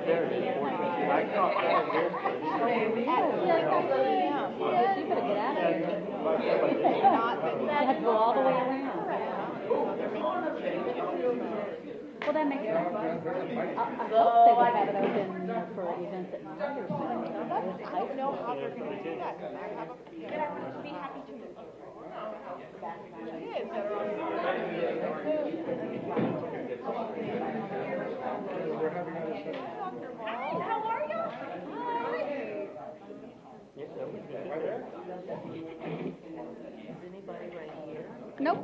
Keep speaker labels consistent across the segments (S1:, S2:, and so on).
S1: There it is. I caught all this.
S2: You better get out of here. You have to go all the way around. Well, that makes sense. I hope they would have it open for events at night or something.
S3: I don't know how they're going to do that. Be happy to move. Kids that are on Hi, how are you? Hi.
S1: Yes, that was good. Right there.
S3: Is anybody right here?
S2: Nope.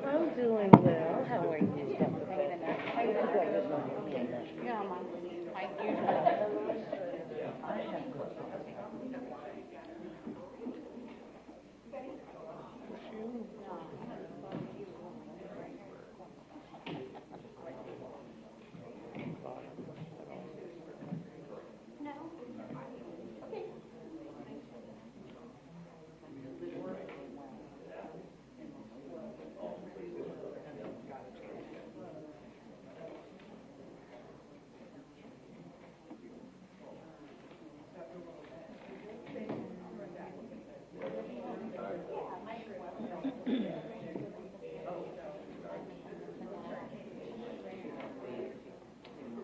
S3: I'm doing well. How are you?
S2: Yeah, Mom.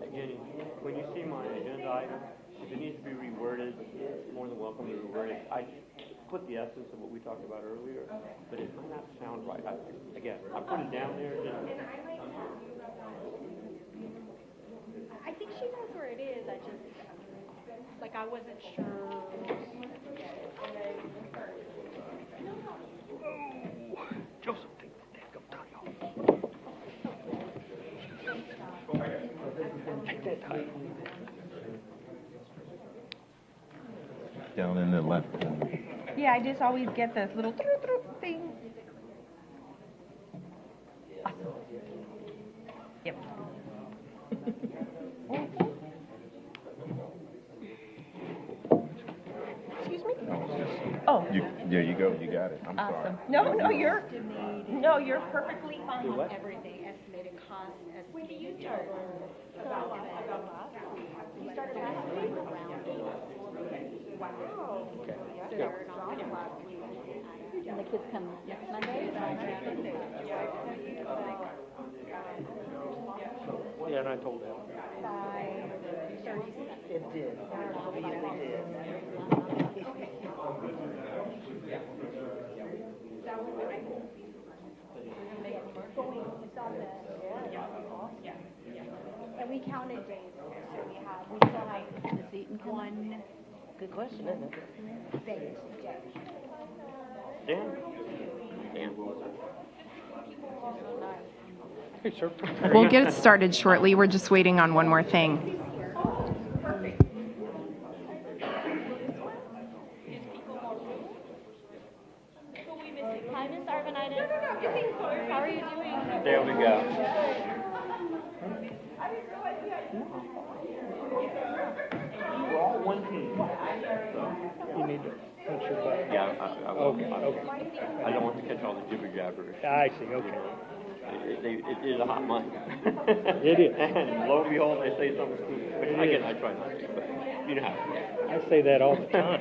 S1: Again, when you see my agenda item, if it needs to be reworded, more than welcome to reword it. I put the essence of what we talked about earlier, but it might not sound right. Again, I put it down there.
S3: I think she knows where it is. I just, like, I wasn't sure.
S1: Joseph, take that tie off. Take that tie off.
S4: Down in the left corner.
S5: Yeah, I just always get this little thing. Awesome. Yep. Excuse me? Oh,
S4: There you go. You got it. I'm sorry.
S5: awesome. You're perfectly fine.
S3: Everything, estimated cost, when do you start? You started last week? Wow.
S1: Okay.
S3: Started on last week.
S2: And the kids come next Monday?
S1: Yeah, and I told him.
S5: It did. It really did.
S3: And we counted days, so we still have one
S5: Good question, isn't it?
S3: baked day.
S1: Dan? Hey, sir.
S6: We'll get it started shortly. We're just waiting on one more thing.
S3: Hi, Miss Arvanitis. How are you doing?
S1: There we go. We're all one team.
S7: You need to punch your button.
S1: Yeah, I will.
S7: Okay.
S1: I don't want to catch all the jibber jabbers.
S7: I see, okay.
S1: It is a hot month.
S7: It is.
S1: And lo and behold, they say something stupid. Which,
S7: It
S1: again,
S7: is.
S1: I try not to, but you know how it is.
S7: I say that all the time.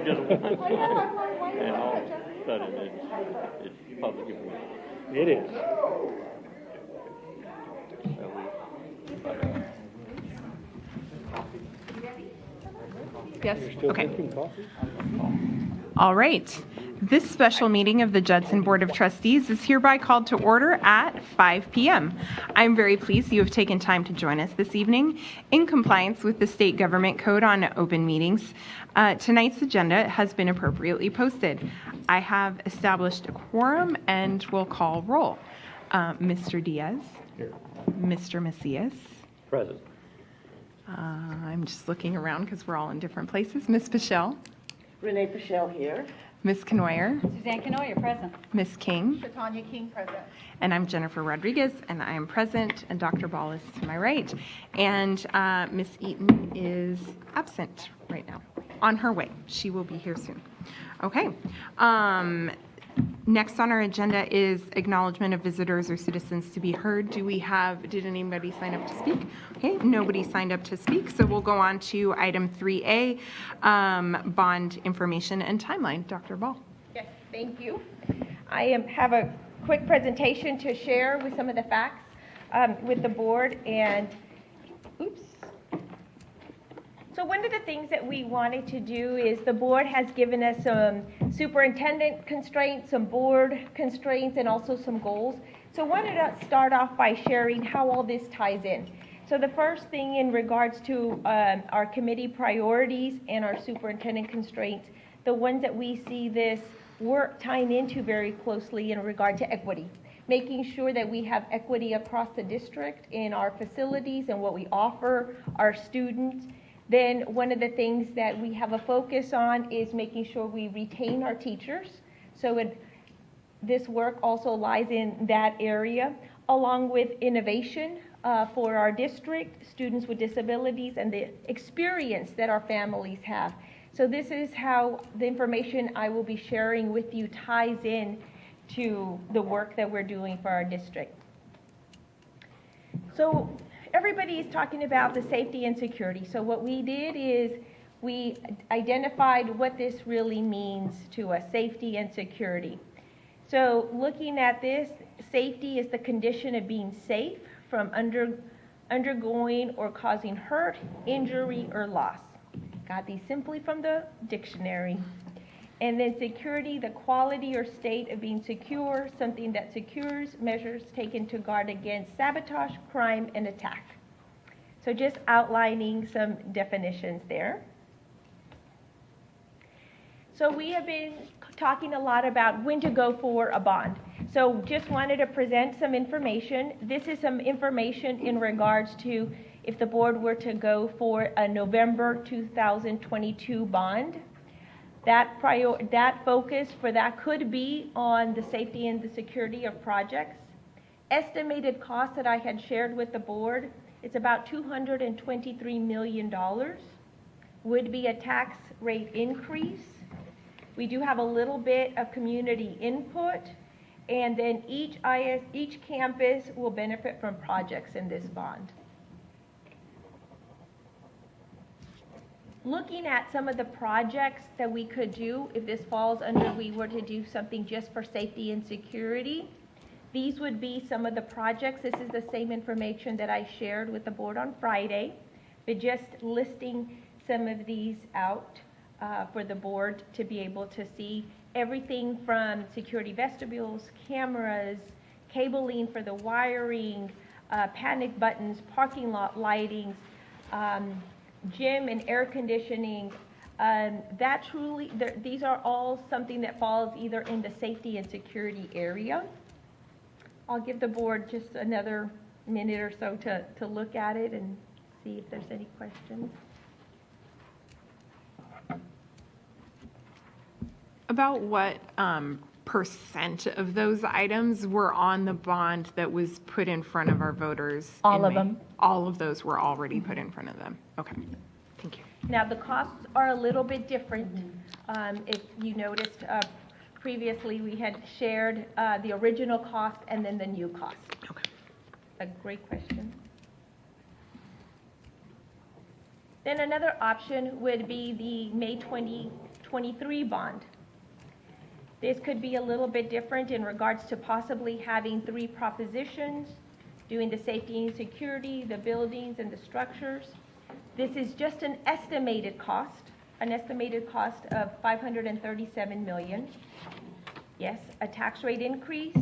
S1: Just one time. And all of a sudden, it's public information.
S7: It is.
S6: Yes?
S7: You're still
S6: Okay.
S7: drinking coffee?
S6: All right. This special meeting of the Judson Board of Trustees is hereby called to order at 5 p.m. I'm very pleased you have taken time to join us this evening in compliance with the State Government Code on Open Meetings. Tonight's agenda has been appropriately posted. I have established a quorum and will call roll. Mr. Diaz.
S7: Here.
S6: Mr. Macias.
S1: Present.
S6: I'm just looking around because we're all in different places. Ms. Pichelle.
S5: Renee Pichelle here.
S6: Ms. Knoyer.
S2: Suzanne Canoia, present.
S6: Ms. King.
S5: Tanya King, present.
S6: And I'm Jennifer Rodriguez, and I am present, and Dr. Ball is to my right. And Ms. Eaton is absent right now, on her way. She will be here soon. Okay. Next on our agenda is acknowledgement of visitors or citizens to be heard. Did anybody sign up to speak? Okay, nobody signed up to speak, so we'll go on to item 3A, bond information and timeline. Dr. Ball.
S8: Yes, thank you. I have a quick presentation to share with some of the facts with the board, and oops. So one of the things that we wanted to do is the board has given us some superintendent constraints, some board constraints, and also some goals. So I wanted to start off by sharing how all this ties in. So the first thing in regards to our committee priorities and our superintendent constraints, the ones that we see this work tying into very closely in regard to equity, making sure that we have equity across the district in our facilities and what we offer our students. Then one of the things that we have a focus on is making sure we retain our teachers. So this work also lies in that area, along with innovation for our district, students with disabilities, and the experience that our families have. So this is how the information I will be sharing with you ties in to the work that we're doing for our district. So everybody is talking about the safety and security. So what we did is we identified what this really means to us, safety and security. So looking at this, safety is the condition of being safe from undergoing or causing hurt, injury, or loss. Got these simply from the dictionary. And then security, the quality or state of being secure, something that secures, measures taken to guard against sabotage, crime, and attack. So just outlining some definitions there. So we have been talking a lot about when to go for a bond. So just wanted to present some information. This is some information in regards to if the board were to go for a November 2022 bond. That focus for that could be on the safety and the security of projects. Estimated cost that I had shared with the board, it's about $223 million. Would be a tax rate increase. We do have a little bit of community input, and then each campus will benefit from projects in this bond. Looking at some of the projects that we could do if this falls under we were to do something just for safety and security, these would be some of the projects. This is the same information that I shared with the board on Friday, but just listing some of these out for the board to be able to see everything from security vestibules, cameras, cabling for the wiring, panic buttons, parking lot lightings, gym and air conditioning. These are all something that falls either in the safety and security area. I'll give the board just another minute or so to look at it and see if there's any questions.
S6: About what percent of those items were on the bond that was put in front of our voters?
S2: All of them.
S6: All of those were already put in front of them. Okay, thank you.
S8: Now, the costs are a little bit different. If you noticed, previously we had shared the original cost and then the new cost.
S6: Okay.
S8: A great question. Then another option would be the May 2023 bond. This could be a little bit different in regards to possibly having 3 propositions, doing the safety and security, the buildings and the structures. This is just an estimated cost of $537 million. Yes, a tax rate increase.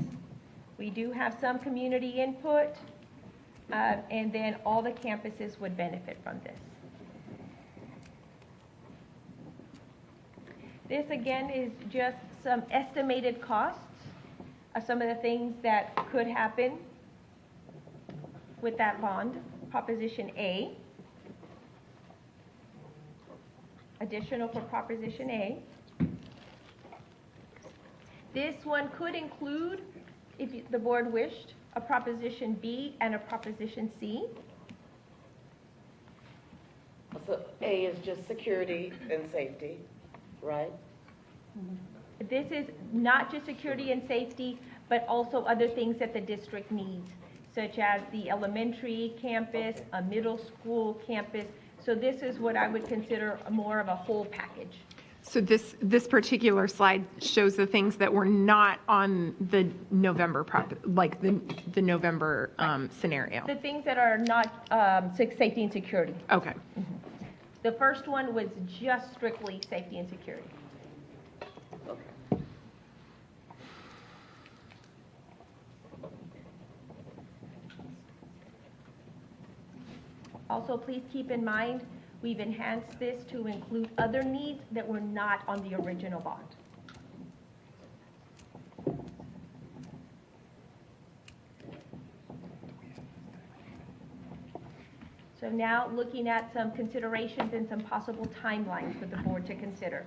S8: We do have some community input, and then all the campuses would benefit from this. This again is just some estimated costs of some of the things that could happen with that bond. Proposition A. Additional for Proposition A. This one could include, if the board wished, a Proposition B and a Proposition C.
S5: So A is just security and safety, right?
S8: This is not just security and safety, but also other things that the district needs, such as the elementary campus, a middle school campus. So this is what I would consider more of a whole package.
S6: So this particular slide shows the things that were not on the November like the November scenario.
S8: The things that are not safety and security.
S6: Okay.
S8: The first one was just strictly safety and security. Also, please keep in mind, we've enhanced this to include other needs that were not on the original bond. So now looking at some considerations and some possible timelines for the board to consider.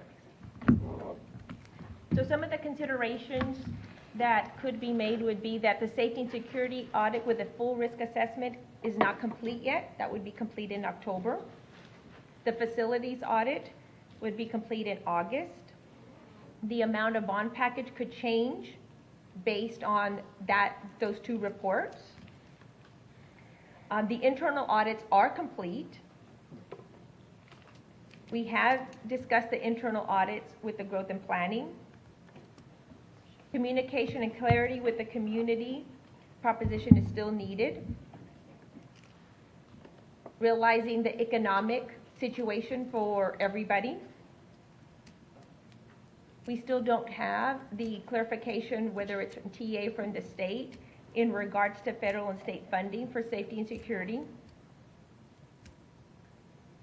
S8: So some of the considerations that could be made would be that the safety and security audit with a full risk assessment is not complete yet. That would be complete in October. The facilities audit would be complete in August. The amount of bond package could change based on those two reports. The internal audits are complete. We have discussed the internal audits with the growth and planning. Communication and clarity with the community proposition is still needed. Realizing the economic situation for everybody. We still don't have the clarification whether it's TA from the state in regards to federal and state funding for safety and security.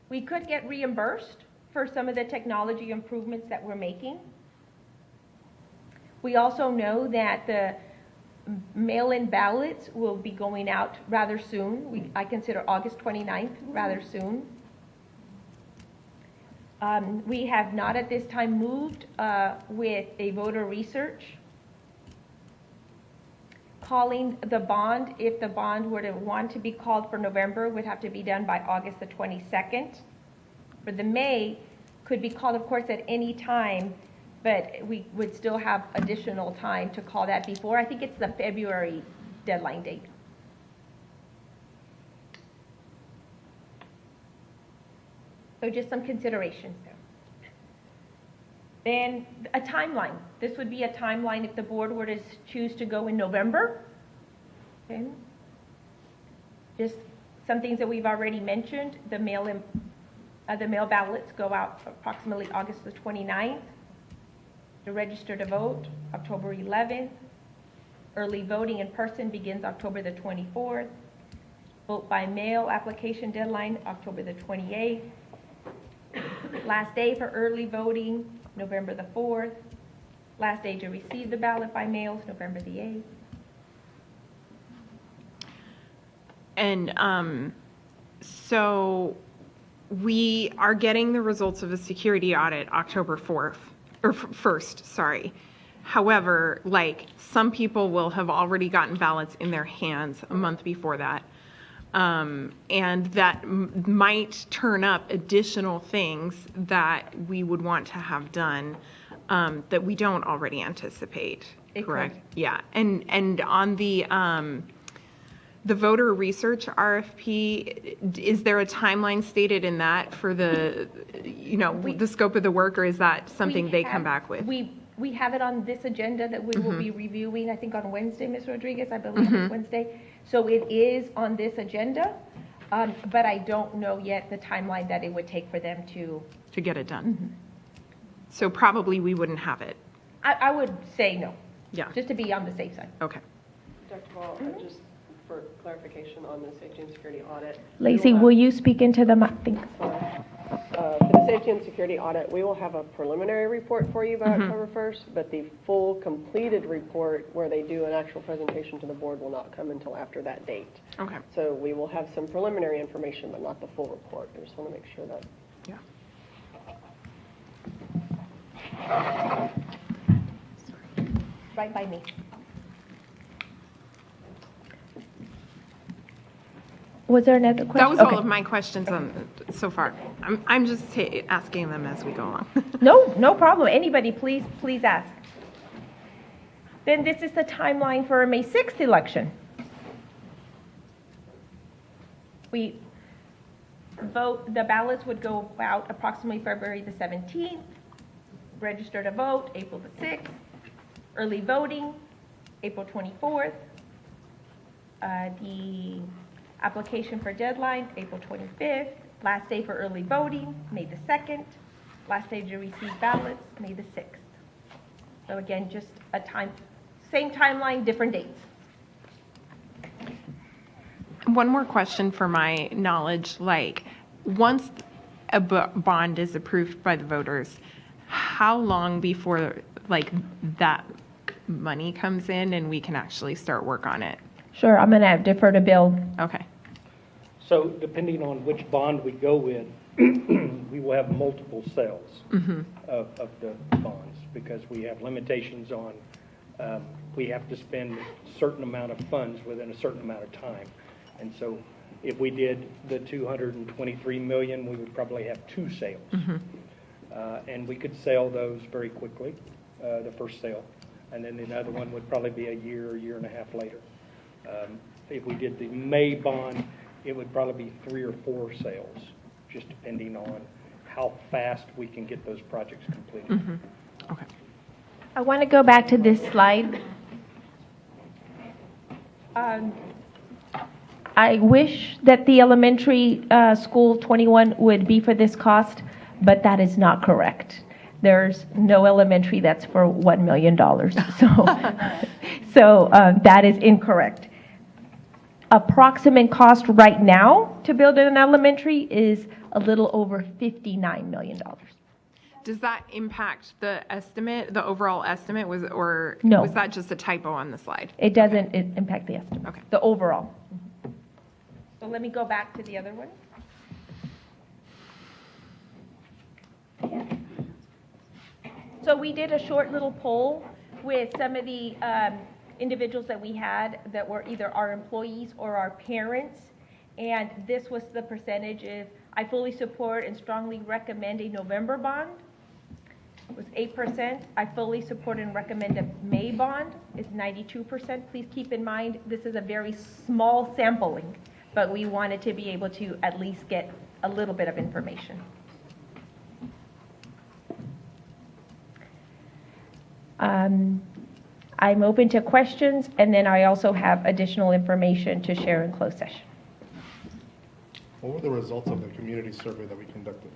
S8: We could get reimbursed for some of the technology improvements that we're making. We also know that the mail-in ballots will be going out rather soon. I consider August 29th rather soon. We have not at this time moved with a voter research. Calling the bond, if the bond were to want to be called for November, would have to be done by August the 22nd. For the May, could be called, of course, at any time, but we would still have additional time to call that before. I think it's the February deadline date. So just some considerations there. Then a timeline. This would be a timeline if the board were to choose to go in November. Okay. Just some things that we've already mentioned. The mail ballots go out approximately August the 29th. To register to vote, October 11th. Early voting in person begins October the 24th. Vote by mail application deadline, October the 28th. Last day for early voting, November the 4th. Last day to receive the ballot by mail is November the 8th.
S6: And so we are getting the results of the security audit October 4th, or 1st, sorry. However, like, some people will have already gotten ballots in their hands a month before that. And that might turn up additional things that we would want to have done that we don't already anticipate. Correct? Yeah. And on the voter research RFP, is there a timeline stated in that for the, the scope of the work, or is that something they come back with?
S8: We have it on this agenda that we will be reviewing, I think on Wednesday, Ms. Rodriguez, I believe it's Wednesday. So it is on this agenda, but I don't know yet the timeline that it would take for them to
S6: get it done. So probably we wouldn't have it.
S8: I would say no.
S6: Yeah.
S8: Just to be on the safe side.
S6: Okay.
S9: Dr. Ball, just for clarification on the safety and security audit.
S8: Lacey, will you speak into the mic?
S9: For the safety and security audit, we will have a preliminary report for you by October 1st, but the full completed report where they do an actual presentation to the board will not come until after that date.
S6: Okay.
S9: So we will have some preliminary information, but not the full report. I just want to make sure that.
S6: Yeah.
S8: Right by me. Was there another question?
S6: That was all
S8: Okay.
S6: of my questions so far. I'm just asking them as we go along.
S8: No problem. Anybody, please ask. Then this is the timeline for a May 6th election. We vote, the ballots would go out approximately February the 17th, register to vote April the 6th, early voting April 24th, the application for deadline April 25th, last day for early voting May the 2nd, last day to receive ballots May the 6th. So again, just same timeline, different dates.
S6: One more question for my knowledge, like, once a bond is approved by the voters, how long before, like, that money comes in and we can actually start work on it?
S8: Sure, I'm gonna defer to Bill.
S6: Okay.
S7: So depending on which bond we go with, we will have multiple sales of the bonds because we have limitations on, we have to spend a certain amount of funds within a certain amount of time. And so if we did the 223 million, we would probably have 2 sales. And we could sell those very quickly, the first sale. And then another one would probably be a year and a half later. If we did the May bond, it would probably be 3 or 4 sales, just depending on how fast we can get those projects completed.
S6: Okay.
S8: I want to go back to this slide. I wish that the elementary school 21 would be for this cost, but that is not correct. There's no elementary that's for $1 million. So that is incorrect. Approximate cost right now to build an elementary is a little over $59 million.
S6: Does that impact the estimate, the overall estimate, or
S8: No.
S6: was that just a typo on the slide?
S8: It doesn't impact the estimate.
S6: Okay.
S8: The overall. So let me go back to the other one. So we did a short little poll with some of the individuals that we had that were either our employees or our parents. And this was the percentage of, I fully support and strongly recommend a November bond. It was 8%. I fully support and recommend a May bond. It's 92%. Please keep in mind, this is a very small sampling, but we wanted to be able to at least get a little bit of information. I'm open to questions, and then I also have additional information to share in closed session.
S10: What were the results of the community survey that we conducted?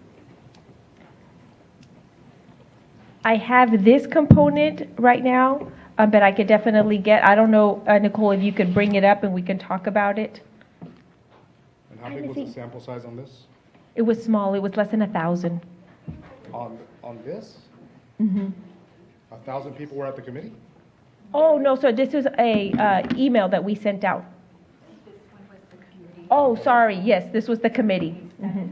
S8: I have this component right now, but I could definitely I don't know, Nicole, if you could bring it up and we can talk about it.
S10: And how big was the sample size on this?
S8: It was small. It was less than 1,000.
S10: On this?
S8: Mm-hmm.
S10: 1,000 people were at the committee?
S8: Oh, no, so this is a email that we sent out. Oh, sorry, yes, this was the committee. Mm-hmm.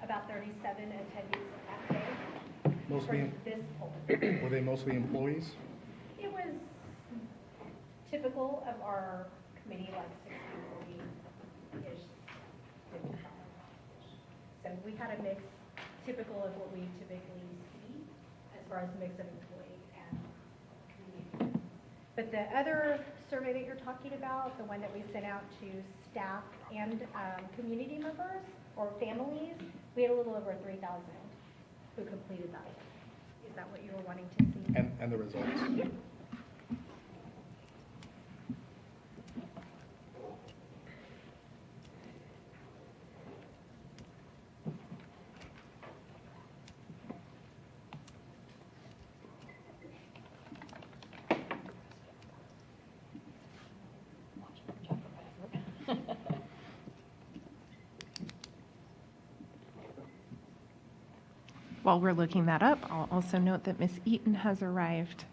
S3: About 37 attendees that day for
S10: Mostly,
S3: this poll.
S10: were they mostly employees?
S3: It was typical of our committee, like 60-40-ish. So we had a mix, typical of what we typically see as far as mix of employee and community. But the other survey that you're talking about, the one that we sent out to staff and community members or families, we had a little over 3,000 who completed that. Is that what you were wanting to see?
S10: And the results?
S3: Yeah.
S6: While we're looking that up, I'll also note that Miss Eaton has arrived.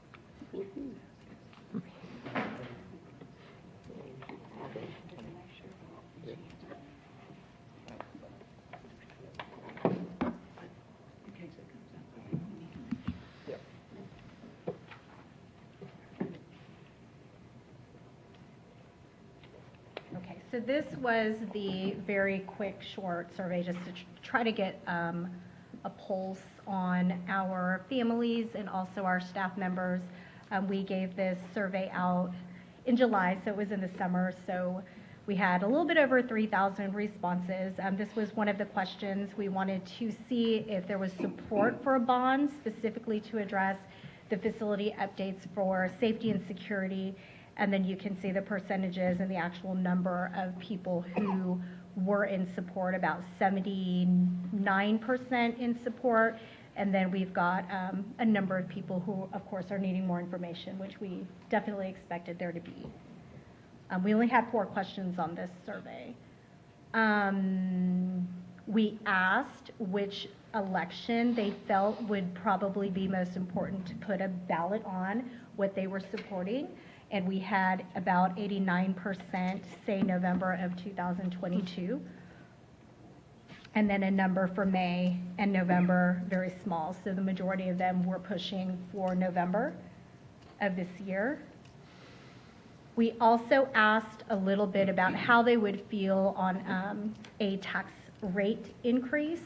S8: Okay,
S3: So this was the very quick, short survey just to try to get a pulse on our families and also our staff members. We gave this survey out in July, so it was in the summer. So we had a little bit over 3,000 responses. This was one of the questions. We wanted to see if there was support for a bond, specifically to address the facility updates for safety and security. And then you can see the percentages and the actual number of people who were in support, about 79% in support. And then we've got a number of people who, of course, are needing more information, which we definitely expected there to be. We only had 4 questions on this survey. We asked which election they felt would probably be most important to put a ballot on, what they were supporting. And we had about 89% say November of 2022. And then a number for May and November, very small. So the majority of them were pushing for November of this year. We also asked a little bit about how they would feel on a tax rate increase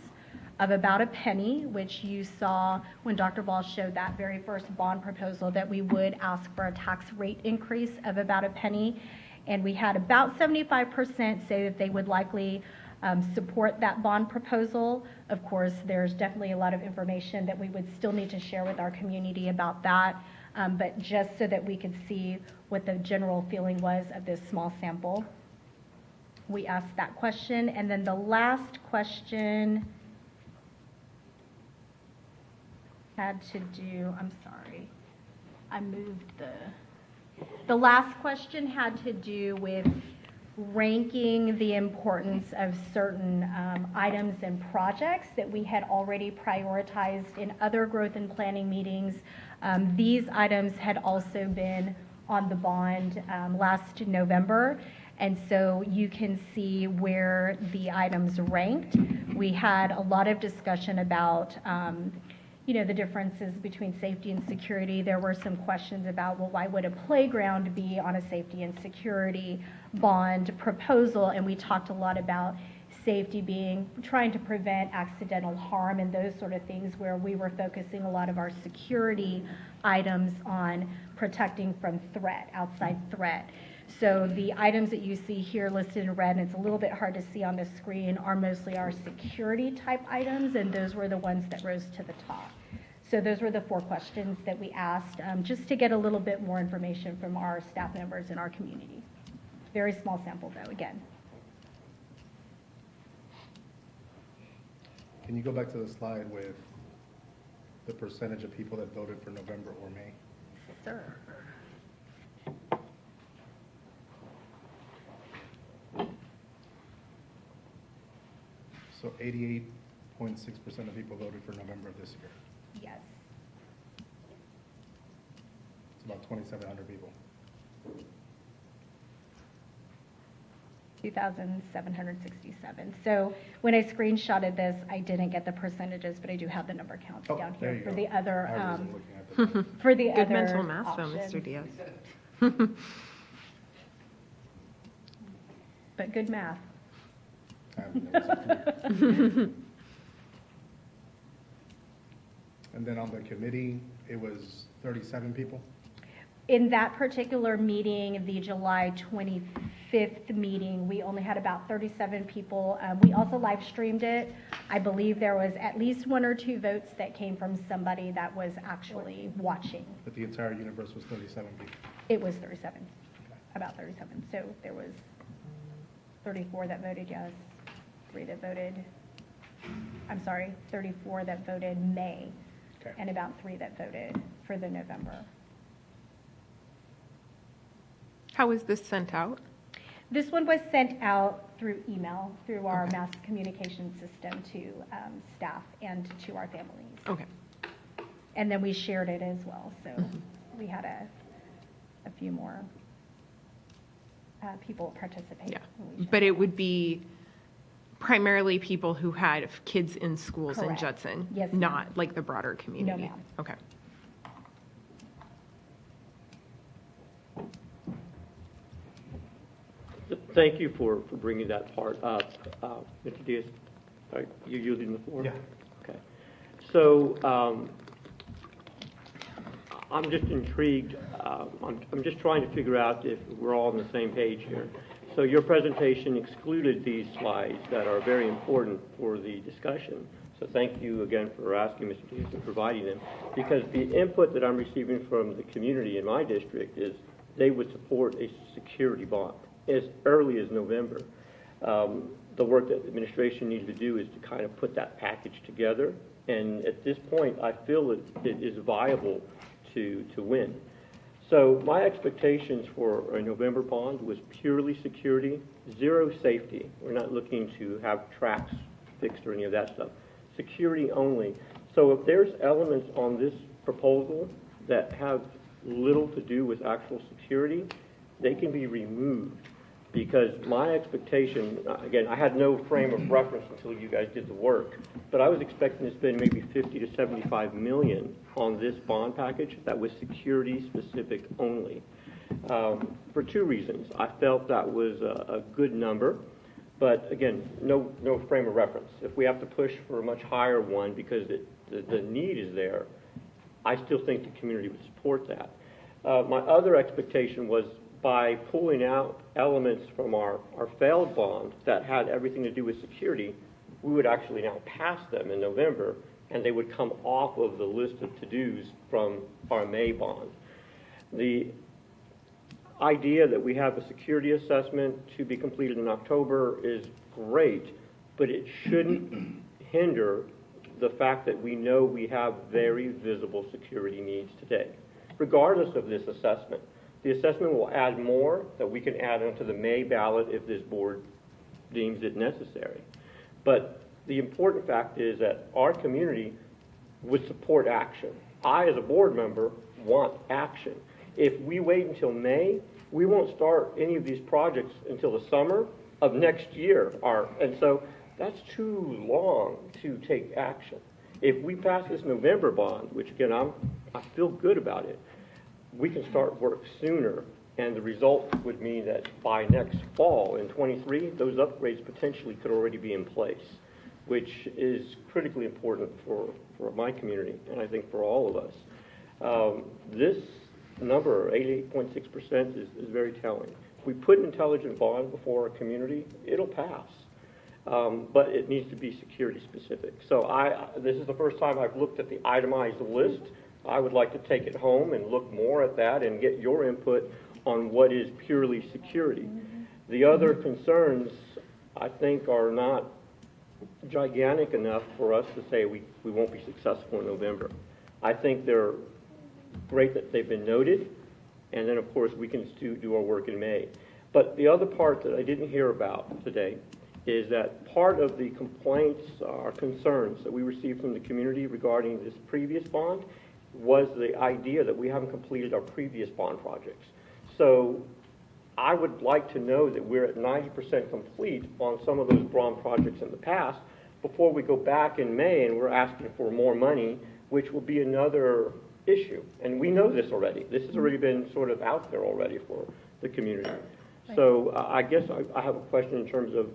S3: of about a penny, which you saw when Dr. Ball showed that very first bond proposal, that we would ask for a tax rate increase of about a penny. And we had about 75% say that they would likely support that bond proposal. Of course, there's definitely a lot of information that we would still need to share with our community about that, but just so that we could see what the general feeling was of this small sample. We asked that question. And then the last question had to do, I'm sorry, I moved the last question had to do with ranking the importance of certain items and projects that we had already prioritized in other growth and planning meetings. These items had also been on the bond last November, and so you can see where the items ranked. We had a lot of discussion about the differences between safety and security. There were some questions about, well, why would a playground be on a safety and security bond proposal? And we talked a lot about safety being, trying to prevent accidental harm and those sort of things, where we were focusing a lot of our security items on protecting from threat, outside threat. So the items that you see here listed in red, and it's a little bit hard to see on the screen, are mostly our security type items, and those were the ones that rose to the top. So those were the 4 questions that we asked, just to get a little bit more information from our staff members in our community. Very small sample though, again.
S10: Can you go back to the slide with the percentage of people that voted for November or May?
S3: Sir.
S10: So 88.6% of people voted for November of this year.
S3: Yes.
S10: It's about 2,700 people.
S3: 2,767. So when I screenshotted this, I didn't get the percentages, but I do have the number counts
S10: Oh,
S3: down
S10: there
S3: here
S10: you
S3: for
S10: go.
S3: the other,
S10: I wasn't looking at the
S3: for the
S6: Good
S3: other
S6: mental math, though,
S3: options.
S6: Mr. Diaz.
S3: But good math.
S10: And then on the committee, it was 37 people?
S3: In that particular meeting, the July 25th meeting, we only had about 37 people. We also live streamed it. I believe there was at least 1 or 2 votes that came from somebody that was actually watching.
S10: But the entire universe was 37 people.
S3: It was 37, about 37. So there was 34 that voted yes, 3 that voted, 34 that voted May,
S10: Okay.
S3: and about 3 that voted for the November.
S6: How was this sent out?
S3: This one was sent out through email, through our mass communication system to staff and to our families.
S6: Okay.
S3: And then we shared it as well, so we had a few more people participate.
S6: Yeah.
S3: when we shared
S6: But it
S3: it.
S6: would be primarily people who had kids in schools in
S3: Correct.
S6: Judson?
S3: Yes, ma'am.
S6: Not like the broader community?
S3: ma'am.
S6: Okay.
S1: Thank you for bringing that part up. Mr. Diaz, are you yielding the floor?
S10: Yeah.
S1: Okay. So I'm just intrigued. I'm just trying to figure out if we're all on the same page here. So your presentation excluded these slides that are very important for the discussion. So thank you again for asking, Mr. Diaz, and providing them. Because the input that I'm receiving from the community in my district is they would support a security bond as early as November. The work that the administration needs to do is to kind of put that package together. And at this point, I feel that it is viable to win. So my expectations for a November bond was purely security, zero safety. We're not looking to have tracks fixed or any of that stuff. Security only. So if there's elements on this proposal that have little to do with actual security, they can be removed. Because my expectation, again, I had no frame of reference until you guys did the work, but I was expecting to spend maybe 50 to 75 million on this bond package that was security specific only. For two reasons. I felt that was a good number, but again, no frame of reference. If we have to push for a much higher one because the need is there, I still think the community would support that. My other expectation was by pulling out elements from our failed bond that had everything to do with security, we would actually now pass them in November, and they would come off of the list of to-dos from our May bond. The idea that we have a security assessment to be completed in October is great, but it shouldn't hinder the fact that we know we have very visible security needs today, regardless of this assessment. The assessment will add more that we can add onto the May ballot if this board deems it necessary. But the important fact is that our community would support action. I, as a board member, want action. If we wait until May, we won't start any of these projects until the summer of next year. And so that's too long to take action. If we pass this November bond, which again, I feel good about it, we can start work sooner, and the result would mean that by next fall in 23, those upgrades potentially could already be in place, which is critically important for my community, and I think for all of us. This number, 88.6%, is very telling. If we put an intelligent bond before our community, it'll pass. But it needs to be security specific. So this is the first time I've looked at the itemized list. I would like to take it home and look more at that and get your input on what is purely security. The other concerns, I think, are not gigantic enough for us to say we won't be successful in November. I think they're great that they've been noted, and then, of course, we can do our work in May. But the other part that I didn't hear about today is that part of the complaints or concerns that we received from the community regarding this previous bond was the idea that we haven't completed our previous bond projects. So I would like to know that we're at 90% complete on some of those bond projects in the past before we go back in May and we're asking for more money, which will be another issue. And we know this already. This has already been sort of out there already for the community. Right. So I guess I have a question in terms of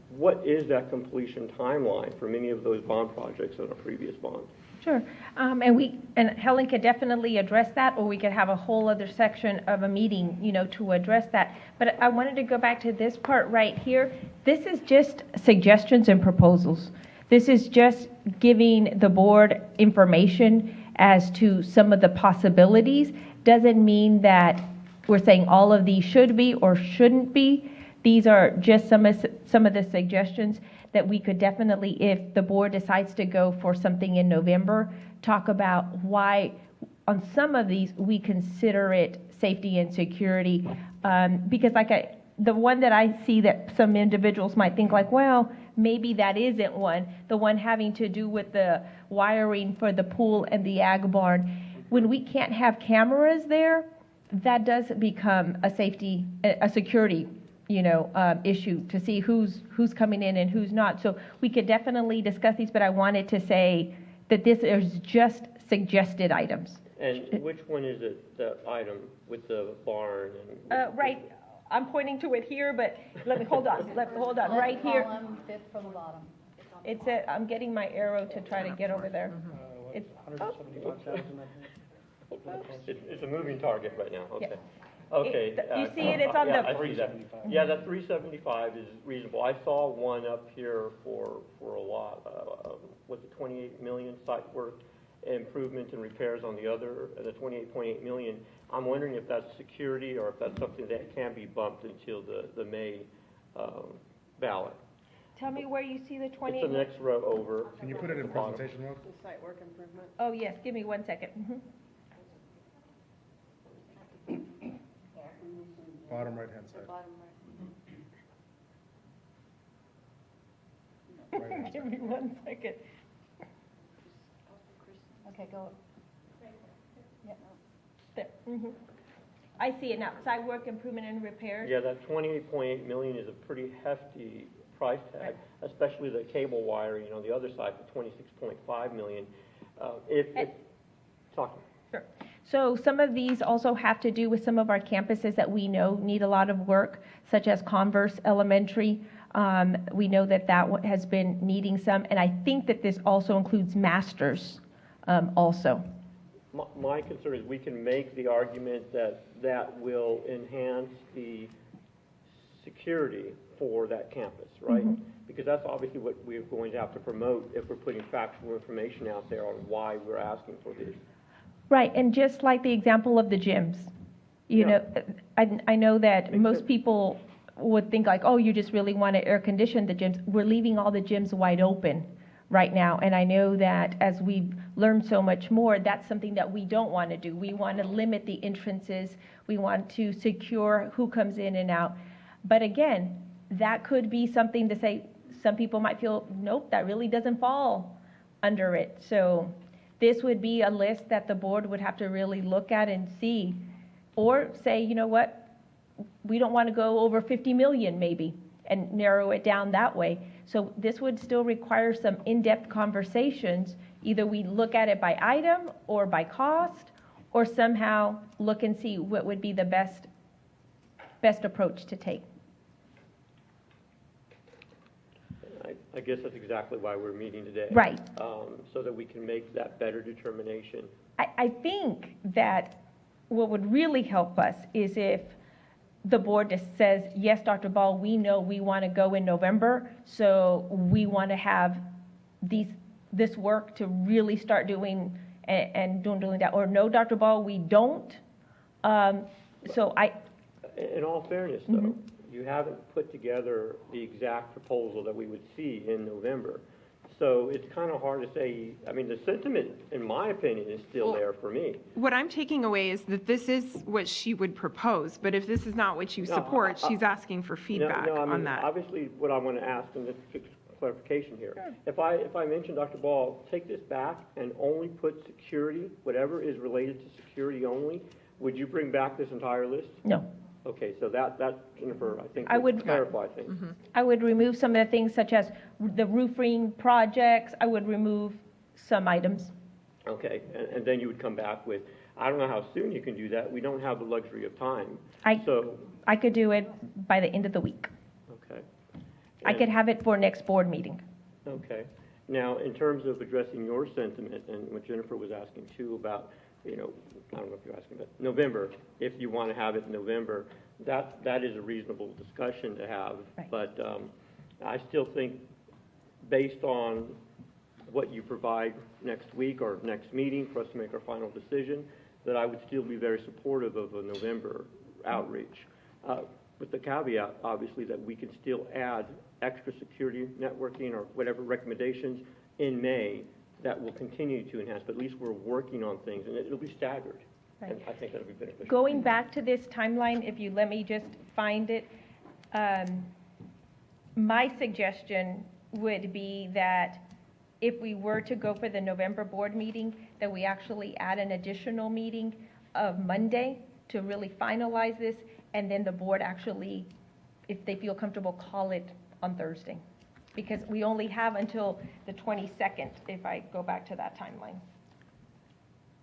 S1: what is that completion timeline for many of those bond projects in our previous bond?
S8: Sure. And Helen could definitely address that, or we could have a whole other section of a meeting, to address that. But I wanted to go back to this part right here. This is just suggestions and proposals. This is just giving the board information as to some of the possibilities. Doesn't mean that we're saying all of these should be or shouldn't be. These are just some of the suggestions that we could definitely, if the board decides to go for something in November, talk about why on some of these we consider it safety and security. Because the one that I see that some individuals might think like, well, maybe that isn't one, the one having to do with the wiring for the pool and the ag barn. When we can't have cameras there, that does become a security issue to see who's coming in and who's not. So we could definitely discuss these, but I wanted to say that this is just suggested items.
S1: And which one is it, the item with the barn?
S8: Right I'm pointing to it here, but hold on, right here.
S2: Column, fifth from the bottom.
S8: It's I'm getting my arrow to try to get over there. It's,
S7: 175,000, I think.
S1: It's a moving target right now, okay.
S8: Yeah.
S1: Okay.
S8: You see it, it's on
S1: yeah,
S8: the-
S1: I see that. Yeah, that 375 is reasonable. I saw one up here for a lot, was it 28 million site work improvement and repairs on the other, the 28.8 million. I'm wondering if that's security or if that's something that can be bumped until the May ballot.
S8: tell me where you see the
S1: It's
S8: 20.
S1: the next row over.
S10: Can you put it in presentation mode?
S9: The site work improvement.
S8: Oh, yes, give me 1 second. Mhm.
S10: Bottom right-hand side. Right-hand
S8: Give
S10: side.
S8: me 1 second.
S2: Okay, go.
S8: There. Mhm. I see it now. Site work improvement and repairs.
S1: Yeah, that 28.8 million is a pretty hefty price tag, especially the cable wiring on the other side for 26.5 million. Talking.
S8: Sure. So some of these also have to do with some of our campuses that we know need a lot of work, such as Converse Elementary. We know that has been needing some, and I think that this also includes masters also.
S1: My concern is we can make the argument that that will enhance the security for that campus, right?
S8: Mhm.
S1: Because that's obviously what we're going to have to promote if we're putting factual information out there on why we're asking for this.
S8: Right, and just like the example of the gyms, you
S1: Yeah.
S8: know, I know that
S1: Makes
S8: most
S1: sense.
S8: people would think like, oh, you just really want to air condition the gyms. We're leaving all the gyms wide open right now, and I know that as we've learned so much more, that's something that we don't want to do. We want to limit the entrances. We want to secure who comes in and out. But again, that could be something to say, some people might feel, nope, that really doesn't fall under it. So this would be a list that the board would have to really look at and see, or say, you know what, we don't want to go over 50 million maybe, and narrow it down that way. So this would still require some in-depth conversations. Either we look at it by item or by cost, or somehow look and see what would be the best approach to take.
S1: I guess that's exactly why we're meeting today.
S8: Right.
S1: So that we can make that better determination.
S8: I think that what would really help us is if the board just says, yes, Dr. Ball, we know we want to go in November, so we want to have this work to really start doing and doing that. Or no, Dr. Ball, we don't.
S1: In all fairness, though, you haven't put together the exact proposal that we would see in November. So it's kind of hard to say, I mean, the sentiment, in my opinion, is still there for me.
S6: What I'm taking away is that this is what she would propose, but if this is not what you
S1: No,
S6: support, she's asking for feedback
S1: No, I mean,
S6: on that.
S1: obviously, what I want to ask, and just for clarification here, if I mention, Dr. Ball, take this back and only put security, whatever is related to security only, would you bring back this entire list?
S8: No.
S1: Okay, so that Jennifer, I think,
S8: I
S1: would
S8: would-
S1: clarify things.
S8: I would remove some of the things such as the roofing projects. I would remove some items.
S1: Okay, and then you would come back with, I don't know how soon you can do that, we don't have the luxury of time. So,
S8: I could do it by the end of the week.
S1: okay.
S8: I could have it for next board meeting.
S1: Okay. Now, in terms of addressing your sentiment, and what Jennifer was asking too about, I don't know if you're asking, but November, if you want to have it in November, that is a reasonable discussion to have.
S8: Right.
S1: But I still think, based on what you provide next week or next meeting for us to make our final decision, that I would still be very supportive of a November outreach. With the caveat, obviously, that we can still add extra security networking or whatever recommendations in May that will continue to enhance, but at least we're working on things, and it'll be staggered.
S8: Right.
S1: And I think that'll be beneficial.
S8: Going back to this timeline, if you let me just find it, my suggestion would be that if we were to go for the November board meeting, that we actually add an additional meeting of Monday to really finalize this, and then the board actually, if they feel comfortable, call it on Thursday. Because we only have until the 22nd, if I go back to that timeline.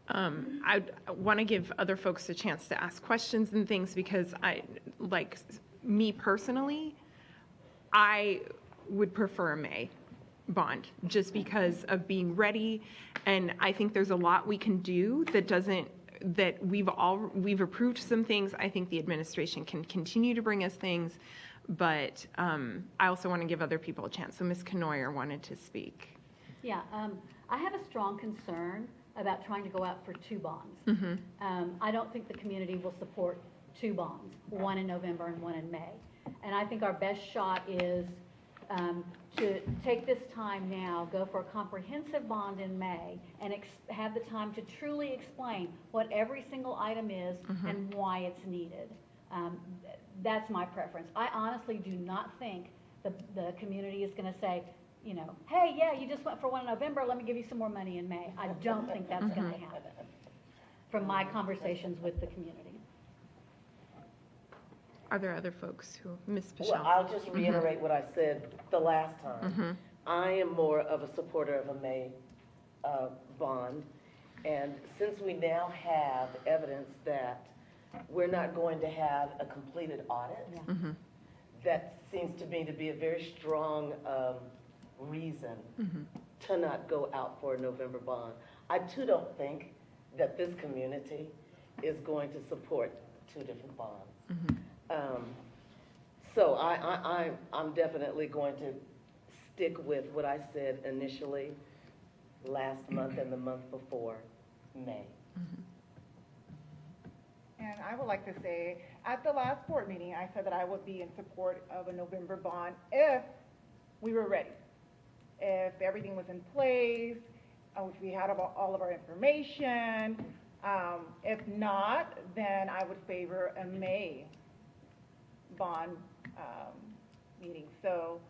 S6: I want to give other folks a chance to ask questions and things because me personally, I would prefer a May bond just because of being ready. And I think there's a lot we can do that we've approved some things. I think the administration can continue to bring us things, but I also want to give other people a chance. So Ms. Knoyer wanted to speak.
S2: Yeah, I have a strong concern about trying to go out for 2 bonds. I don't think the community will support 2 bonds, one in November and one in May. And I think our best shot is to take this time now, go for a comprehensive bond in May, and have the time to truly explain what every single item is and why it's needed. That's my preference. I honestly do not think the community is going to say, you know, hey, yeah, you just went for one in November, let me give you some more money in May. I don't think that's going to happen from my conversations with the community.
S6: Are there other folks who, Ms.
S5: Well,
S6: Pichelle?
S5: I'll just reiterate what I said the last time. I am more of a supporter of a May bond. And since we now have evidence that we're not going to have a completed audit, that seems to me to be a very strong reason to not go out for a November bond. I too don't think that this community is going to support 2 different bonds. So I'm definitely going to stick with what I said initially last month and the month before, May.
S11: And I would like to say, at the last board meeting, I said that I would be in support of a November bond if we were ready. If everything was in place, if we had all of our information. If not, then I would favor a May bond meeting. So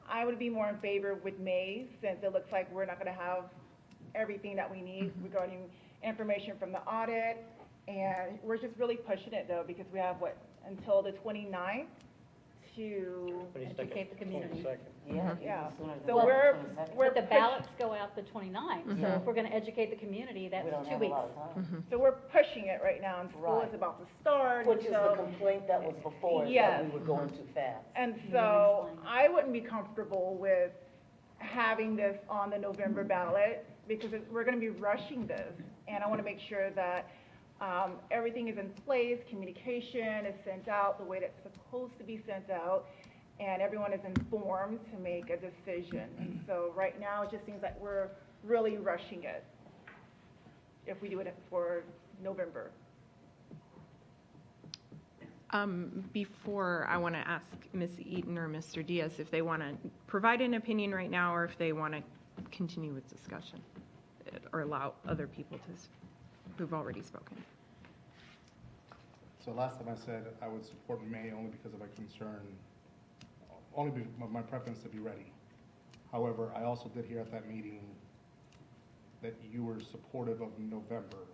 S11: I would be more in favor with May, since it looks like we're not going to have everything that we need regarding information from the audit. And we're just really pushing it, though, because we have, until the 29th to
S2: Educate the community.
S11: Yeah.
S5: So
S11: So we're
S2: But the ballots go out the 29th, so if we're going to educate the community, that's
S5: we don't
S2: 2
S5: have a
S2: weeks.
S5: lot of time.
S11: So we're pushing it right now, and school
S5: Right.
S11: is about to start.
S5: Which is
S11: so-
S5: the complaint that was before, is that
S11: Yes.
S5: we were going too fast.
S11: And so I wouldn't be comfortable with having this on the November ballot, because we're going to be rushing this. And I want to make sure that everything is in place, communication is sent out the way that's supposed to be sent out, and everyone is informed to make a decision. And so right now, it just seems like we're really rushing it if we do it for November.
S6: Before, I want to ask Ms. Eaton or Mr. Diaz if they want to provide an opinion right now or if they want to continue with discussion or allow other people who've already spoken.
S10: So last time I said I would support May only because of a concern, my preference to be ready. However, I also did hear at that meeting that you were supportive of November,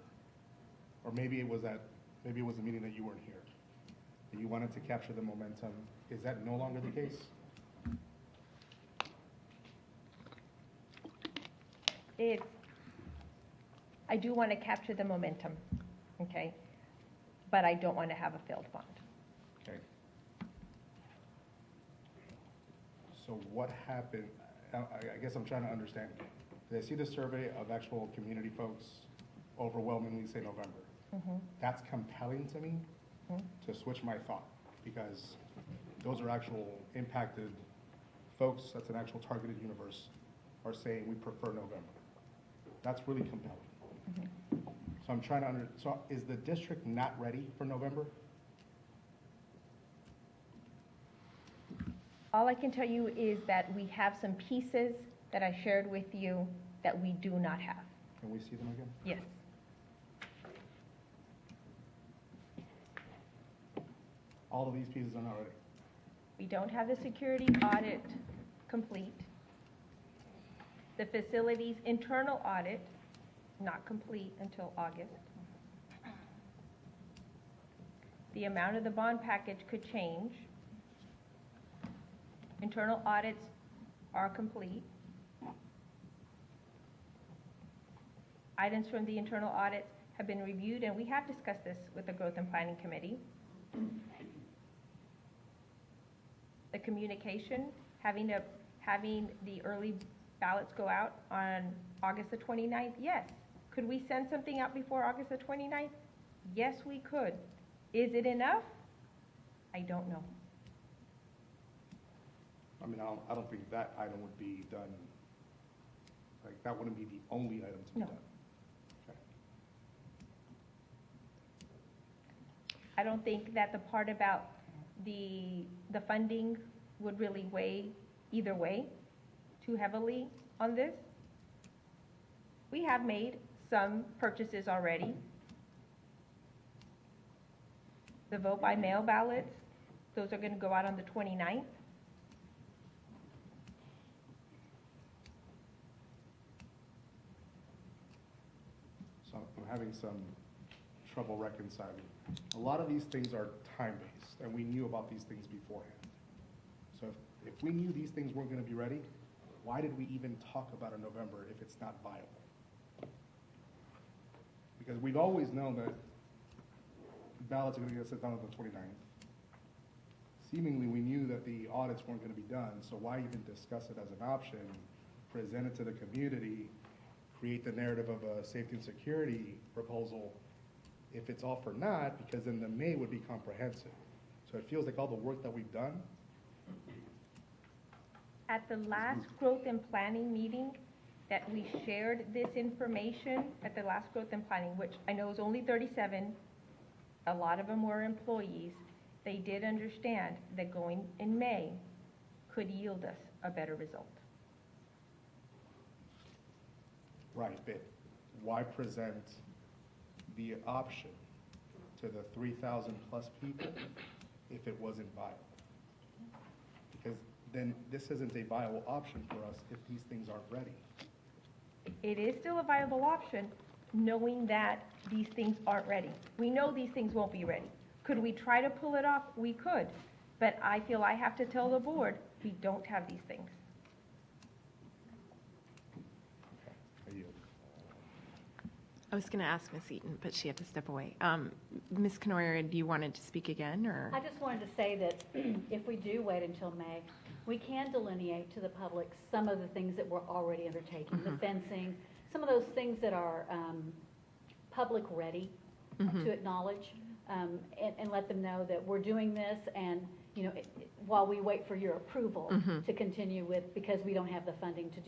S10: or maybe it was a meeting that you weren't here. That you wanted to capture the momentum. Is that no longer the case?
S8: I do want to capture the momentum, okay? But I don't want to have a failed bond.
S10: Okay. So what happened, I guess I'm trying to understand. Did I see the survey of actual community folks overwhelmingly say November? That's compelling to me to switch my thought, because those are actual impacted folks, that's an actual targeted universe, are saying we prefer November. That's really compelling. So I'm trying to so is the district not ready for November?
S8: All I can tell you is that we have some pieces that I shared with you that we do not have.
S10: Can we see them again?
S8: Yes.
S10: All of these pieces are not ready.
S8: We don't have the security audit complete. The facilities internal audit, not complete until August. The amount of the bond package could change. Internal audits are complete. Items from the internal audit have been reviewed, and we have discussed this with the Growth and Planning Committee. The communication, having the early ballots go out on August the 29th, yes. Could we send something out before August the 29th? Yes, we could. Is it enough? I don't know.
S10: I mean, I don't think that item would be done, like, that wouldn't be the only item to be
S8: No.
S10: done. Okay.
S8: I don't think that the part about the funding would really weigh either way too heavily on this. We have made some purchases already. The vote by mail ballots, those are going to go out on the 29th.
S10: So I'm having some trouble reconciling. A lot of these things are time-based, and we knew about these things beforehand. So if we knew these things weren't gonna be ready, why did we even talk about a November if it's not viable? Because we've always known that ballots are gonna get sent down on the 29th. Seemingly, we knew that the audits weren't gonna be done, so why even discuss it as an option, present it to the community, create the narrative of a safety and security proposal if it's all for naught, because then the May would be comprehensive. So it feels like all the work that we've done.
S8: At the last growth and planning meeting, that we shared this information at the last growth and planning, which I know is only 37, a lot of them were employees. They did understand that going in May could yield us a better result.
S10: Right, but why present the option to the 3,000 plus people if it wasn't viable? Because then this isn't a viable option for us if these things aren't ready.
S8: It is still a viable option, knowing that these things aren't ready. We know these things won't be ready. Could we try to pull it off? We could. But I feel I have to tell the board, we don't have these things.
S10: I yield.
S6: I was going to ask Ms. Eaton, but she had to step away. Ms. Canoyer, do you wanted to speak again, or?
S2: I just wanted to say that if we do wait until May, we can delineate to the public some of the things that we're already undertaking, the fencing, some of those things that are public ready to acknowledge, and let them know that we're doing this, and, you know, while we wait for your approval to continue with, because we don't have the funding to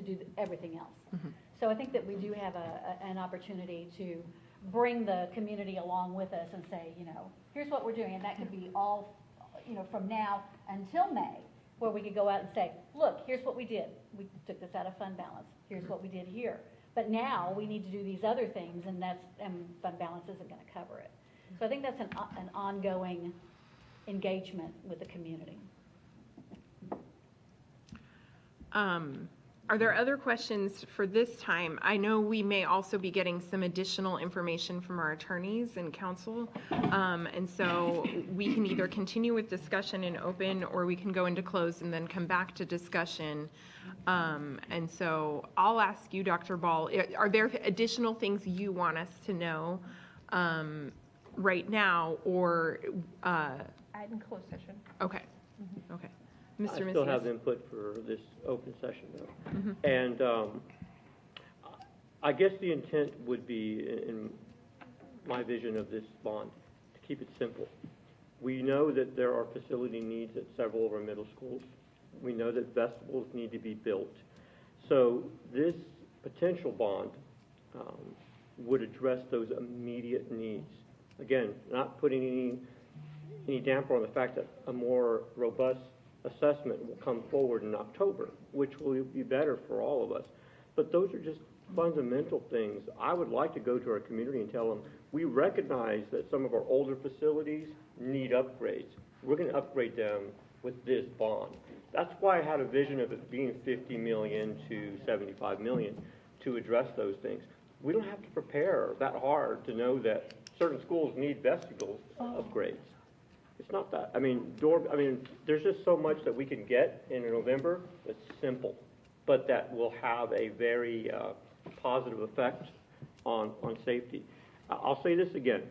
S2: do everything else. So I think that we do have an opportunity to bring the community along with us and say, you know, here's what we're doing, and that could be all, you know, from now until May, where we could go out and say, look, here's what we did. We took this out of fund balance. Here's what we did here. But now we need to do these other things, and fund balance isn't going to cover it. So I think that's an ongoing engagement with the community.
S6: Are there other questions for this time? I know we may also be getting some additional information from our attorneys and counsel. And so we can either continue with discussion in open, or we can go into closed and then come back to discussion. And so I'll ask you, Dr. Ball, are there additional things you want us to know right now, or?
S8: Add in closed session.
S6: Okay, okay. Mr.
S1: I still
S6: Macias?
S1: have input for this open session, though. And I guess the intent would be, in my vision of this bond, to keep it simple. We know that there are facility needs at several of our middle schools. We know that vegetables need to be built. So this potential bond would address those immediate needs. Again, not putting any damper on the fact that a more robust assessment will come forward in October, which will be better for all of us. But those are just fundamental things. I would like to go to our community and tell them, we recognize that some of our older facilities need upgrades. We're going to upgrade them with this bond. That's why I had a vision of it being $50 million to $75 million to address those things. We don't have to prepare that hard to know that certain schools need vestibule upgrades. It's not that. I mean, there's just so much that we can get in November that's simple, but that will have a very positive effect on safety. I'll say this again.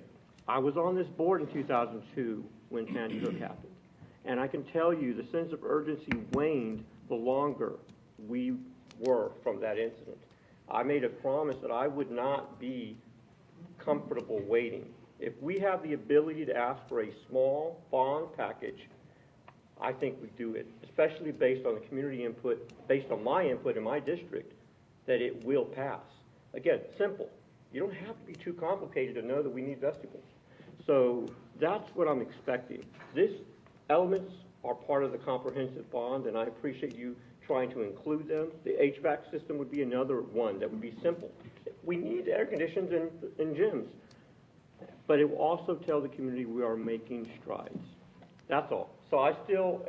S1: I was on this board in 2002 when Sandy Hook happened. And I can tell you the sense of urgency waned the longer we were from that incident. I made a promise that I would not be comfortable waiting. If we have the ability to ask for a small bond package, I think we do it, especially based on the community input, based on my input in my district, that it will pass. Again, simple. You don't have to be too complicated to know that we need vestibules. So that's what I'm expecting. These elements are part of the comprehensive bond, and I appreciate you trying to include them. The HVAC system would be another one that would be simple. We need air conditions in gyms, but it will also tell the community we are making strides. That's all. So I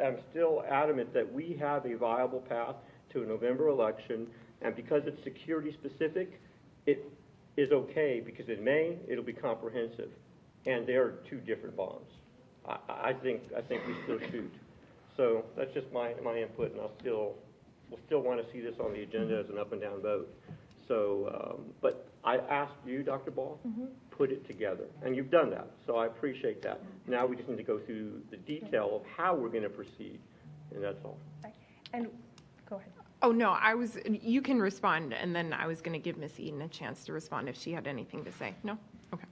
S1: am still adamant that we have a viable path to a November election, and because it's security specific, it is okay, because in May, it'll be comprehensive, and there are two different bonds. I think we still shoot. So that's just my input, and we'll still want to see this on the agenda as an up and down vote. So, but I asked you, Dr. Ball, put it together, and you've done that, so I appreciate that. Now we just need to go through the detail of how we're going to proceed, and that's all.
S8: And, go ahead.
S6: Oh, no, you can respond, and then I was going to give Ms. Eden a chance to respond if she had anything to say. No? Okay.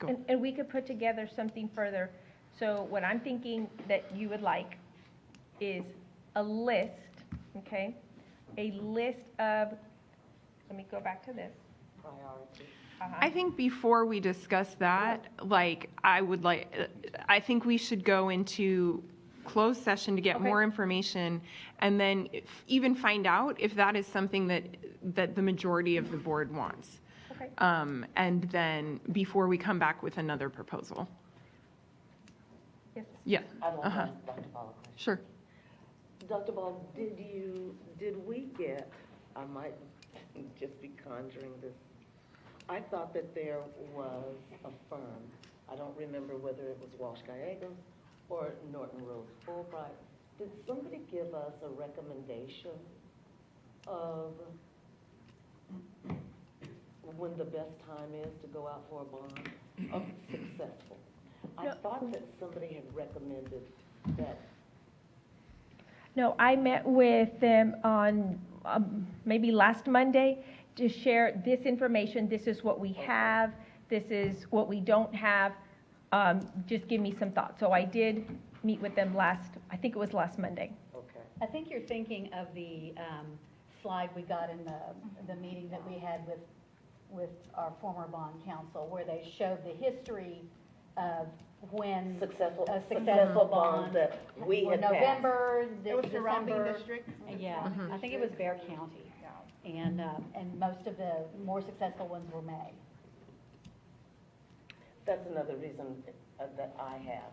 S6: Go.
S8: And we could put together something further. So what I'm thinking that you would like is a list, okay? A list of, let me go back to this.
S5: Priority.
S6: I think before we discuss that, I think we should go into closed session to get more information, and then even find out if that is something that the majority of the board wants.
S8: Okay.
S6: And then before we come back with another proposal.
S8: Yes.
S6: Yeah.
S5: I'd like to ask Dr. Ball a question.
S6: Sure.
S5: Dr. Ball, did we get, I might just be conjuring this, I thought that there was a firm, I don't remember whether it was Walsh Gallegos or Norton Rose Fulbright. Did somebody give us a recommendation of when the best time is to go out for a bond of successful? I thought that somebody had recommended that.
S8: No, I met with them on maybe last Monday to share this information. This is what we have. This is what we don't have. Just give me some thoughts. So I did meet with them I think it was last Monday.
S5: Okay.
S2: I think you're thinking of the slide we got in the meeting that we had with our former bond counsel, where they showed the history of when
S5: Successful
S2: a successful
S5: bonds
S2: bond
S5: that we had passed.
S2: November,
S11: It was surrounding
S2: December.
S11: districts.
S2: Yeah, I think it was Bear County, and most of the more successful ones were May.
S5: That's another reason that I have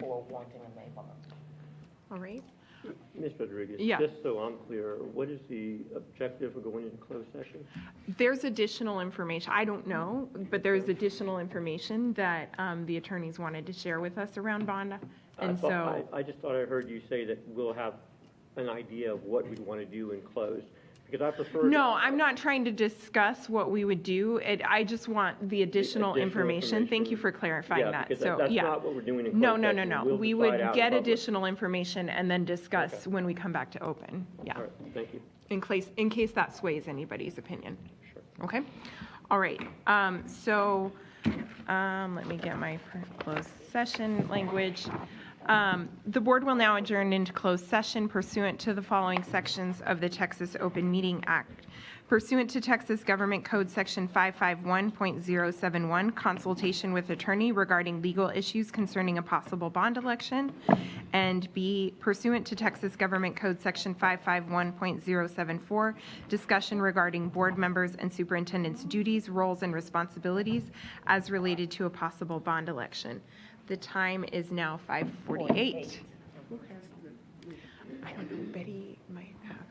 S5: for wanting a May bond.
S6: All right.
S1: Ms. Rodriguez,
S6: Yeah.
S1: just so I'm clear, what is the objective of going into closed session?
S6: There's additional information. I don't know, but there's additional information that the attorneys wanted to share with us around bond. And so,
S1: I just thought I heard you say that we'll have an idea of what we want to do in closed, because I prefer.
S6: no, I'm not trying to discuss what we would do. I just want the additional information. Thank you for clarifying
S1: Yeah,
S6: that.
S1: because
S6: So,
S1: that's
S6: yeah.
S1: not what we're doing in closed
S6: No.
S1: session. We'll
S6: We
S1: decide
S6: would
S1: out in
S6: get
S1: public.
S6: additional information and then discuss
S1: Okay.
S6: when we come back to open. Yeah.
S1: All right, thank you.
S6: In case that sways anybody's opinion.
S1: Sure.
S6: Okay? All right. So let me get my closed session language. The board will now adjourn into closed session pursuant to the following sections of the Texas Open Meeting Act. Pursuant to Texas Government Code Section 551.071, consultation with attorney regarding legal issues concerning a possible bond election. And B, pursuant to Texas Government Code Section 551.074, discussion regarding board members and superintendent's duties, roles, and responsibilities as related to a possible bond election. The time is now 5:48. I don't know, Betty might have it.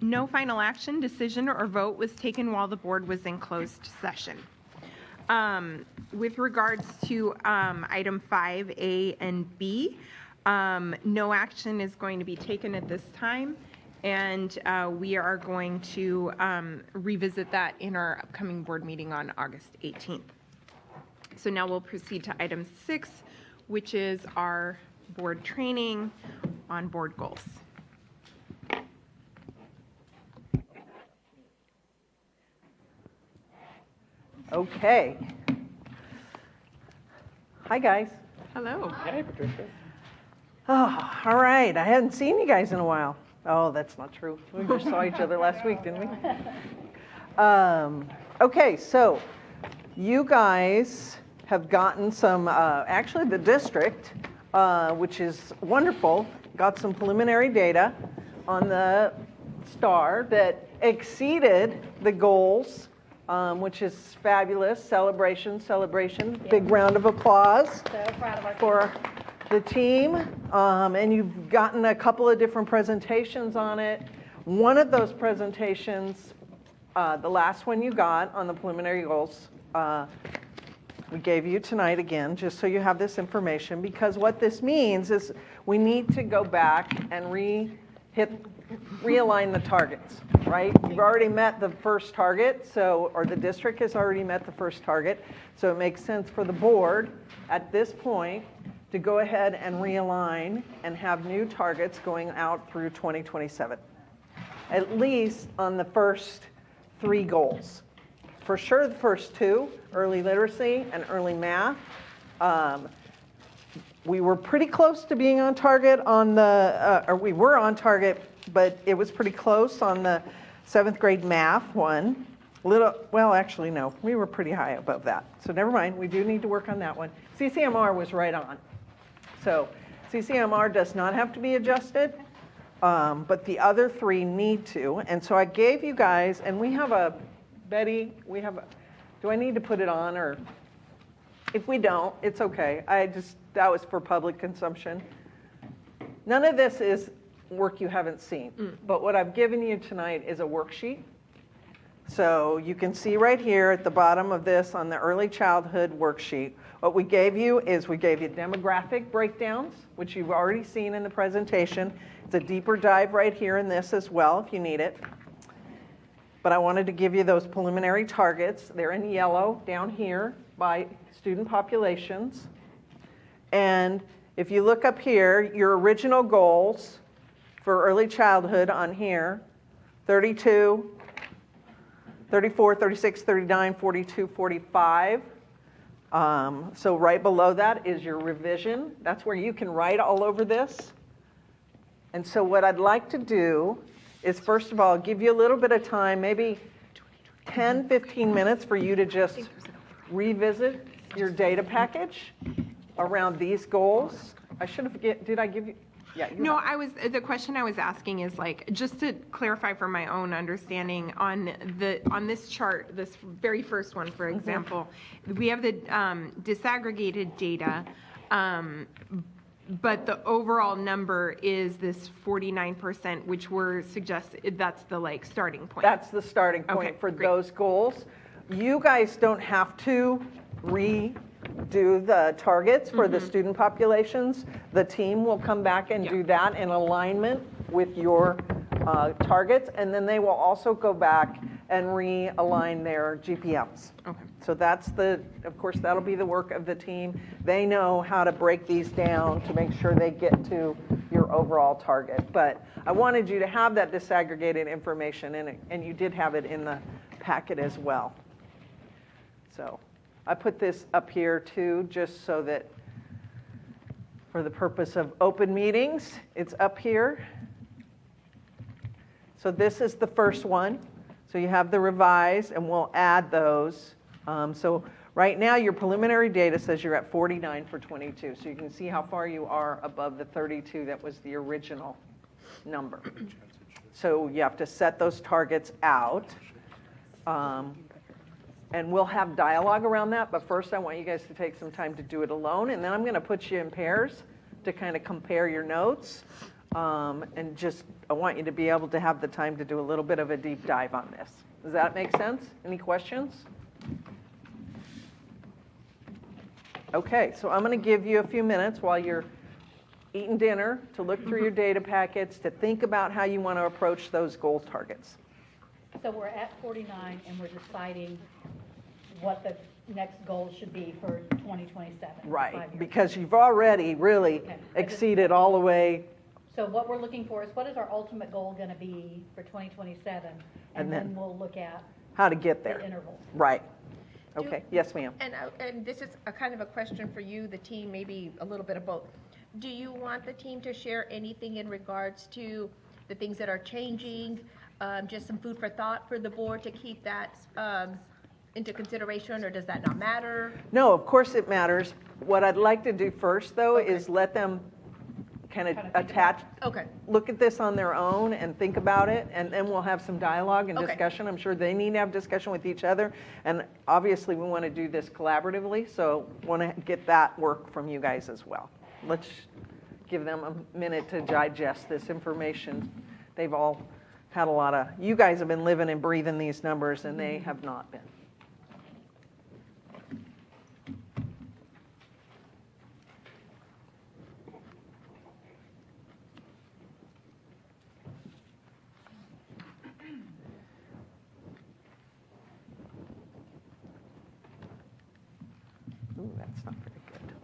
S6: No final action, decision, or vote was taken while the board was in closed session. With regards to item 5A and B, no action is going to be taken at this time, and we are going to revisit that in our upcoming board meeting on August 18th. So now we'll proceed to item 6, which is our board training on board goals.
S12: Okay. Hi, guys.
S6: Hello.
S7: Hey, Patricia.
S12: Oh, all right. I hadn't seen you guys in a while. Oh, that's not true. We just saw each other last week, didn't we? Okay, so you guys have gotten some, actually the district, which is wonderful, got some preliminary data on the STAR that exceeded the goals, which is fabulous. Celebration. Big round of applause
S3: So proud of our
S12: for the team. And you've gotten a couple of different presentations on it. One of those presentations, the last one you got on the preliminary goals, we gave you tonight again, just so you have this information, because what this means is we need to go back and realign the targets, right? You've already met the first target, or the district has already met the first target, so it makes sense for the board at this point to go ahead and realign and have new targets going out through 2027, at least on the first 3 goals. For sure, the first 2, early literacy and early math. We were pretty close to being on target on or we were on target, but it was pretty close on the 7th grade math one. Well, actually, no, we were pretty high above that. So never mind, we do need to work on that one. CCMR was right on. So CCMR does not have to be adjusted, but the other 3 need to. And so I gave you guys, and we have Betty, do I need to put it on, or if we don't, it's okay. That was for public consumption. None of this is work you haven't seen, but what I've given you tonight is a worksheet. So you can see right here at the bottom of this on the early childhood worksheet, what we gave you is we gave you demographic breakdowns, which you've already seen in the presentation. It's a deeper dive right here in this as well if you need it. But I wanted to give you those preliminary targets. They're in yellow down here by student populations. And if you look up here, your original goals for early childhood on here, 32, 34, 36, 39, 42, 45. So right below that is your revision. That's where you can write all over this. And so what I'd like to do is, first of all, give you a little bit of time, maybe 10, 15 minutes for you to just revisit your data package around these goals. Did I give you? Yeah.
S6: No, the question I was asking is, like, just to clarify for my own understanding on this chart, this very first one, for example, we have the disaggregated data, but the overall number is this 49%, which that's the starting point.
S12: That's the starting point for
S6: great.
S12: Those goals. You guys don't have to redo the targets for the student populations. The team will come back and do that in alignment with your targets, and then they will also go back and realign their GPMs.
S6: Okay.
S12: So of course, that'll be the work of the team. They know how to break these down to make sure they get to your overall target. But I wanted you to have that disaggregated information in it, and you did have it in the packet as well. So I put this up here too, just so that for the purpose of open meetings, it's up here. So this is the first one. So you have the revised, and we'll add those. So right now, your preliminary data says you're at 49 for 22. So you can see how far you are above the 32 that was the original number. So you have to set those targets out. And we'll have dialogue around that. But first, I want you guys to take some time to do it alone. And then I'm going to put you in pairs to kind of compare your notes. And just, I want you to be able to have the time to do a little bit of a deep dive on this. Does that make sense? Any questions? Okay, so I'm going to give you a few minutes while you're eating dinner to look through your data packets, to think about how you want to approach those goal targets.
S2: So we're at 49 and we're deciding what the next goal should be for 2027. 5
S12: Right,
S2: years.
S12: because you've already really
S2: Okay.
S12: exceeded all the way.
S2: So what we're looking for is what is our ultimate goal going to be for 2027?
S12: And
S2: And
S12: then
S2: then we'll look at
S12: how to get
S2: the
S12: there.
S2: intervals.
S12: Right. Okay, yes, ma'am.
S8: And this is a kind of a question for you, the team, maybe a little bit of both. Do you want the team to share anything in regards to the things that are changing? Just some food for thought for the board to keep that into consideration, or does that not matter?
S12: No, of course it matters. What I'd like to do first, though, is let them kind of attach,
S8: Okay.
S12: look at this on their own and think about it, and then we'll have some dialogue and
S8: Okay.
S12: discussion. I'm sure they need to have discussion with each other, and obviously we want to do this collaboratively, so want to get that work from you guys as well. Let's give them a minute to digest this information. They've all had a lot of, you guys have been living and breathing these numbers, and they have not been. Ooh, that's not very good.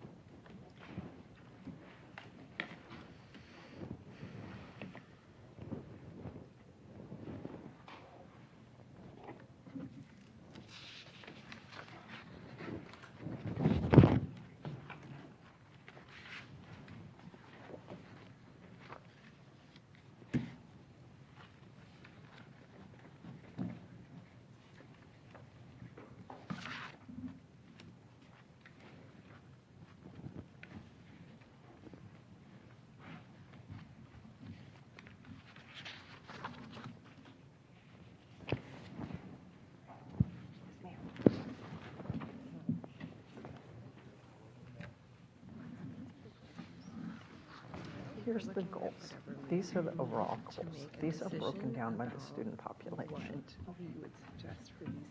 S12: Here's the goals. These are the overall goals. These are broken down by the student population.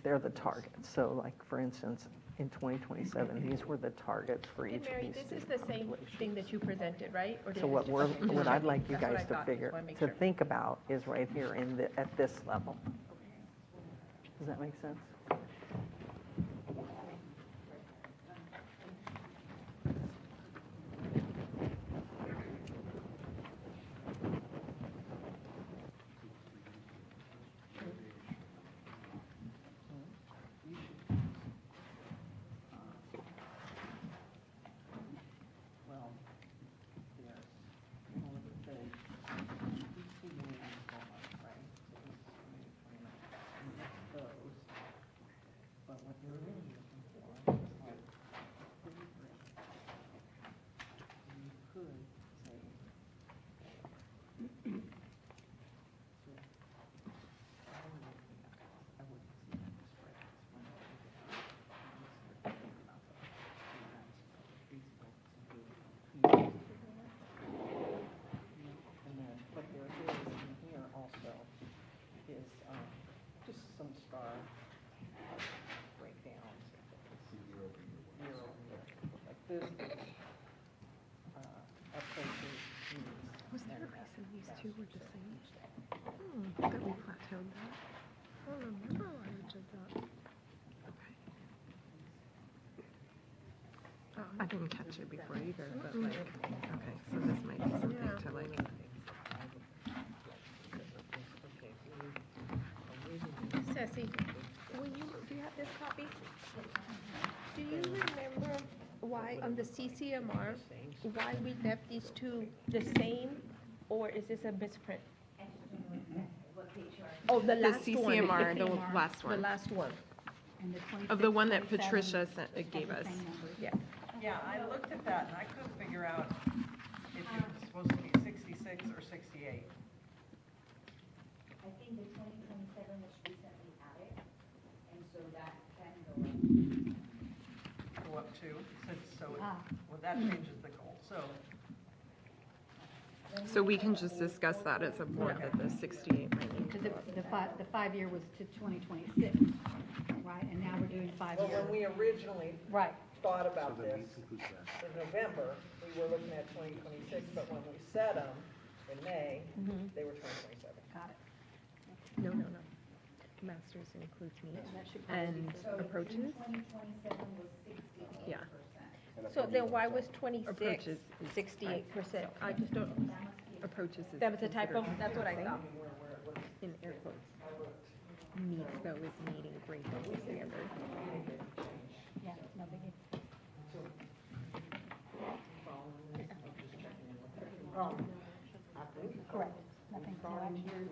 S12: They're the targets. So like, for instance, in 2027, these were the targets for each of
S8: Mary,
S12: these
S8: this is
S12: student
S8: the same
S12: populations.
S8: thing that you presented, right? Or did
S12: So
S8: it
S12: what
S8: just-
S12: we're,
S8: okay,
S12: what I'd like you
S8: that's what
S12: guys
S8: I
S12: to
S8: thought.
S12: figure,
S8: Just wanna make
S12: to
S8: sure.
S12: think about is right here in the, at this level. Does that make sense? And then what there is in here also is just some star breakdowns. Year over year. Like this is approaches needs.
S6: Was there a reason these two were the same? That we plateaued that? I don't remember why we did that. Okay. I didn't catch it before either, but like, okay, so this might be something to like.
S8: Ceci, do you have this copy? Do you remember why on the CCMR, why we left these two the same, or is this a misprint? Oh, the
S6: The
S8: last one.
S6: CCMR, the last
S8: The
S6: one,
S8: last one,
S2: And the
S6: of the one that
S2: 26,
S6: Patricia
S2: 27
S6: gave
S2: have
S6: us.
S2: the same numbers.
S8: yeah.
S12: Yeah, I looked at that and I couldn't figure out if it was supposed to be 66 or 68.
S13: I think the 2027 was recently added, and so that can go up.
S12: Go up to, so,
S2: Ah.
S12: well, that changes the goal, so.
S6: So we can just discuss that as a board, that the 68 might need to
S2: Because
S6: go up.
S2: the 5-year was to 2026, right? And now we're doing 5-year.
S12: Well, when we originally
S2: Right.
S12: thought about this in November, we were looking at 2026, but when we set them in May, they were 2027.
S2: Got it.
S6: No. Masters includes meat and approaches.
S13: 2027 was 68%.
S6: Yeah.
S8: So then why was 26
S6: Approaches is-
S8: 68%? I just don't,
S6: Approaches is
S8: that was a typo?
S6: considered
S8: That's what I thought.
S6: in air quotes. Meets though is meeting great goals standard.
S2: Yeah, no biggie. Correct. Nothing to action.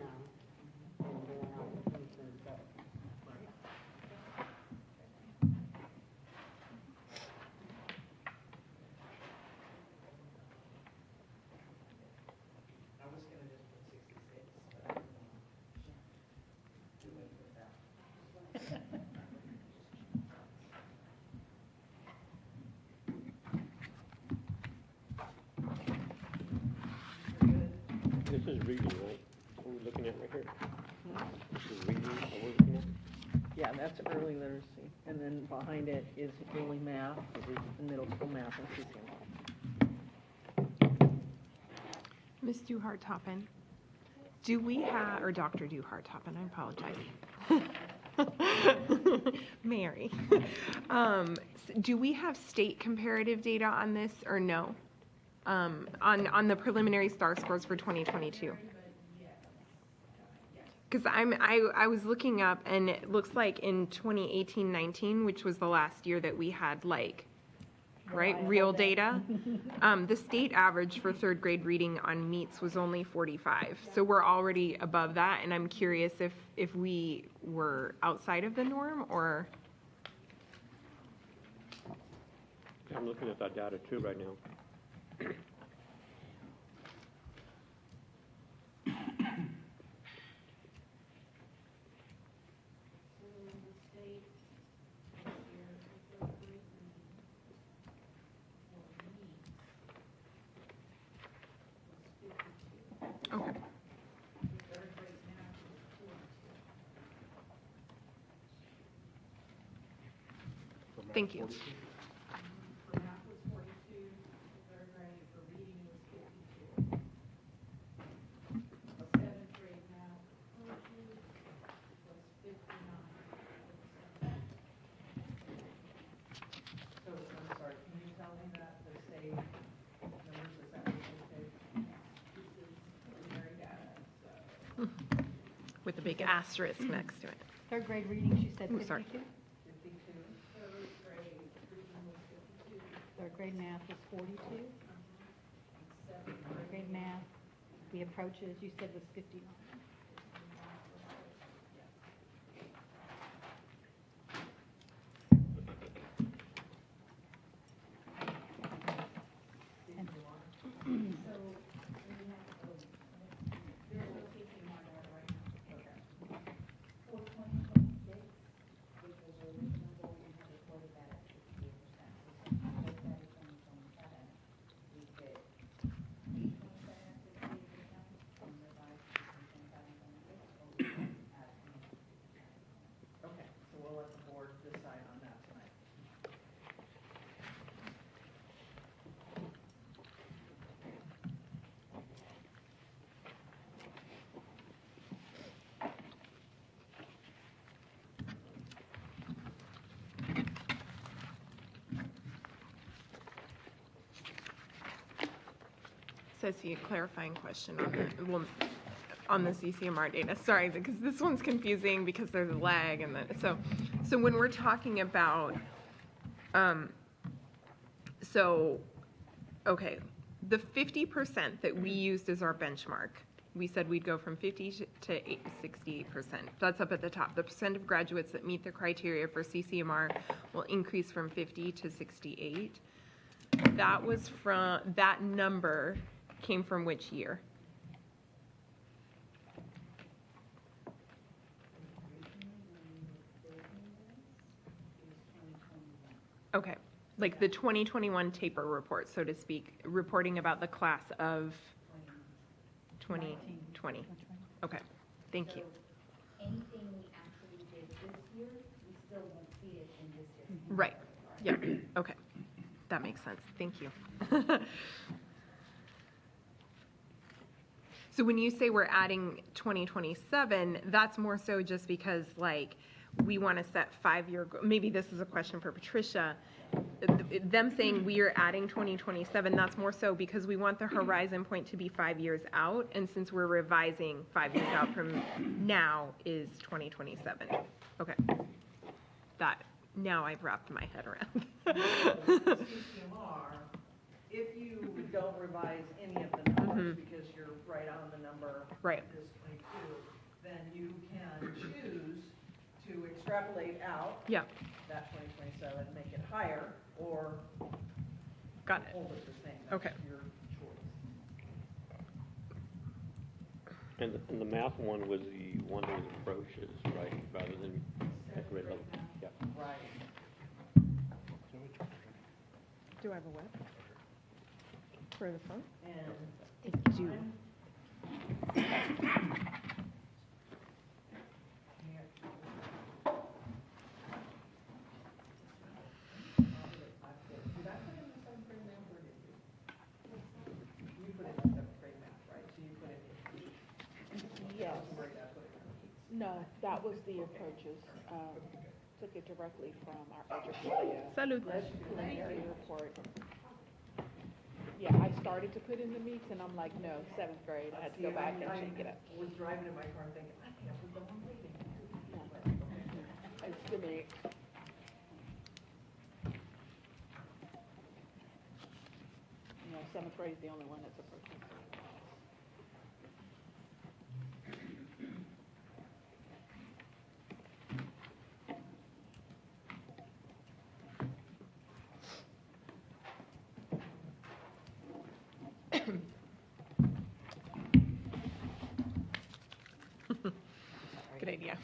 S1: This is reading, right? What we're looking at right here. This is reading, what we're looking at.
S12: Yeah, that's early literacy. And then behind it is early math, which is the middle school math and CCM.
S6: Ms. Duhart-Toppin, do we have, or Dr. Duhart-Toppin, I apologize. Mary, do we have state comparative data on this or no? On the preliminary STAR scores for 2022? Because I was looking up and it looks like in 2018-19, which was the last year that we had real data. The state average for third grade reading on meets was only 45. So we're already above that, and I'm curious if we were outside of the norm or.
S1: I'm looking at that data too right now.
S6: Okay. Thank you.
S13: For math was 42, third grade for reading was 52. Seventh grade math was 59.
S12: So, I'm sorry, can you tell me that the state numbers, is that what you take?
S13: This is preliminary data, so.
S6: With a big asterisk next to it.
S2: Third grade reading, she said
S6: Ooh,
S2: 52?
S6: sorry.
S12: 52?
S13: Third grade reading was 52.
S2: Third grade math was 42?
S13: Seventh
S2: Third grade math, the approaches, you said was 59.
S13: For 2026, which was our original goal, we had reported that at 68%. So since we looked at it 2027, we could leave 27 at 68% and revise to 2025 and 26, or we could add 20.
S12: Okay, so we'll let the board decide on that tonight.
S6: Ceci, a clarifying question on the CCMR data. Sorry, because this one's confusing because there's a lag and so when we're talking about, okay, the 50% that we used as our benchmark, we said we'd go from 50 to 68%. That's up at the top. The percent of graduates that meet the criteria for CCMR will increase from 50 to 68. That number came from which year? Okay, like the 2021 taper report, so to speak, reporting about the class of 2020. Okay, thank you.
S13: Anything we actually did this year, we still won't see it in this year's.
S6: Right, yeah, okay. That makes sense, thank you. So when you say we're adding 2027, that's more so just because, like, we want to set 5-year, maybe this is a question for Patricia. Them saying we are adding 2027, that's more so because we want the horizon point to be 5 years out, and since we're revising 5 years out from now is 2027. Okay. That, now I've wrapped my head around.
S12: CCMR, if you don't revise any of the numbers because you're right on the number,
S6: Right.
S12: this 22, then you can choose to extrapolate out
S6: Yeah,
S12: that 2027, make it higher, or
S6: got it.
S12: hold it the same.
S6: Okay.
S12: That's your choice.
S1: And the math one was the one that was approaches, right, rather than at grade level? Yeah.
S12: Right.
S6: Do I have a what? For the phone?
S12: And
S6: Do.
S12: did I put in the seventh grade math, or did you? You put in the seventh grade math, right? So you put it in.
S14: Yes.
S12: Right, that's what it is.
S14: No, that was the approaches. Took it directly from our educator
S6: Salud.
S14: preliminary report. Yeah, I started to put in the meets, and I'm like, no, seventh grade. I had to go back and shake it up.
S12: I was driving in my car thinking, I think I put the wrong grade in.
S14: It's the mix. You know, seventh grade is the only one that's approaching.
S6: Good idea.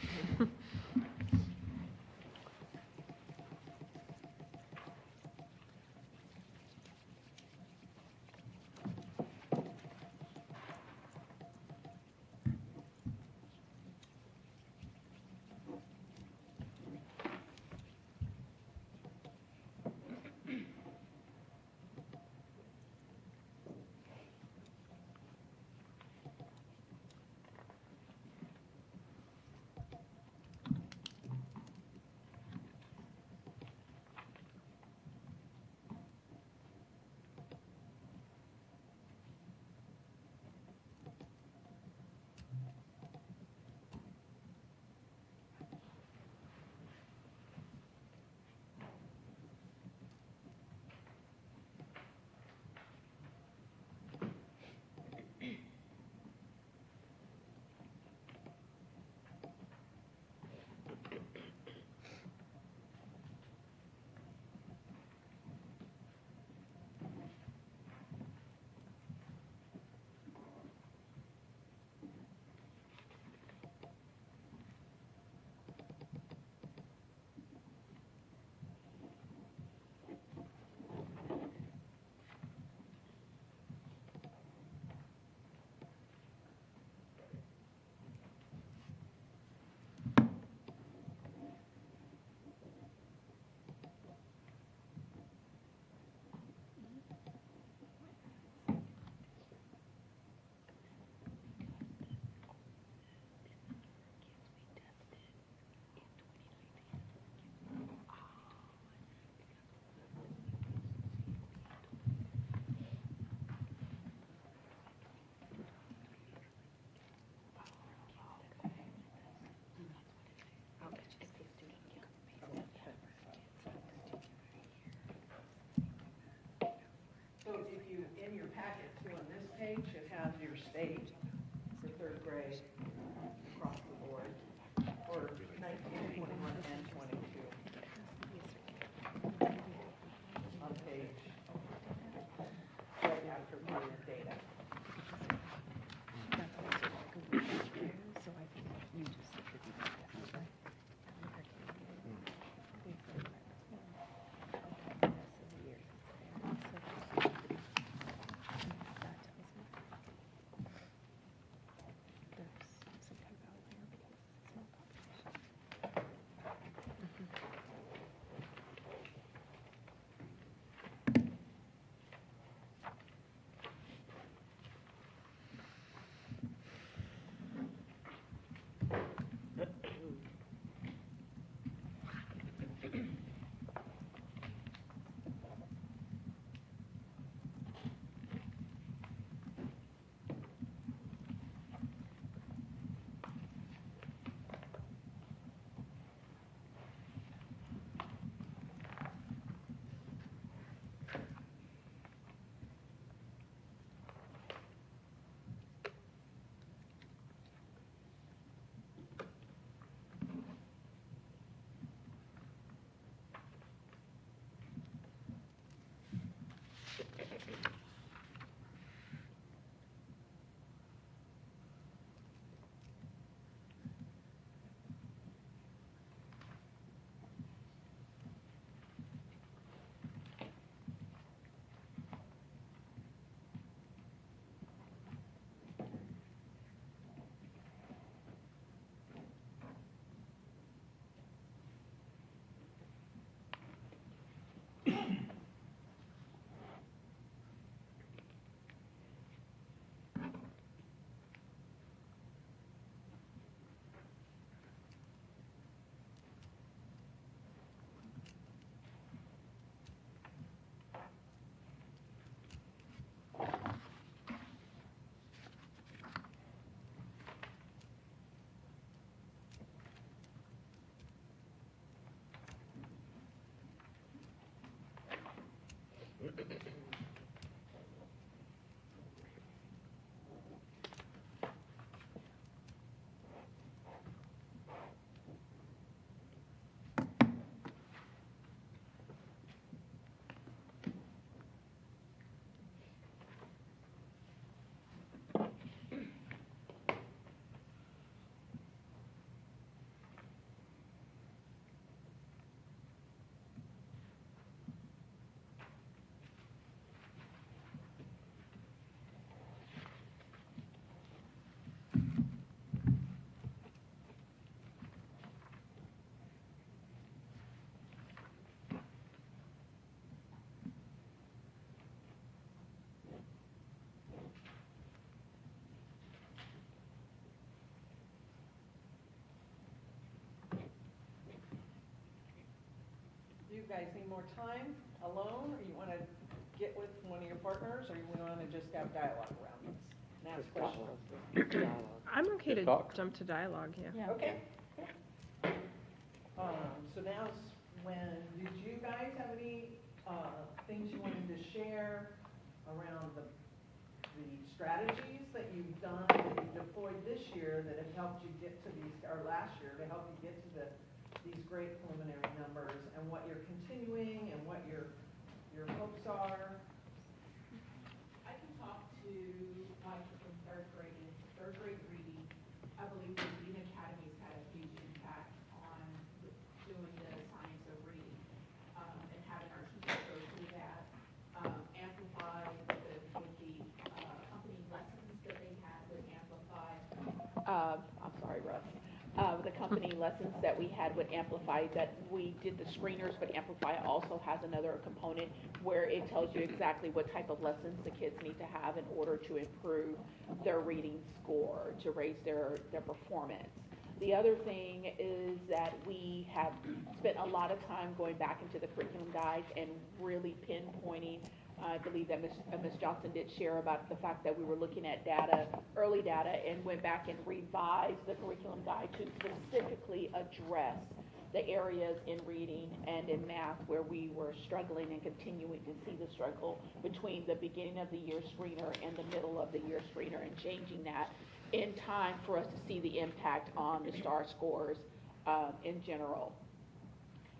S12: Do you guys need more time alone, or you want to get with one of your partners, or you want to just have dialogue around this and ask questions?
S6: I'm okay to
S1: Just talk.
S6: jump to dialogue, yeah.
S12: Okay. So now's when, did you guys have any things you wanted to share around the strategies that you've done, that you deployed this year that have helped you get to these, or last year, to help you get to these great preliminary numbers, and what you're continuing and what your hopes are?
S14: I can talk to like from third grade reading. I believe the Reading Academies had a huge impact on doing the science of reading, and having our teachers go through that, amplify with the company lessons that they had with Amplify. I'm sorry, Russ. The company lessons that we had with Amplify, that we did the screeners, but Amplify also has another component where it tells you exactly what type of lessons the kids need to have in order to improve their reading score, to raise their performance. The other thing is that we have spent a lot of time going back into the curriculum guides and really pinpointing. I believe that Ms. Johnson did share about the fact that we were looking at data, early data, and went back and revised the curriculum guide to specifically address the areas in reading and in math where we were struggling and continuing to see the struggle between the beginning of the year screener and the middle of the year screener, and changing that in time for us to see the impact on the STAR scores in general.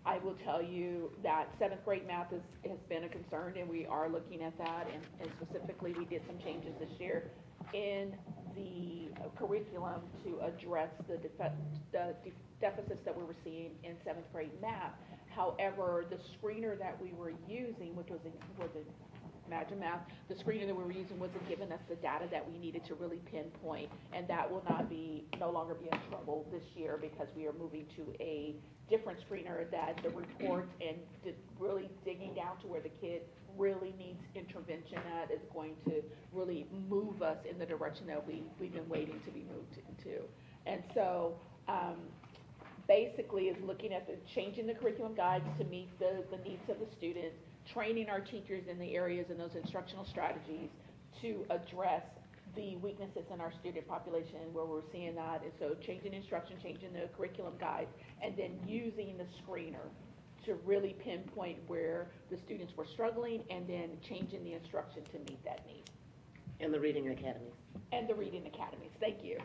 S14: I will tell you that 7th grade math has been a concern, and we are looking at that, and specifically we did some changes this year in the curriculum to address the deficits that we were seeing in 7th grade math. However, the screener that we were using, which was Imagine Math, the screener that we were using wasn't giving us the data that we needed to really pinpoint, and that will no longer be in trouble this year, because we are moving to a different screener that the reports and really digging down to where the kid really needs intervention at is going to really move us in the direction that we've been waiting to be moved into. And so basically is looking at changing the curriculum guides to meet the needs of the students, training our teachers in the areas and those instructional strategies to address the weaknesses in our student population where we're seeing that. And so changing instruction, changing the curriculum guides, and then using the screener to really pinpoint where the students were struggling, and then changing the instruction to meet that need.
S5: And the Reading Academies.
S14: And the Reading Academies, thank you.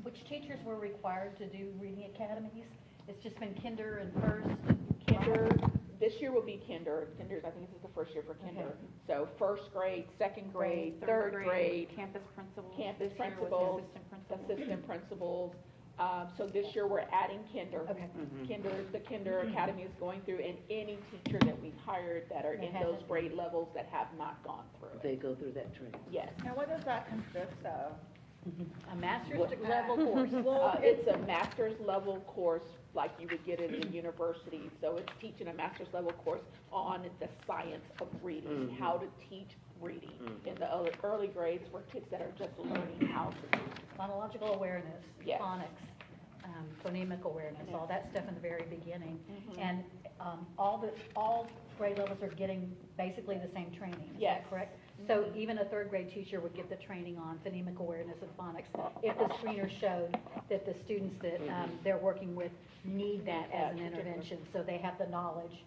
S2: Which teachers were required to do reading academies? It's just been kinder and first.
S14: this year will be kinder's, I think this is the first year for kinder. So first grade, second grade, third grade,
S13: Campus principals.
S14: campus
S13: This year was
S14: principals,
S13: assistant principals.
S14: assistant principals. So this year we're adding kinder.
S2: Okay.
S14: The kinder academy is going through, and any teacher that we've hired that are in those grade levels that have not gone through it.
S5: They go through that training.
S14: Yes.
S11: And what does that consist of?
S2: A master's level course.
S14: It's a master's level course like you would get it in a university. So it's teaching a master's level course on the science of reading, how to teach reading in the early grades for kids that are just learning how to read.
S2: Phonological awareness,
S14: Yes.
S2: phonics, phonemic awareness, all that stuff in the very beginning. And all grade levels are getting basically the same training, is
S14: Yes.
S2: that correct? So even a third grade teacher would get the training on phonemic awareness and phonics if the screener showed that the students that they're working with need that as an intervention, so they have the knowledge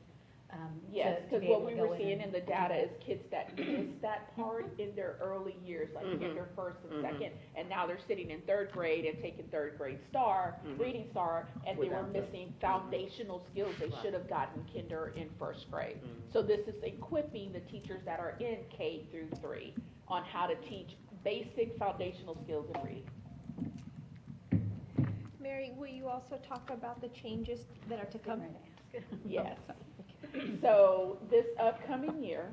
S14: Yes,
S2: to
S14: because
S2: be
S14: what
S2: able to
S14: we
S2: go
S14: were
S2: in
S14: seeing
S2: and
S14: in the data is kids that miss that part in their early years, like kinder first and second, and now they're sitting in third grade and taking third grade STAR, reading STAR, and they were missing foundational skills they should have gotten kinder in first grade. So this is equipping the teachers that are in K through 3 on how to teach basic foundational skills in reading.
S8: Mary, will you also talk about the changes that are to come?
S14: Yes. So this upcoming year,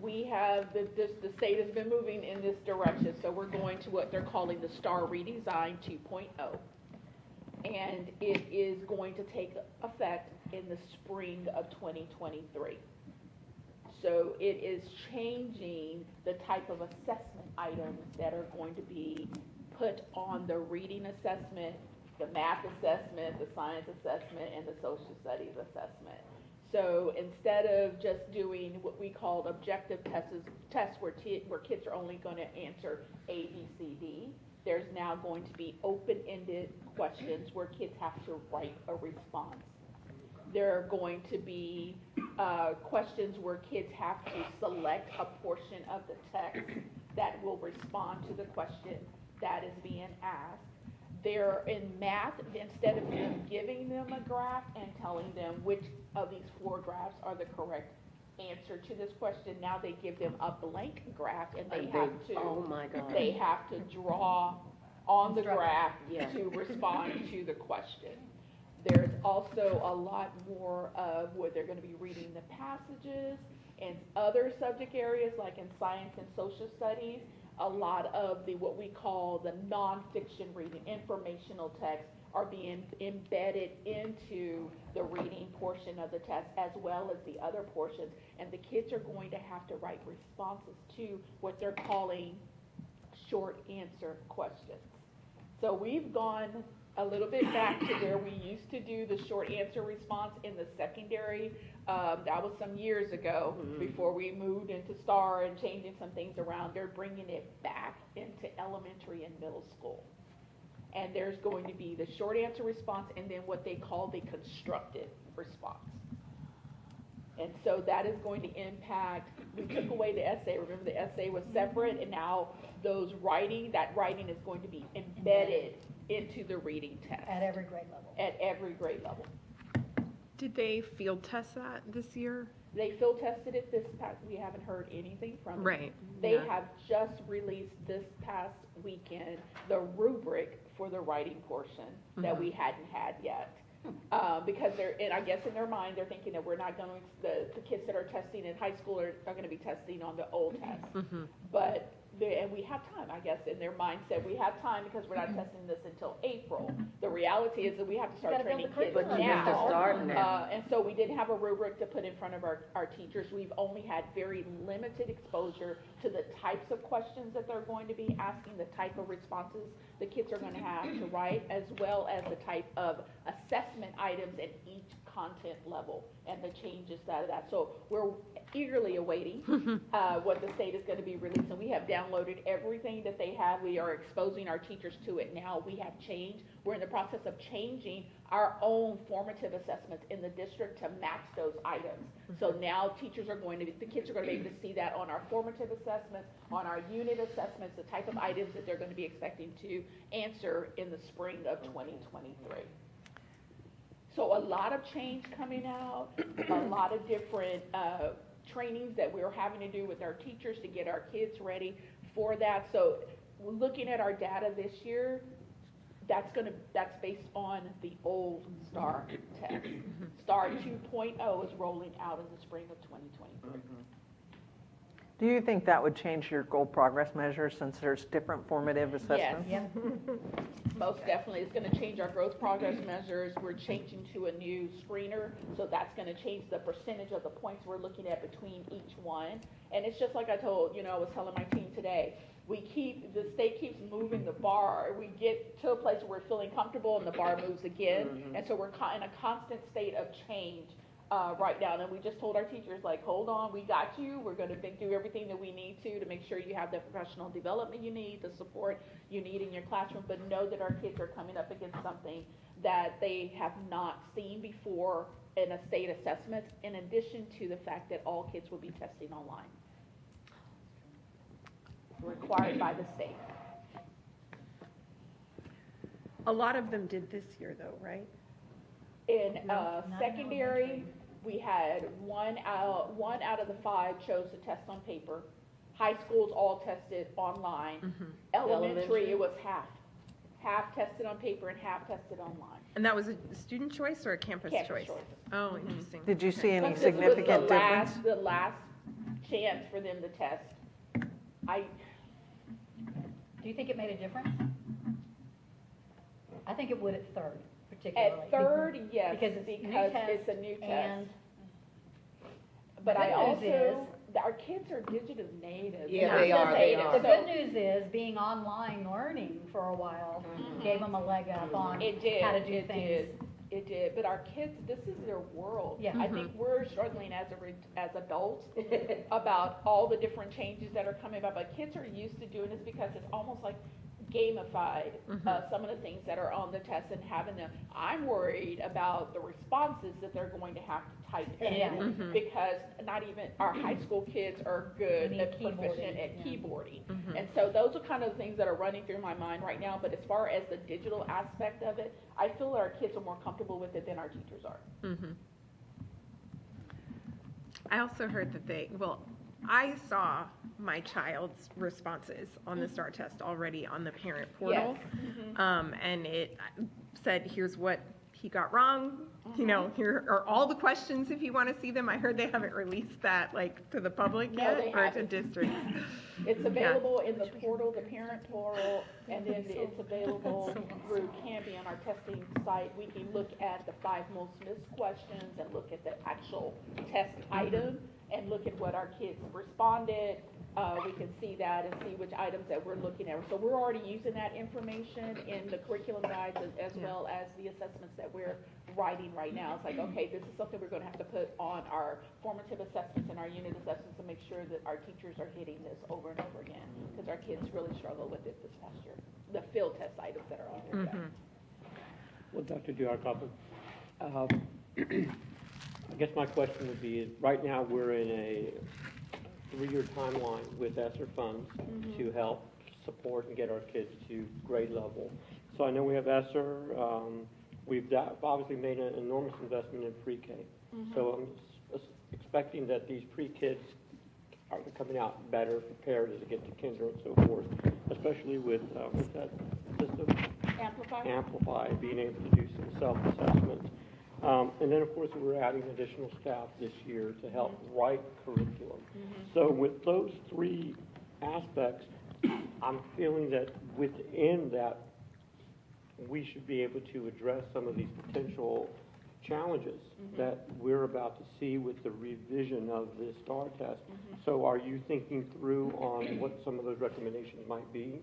S14: we have, the state has been moving in this direction, so we're going to what they're calling the STAR Redesign 2.0. And it is going to take effect in the spring of 2023. So it is changing the type of assessment items that are going to be put on the reading assessment, the math assessment, the science assessment, and the social studies assessment. So instead of just doing what we called objective tests where kids are only going to answer A, B, C, D, there's now going to be open-ended questions where kids have to write a response. There are going to be questions where kids have to select a portion of the text that will respond to the question that is being asked. They're in math, instead of giving them a graph and telling them which of these 4 graphs are the correct answer to this question, now they give them a blank graph and they have to draw on the graph to respond to the question. There's also a lot more of where they're going to be reading the passages and other subject areas like in science and social studies. A lot of what we call the nonfiction reading, informational texts, are being embedded into the reading portion of the test as well as the other portions. And the kids are going to have to write responses to what they're calling short answer questions. So we've gone a little bit back to where we used to do the short answer response in the secondary. That was some years ago before we moved into STAR and changing some things around. They're bringing it back into elementary and middle school. And there's going to be the short answer response and then what they call the constructed response. And so that is going to impact, we took away the essay. Remember the essay was separate, and now that writing is going to be embedded into the reading test.
S2: At every grade level.
S14: At every grade level.
S6: Did they field test that this year?
S14: They field tested it this past, we haven't heard anything from them.
S6: Right.
S14: They have just released this past weekend the rubric for the writing portion that we hadn't had yet. Because and I guess in their mind, they're thinking that we're not going to, the kids that are testing in high school are going to be testing on the old test. But, and we have time, I guess, in their mindset, we have time because we're not testing this until April. The reality is that we have to start training kids now. And so we didn't have a rubric to put in front of our teachers. We've only had very limited exposure to the types of questions that they're going to be asking, the type of responses the kids are going to have to write, as well as the type of assessment items at each content level and the changes out of that. So we're eagerly awaiting what the state is going to be releasing. We have downloaded everything that they have. We are exposing our teachers to it now. We have changed. We're in the process of changing our own formative assessments in the district to match those items. So now the kids are going to be able to see that on our formative assessments, on our unit assessments, the type of items that they're going to be expecting to answer in the spring of 2023. So a lot of change coming out, a lot of different trainings that we're having to do with our teachers to get our kids ready for that. So looking at our data this year, that's based on the old STAR test. STAR 2.0 is rolling out in the spring of 2023.
S12: Do you think that would change your goal progress measure since there's different formative assessments?
S14: Yes. Most definitely. It's going to change our growth progress measures. We're changing to a new screener, so that's going to change the percentage of the points we're looking at between each one. And it's just like I told, I was telling my team today, the state keeps moving the bar. We get to a place where we're feeling comfortable and the bar moves again. And so we're in a constant state of change right now. And we just told our teachers, like, hold on, we got you. We're going to do everything that we need to make sure you have the professional development you need, the support you need in your classroom, but know that our kids are coming up against something that they have not seen before in a state assessment, in addition to the fact that all kids will be testing online. Required by the state.
S6: A lot of them did this year, though, right?
S14: In secondary, we had one out of the 5 chose to test on paper. High schools all tested online. Elementary, it was half tested on paper and half tested online.
S6: And that was a student choice or a campus choice? Oh, interesting.
S12: Did you see any
S14: But this was
S12: significant difference?
S14: the last chance for them to test.
S2: Do you think it made a difference? I think it would at third, particularly.
S14: At third, yes,
S2: Because
S14: it's a new test.
S2: And
S14: but I
S2: good news
S14: also, our kids are digital natives.
S5: Yeah, they are, they are.
S2: The good news is being online learning for a while gave them a leg up on how to do things.
S14: It did, but our kids, this is their world.
S2: Yeah.
S14: I think we're struggling as adults about all the different changes that are coming about, but kids are used to doing this because it's almost like gamified, some of the things that are on the test and having them. I'm worried about the responses that they're going to have to type in because not even our high school kids are good at proficient at keyboarding. And so those are kind of the things that are running through my mind right now. But as far as the digital aspect of it, I feel that our kids are more comfortable with it than our teachers are.
S6: I also heard that I saw my child's responses on the STAR test already on the parent portal. And it said, here's what he got wrong. Here are all the questions if you want to see them. I heard they haven't released that to the public yet or to districts.
S14: It's available in the portal, the parent portal, and then it's available through Canby on our testing site. We can look at the 5 most missed questions and look at the actual test item and look at what our kids responded. We can see that and see which items that we're looking at. So we're already using that information in the curriculum guides as well as the assessments that we're writing right now. It's like, okay, this is something we're going to have to put on our formative assessments and our unit assessments to make sure that our teachers are hitting this over and over again, because our kids really struggle with it this past year. The field test items that are on there.
S1: Well, Dr. Diarkopoulos, I guess my question would be, right now we're in a 3-year timeline with ESSER funds to help support and get our kids to grade level. So I know we have ESSER. We've obviously made an enormous investment in pre-K. So I'm expecting that these pre-kids are coming out better prepared as they get to kinder and so forth, especially with what's that system? Amplify, being able to do some self-assessment. And then, of course, we're adding additional staff this year to help write curriculum. So with those 3 aspects, I'm feeling that within that, we should be able to address some of these potential challenges that we're about to see with the revision of the STAR test. So are you thinking through on what some of those recommendations might be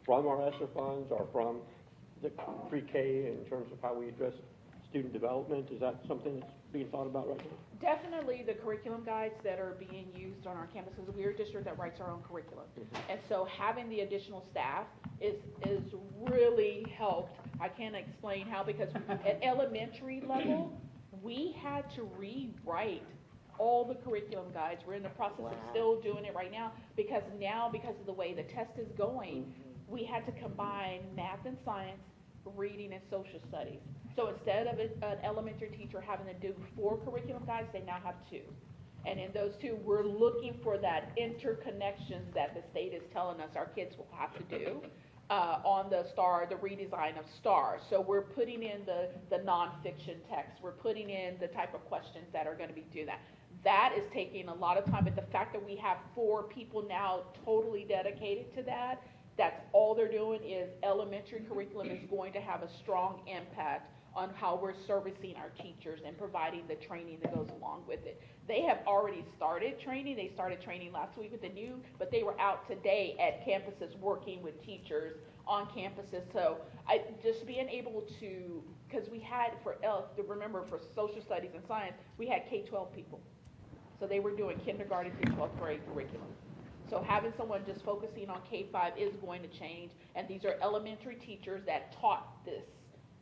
S1: from our ESSER funds or from the pre-K in terms of how we address student development? Is that something that's being thought about right now?
S14: Definitely the curriculum guides that are being used on our campus, because we're a district that writes our own curriculum. And so having the additional staff is really helped. I can't explain how, because at elementary level, we had to rewrite all the curriculum guides. We're in the process of still doing it right now, because of the way the test is going, we had to combine math and science, reading and social studies. So instead of an elementary teacher having to do 4 curriculum guides, they now have 2. And in those 2, we're looking for that interconnections that the state is telling us our kids will have to do on the redesign of STAR. So we're putting in the nonfiction text. We're putting in the type of questions that are going to be doing that. That is taking a lot of time, but the fact that we have 4 people now totally dedicated to that, that's all they're doing is elementary curriculum is going to have a strong impact on how we're servicing our teachers and providing the training that goes along with it. They have already started training. They started training last week with the new, but they were out today at campuses working with teachers on campuses. So just being able to, because we had remember for social studies and science, we had K-12 people. So they were doing kindergarten through 12th grade curriculum. So having someone just focusing on K-5 is going to change, and these are elementary teachers that taught this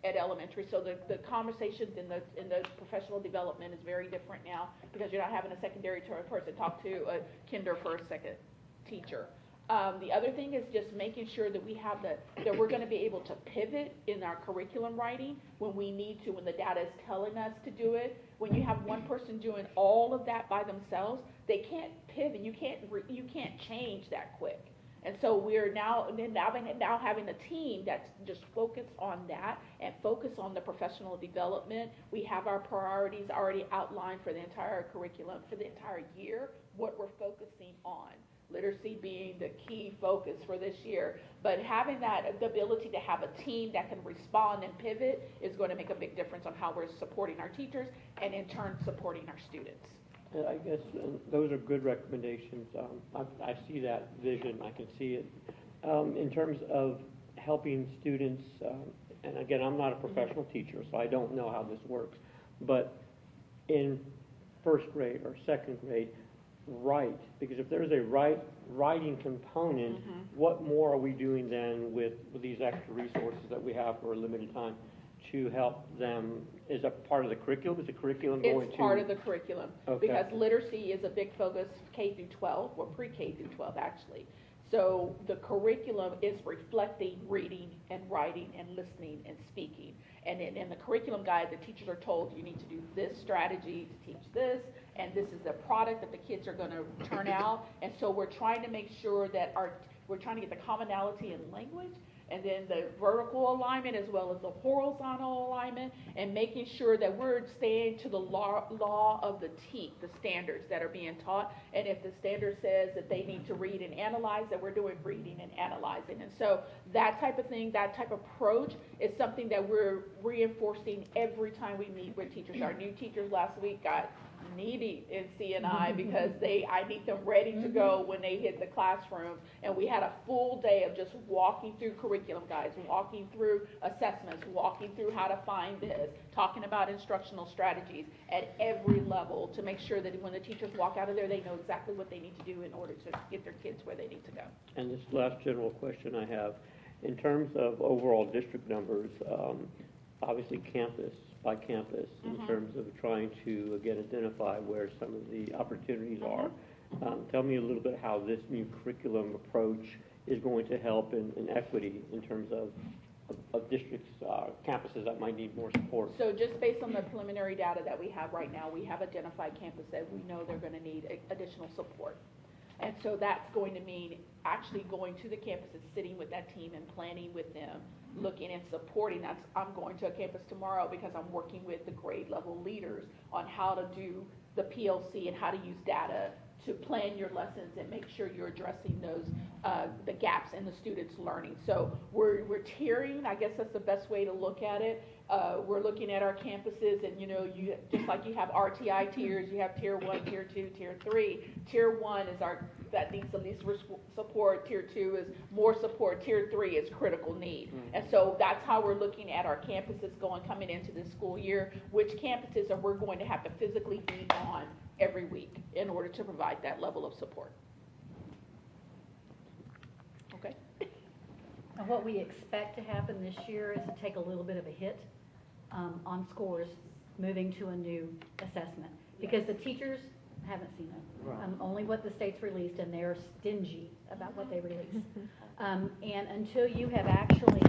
S14: at elementary. So the conversations in the professional development is very different now because you're not having a secondary person talk to a kinder first, second teacher. The other thing is just making sure that we have that we're going to be able to pivot in our curriculum writing when we need to, when the data is telling us to do it. When you have one person doing all of that by themselves, they can't pivot. You can't change that quick. And so we're now having a team that's just focused on that and focus on the professional development. We have our priorities already outlined for the entire curriculum for the entire year, what we're focusing on. Literacy being the key focus for this year. But having the ability to have a team that can respond and pivot is going to make a big difference on how we're supporting our teachers and in turn supporting our students.
S1: I guess those are good recommendations. I see that vision. I can see it. In terms of helping students, and again, I'm not a professional teacher, so I don't know how this works, but in first grade or second grade, write, because if there's a writing component, what more are we doing then with these extra resources that we have for a limited time to help them? Is that part of the curriculum? Is the curriculum going to?
S14: It's part of the curriculum.
S1: Okay.
S14: Because literacy is a big focus K through 12, or pre-K through 12 actually. So the curriculum is reflecting reading and writing and listening and speaking. And in the curriculum guide, the teachers are told you need to do this strategy to teach this, and this is the product that the kids are going to turn out. And so we're trying to make sure that we're trying to get the commonality in language, and then the vertical alignment as well as the horizontal alignment, and making sure that we're staying to the law of the TEAC, the standards that are being taught. And if the standard says that they need to read and analyze, that we're doing reading and analyzing. And so that type of thing, that type of approach is something that we're reinforcing every time we meet with teachers. Our new teachers last week got needy in C&I because I need them ready to go when they hit the classroom. And we had a full day of just walking through curriculum guides, walking through assessments, walking through how to find this, talking about instructional strategies at every level to make sure that when the teachers walk out of there, they know exactly what they need to do in order to get their kids where they need to go.
S1: And this last general question I have, in terms of overall district numbers, obviously campus by campus, in terms of trying to, again, identify where some of the opportunities are. Tell me a little bit how this new curriculum approach is going to help in equity in terms of districts, campuses that might need more support.
S14: So just based on the preliminary data that we have right now, we have identified campuses that we know they're going to need additional support. And so that's going to mean actually going to the campuses, sitting with that team and planning with them, looking and supporting. I'm going to a campus tomorrow because I'm working with the grade level leaders on how to do the PLC and how to use data to plan your lessons and make sure you're addressing those the gaps in the students' learning. So we're tiering. I guess that's the best way to look at it. We're looking at our campuses, and you just like you have RTI tiers, you have tier 1, tier 2, tier 3. Tier 1 is that needs the least support. Tier 2 is more support. Tier 3 is critical need. And so that's how we're looking at our campuses coming into this school year. Which campuses are we're going to have to physically be on every week in order to provide that level of support. Okay.
S2: And what we expect to happen this year is to take a little bit of a hit on scores moving to a new assessment, because the teachers haven't seen it.
S1: Right.
S2: Only what the state's released, and they're stingy about what they release. And until you have actually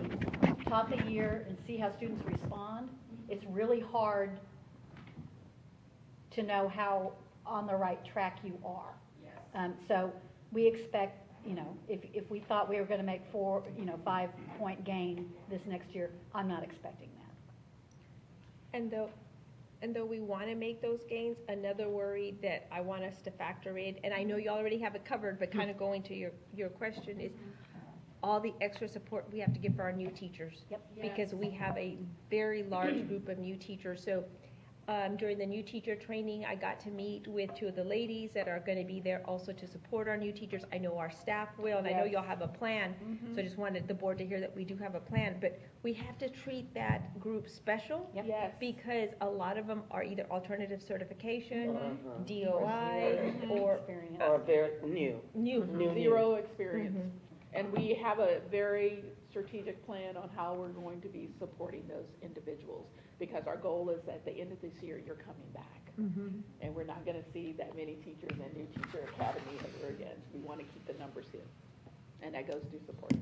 S2: taught the year and see how students respond, it's really hard to know how on the right track you are. So we expect, if we thought we were going to make 5-point gain this next year, I'm not expecting that.
S8: And though we want to make those gains, another worry that I want us to factor in, and I know you already have it covered, but kind of going to your question is all the extra support we have to give for our new teachers.
S2: Yep.
S8: Because we have a very large group of new teachers. So during the new teacher training, I got to meet with 2 of the ladies that are going to be there also to support our new teachers. I know our staff will, and I know y'all have a plan. So I just wanted the board to hear that we do have a plan. But we have to treat that group special.
S2: Yep.
S11: Yes.
S8: Because a lot of them are either alternative certification, DOI, or
S2: Experience.
S5: Or very new.
S8: new.
S11: Zero experience. And we have a very strategic plan on how we're going to be supporting those individuals, because our goal is at the end of this year, you're coming back. And we're not going to see that many teachers in New Teacher Academy ever again. We want to keep the numbers here, and that goes to support.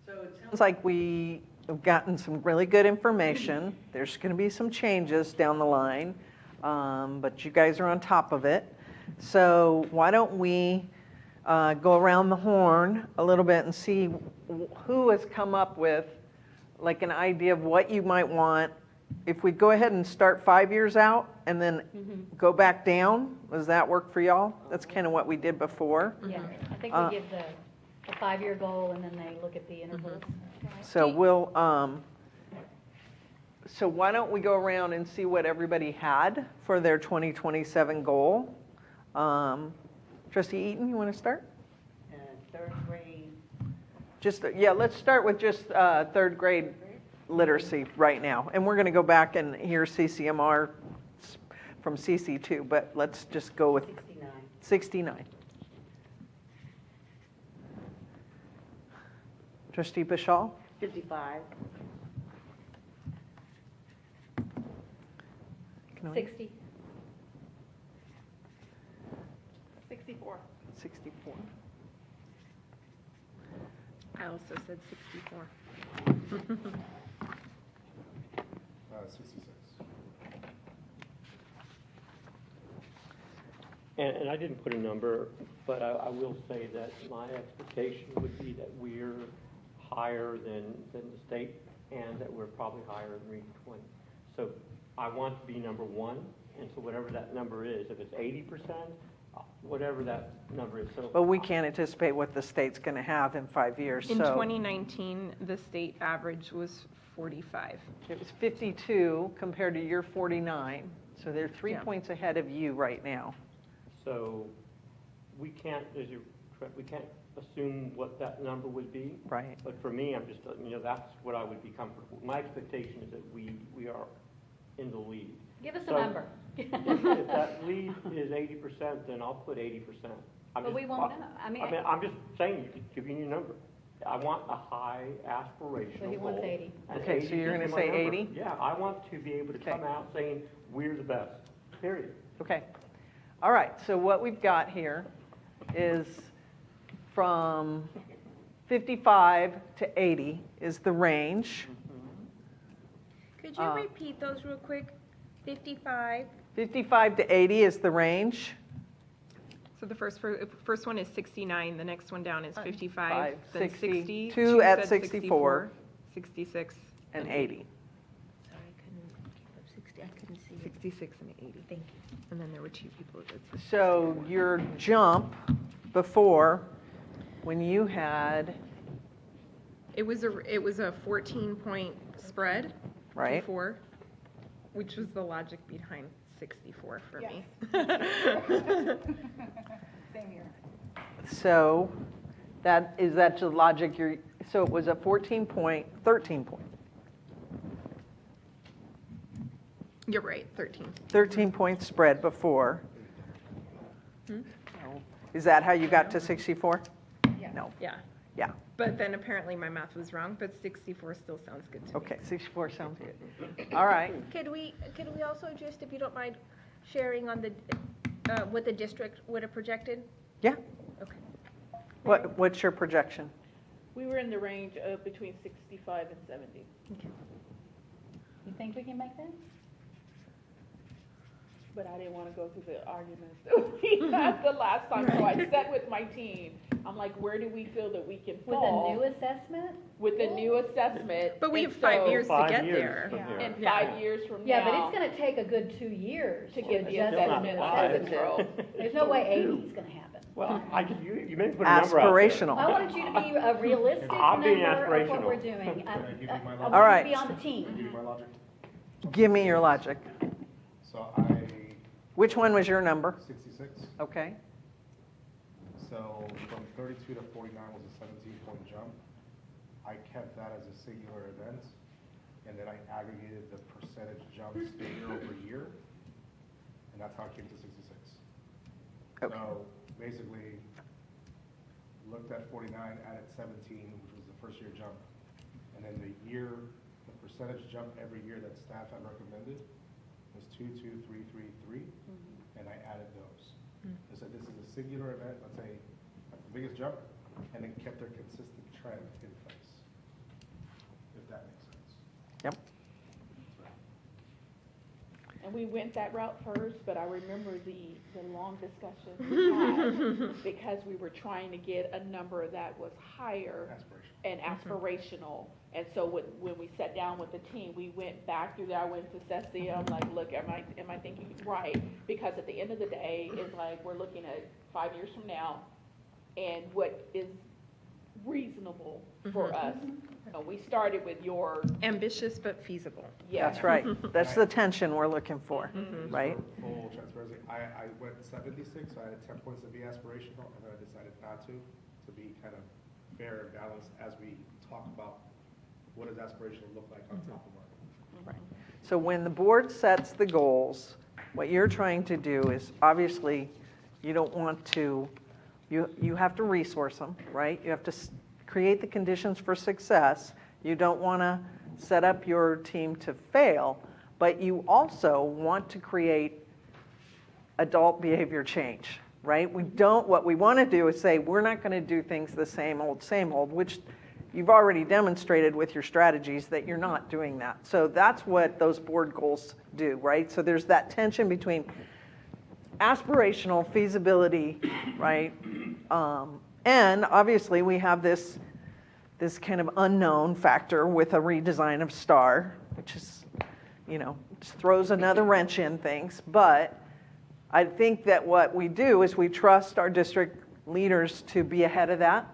S12: So it sounds like we have gotten some really good information. There's going to be some changes down the line, but you guys are on top of it. So why don't we go around the horn a little bit and see who has come up with like an idea of what you might want. If we go ahead and start 5 years out and then go back down, does that work for y'all? That's kind of what we did before.
S2: Yeah, I think we give the 5-year goal, and then they look at the intervals.
S12: So we'll, so why don't we go around and see what everybody had for their 2027 goal? Trustee Eaton, you want to start?
S5: Third grade.
S12: Just, yeah, let's start with just third grade literacy right now. And we're going to go back and hear CCMR from CC2, but let's just go with 69. Trustee Bashal?
S5: 55.
S2: 60.
S11: 64.
S12: 64.
S6: I also said 64.
S10: 66.
S1: And I didn't put a number, but I will say that my expectation would be that we're higher than the state, and that we're probably higher in Region 20. So I want to be number 1, and so whatever that number is, if it's 80%, whatever that number is. So
S12: But we can't anticipate what the state's going to have in 5 years,
S6: In
S12: so
S6: 2019, the state average was 45.
S12: it was 52 compared to your 49. So they're 3
S6: Yeah.
S12: points ahead of you right now.
S1: So we can't, we can't assume what that number would be.
S12: Right.
S1: But for me, I'm just, that's what I would be comfortable. My expectation is that we are in the lead.
S2: Give us a
S1: So,
S2: number.
S1: If that lead is 80%, then I'll put 80%.
S2: But we won't know. I mean,
S1: I'm just saying, giving you a number. I want a high aspirational
S2: So he wants
S1: goal,
S2: 80.
S1: and
S12: Okay, so
S1: 80
S12: you're
S1: is
S12: gonna
S1: my
S12: say
S1: number.
S12: 80?
S1: Yeah, I want to be able to
S12: Okay.
S1: come out saying, we're the best, period.
S12: Okay. All right, so what we've got here is from 55 to 80 is the range.
S8: Could you repeat those real quick? 55.
S12: 55 to 80 is the range.
S6: So the first one is 69, the next one down is 55,
S12: Five,
S6: then
S12: 60,
S6: 60.
S12: two
S6: Two
S12: at
S6: said
S12: 64.
S6: 66.
S12: And 80.
S8: Sorry, I couldn't keep up 60. I couldn't see it.
S6: 66 and 80.
S8: Thank you.
S6: And then there were 2 people that said
S12: So your jump before, when you had,
S6: it was a 14-point spread
S12: right?
S6: before, which was the logic behind 64 for me.
S11: Same here.
S12: So that the logic so it was a 13 point.
S6: You're right, 13.
S12: 13 point spread before. Is that how you got to 64?
S11: Yeah.
S12: No.
S6: Yeah.
S12: Yeah.
S6: But then apparently my math was wrong, but 64 still sounds good to me.
S12: Okay, 64 sounds good. All right.
S8: Could we also just, if you don't mind, sharing on the, what the district would have projected?
S12: Yeah.
S8: Okay.
S12: What's your projection?
S14: We were in the range of between 65 and 70.
S2: You think we can make that?
S14: But I didn't want to go through the arguments that we had the last time, so I sat with my team. I'm like, where do we feel that we can
S2: With
S14: fall?
S2: a new assessment?
S14: With the new assessment.
S6: But we
S14: and
S6: have 5
S14: so-
S6: years to
S1: 5
S6: get
S1: years
S6: there.
S1: from here.
S14: And
S6: Yeah.
S14: 5 years from
S2: Yeah, but
S14: now,
S2: it's gonna take a good 2 years
S14: to
S2: to
S14: get the
S2: adjust
S1: Still
S2: to
S1: not
S2: the new
S1: five.
S2: assessment. There's no way 80 is gonna happen.
S1: Well, you may put a number out there.
S12: Aspirational.
S2: I wanted you to be a realistic
S1: I'm being
S2: number of what
S1: aspirational.
S2: we're doing. I
S10: give you my
S2: want
S10: logic?
S2: you
S12: All right.
S2: to be on the team.
S10: Give you my logic.
S12: Give me your logic.
S10: So
S12: Which one was your number?
S10: 66.
S12: Okay.
S10: So from 32 to 49 was a 17-point jump. I kept that as a singular event, and then I aggregated the percentage jumps year over year, and that's how I came to 66.
S12: Okay.
S10: So basically, looked at 49, added 17, which was the first year jump, and then the percentage jump every year that staff had recommended was 2, 2, 3, 3, 3, and I added those. I said this is a singular event, let's say that's the biggest jump, and then kept their consistent trend in place, if that makes sense.
S12: Yep.
S14: and we went that route first, but I remember the long discussion we had because we were trying to get a number that was higher
S10: Aspiration.
S14: and aspirational. And so when we sat down with the team, we went back through that. I went to Ceci. I'm like, look, am I thinking right? Because at the end of the day, it's like we're looking at 5 years from now, and what is reasonable for us. We started with your
S6: Ambitious but feasible.
S12: That's right. That's the tension we're looking for,
S10: Just
S12: right?
S10: for full transparency, I went 76, so I had 10 points to be aspirational, and then I decided not to be kind of fair and balanced as we talk about what does aspirational look like on top of our.
S12: So when the board sets the goals, what you're trying to do is, obviously, you don't want to, you have to resource them, right? You have to create the conditions for success. You don't want to set up your team to fail, but you also want to create adult behavior change, right? What we want to do is say, we're not going to do things the same old, which you've already demonstrated with your strategies that you're not doing that. So that's what those board goals do, right? So there's that tension between aspirational feasibility, right? And obviously we have this kind of unknown factor with a redesign of STAR, which is, just throws another wrench in things. But I think that what we do is we trust our district leaders to be ahead of that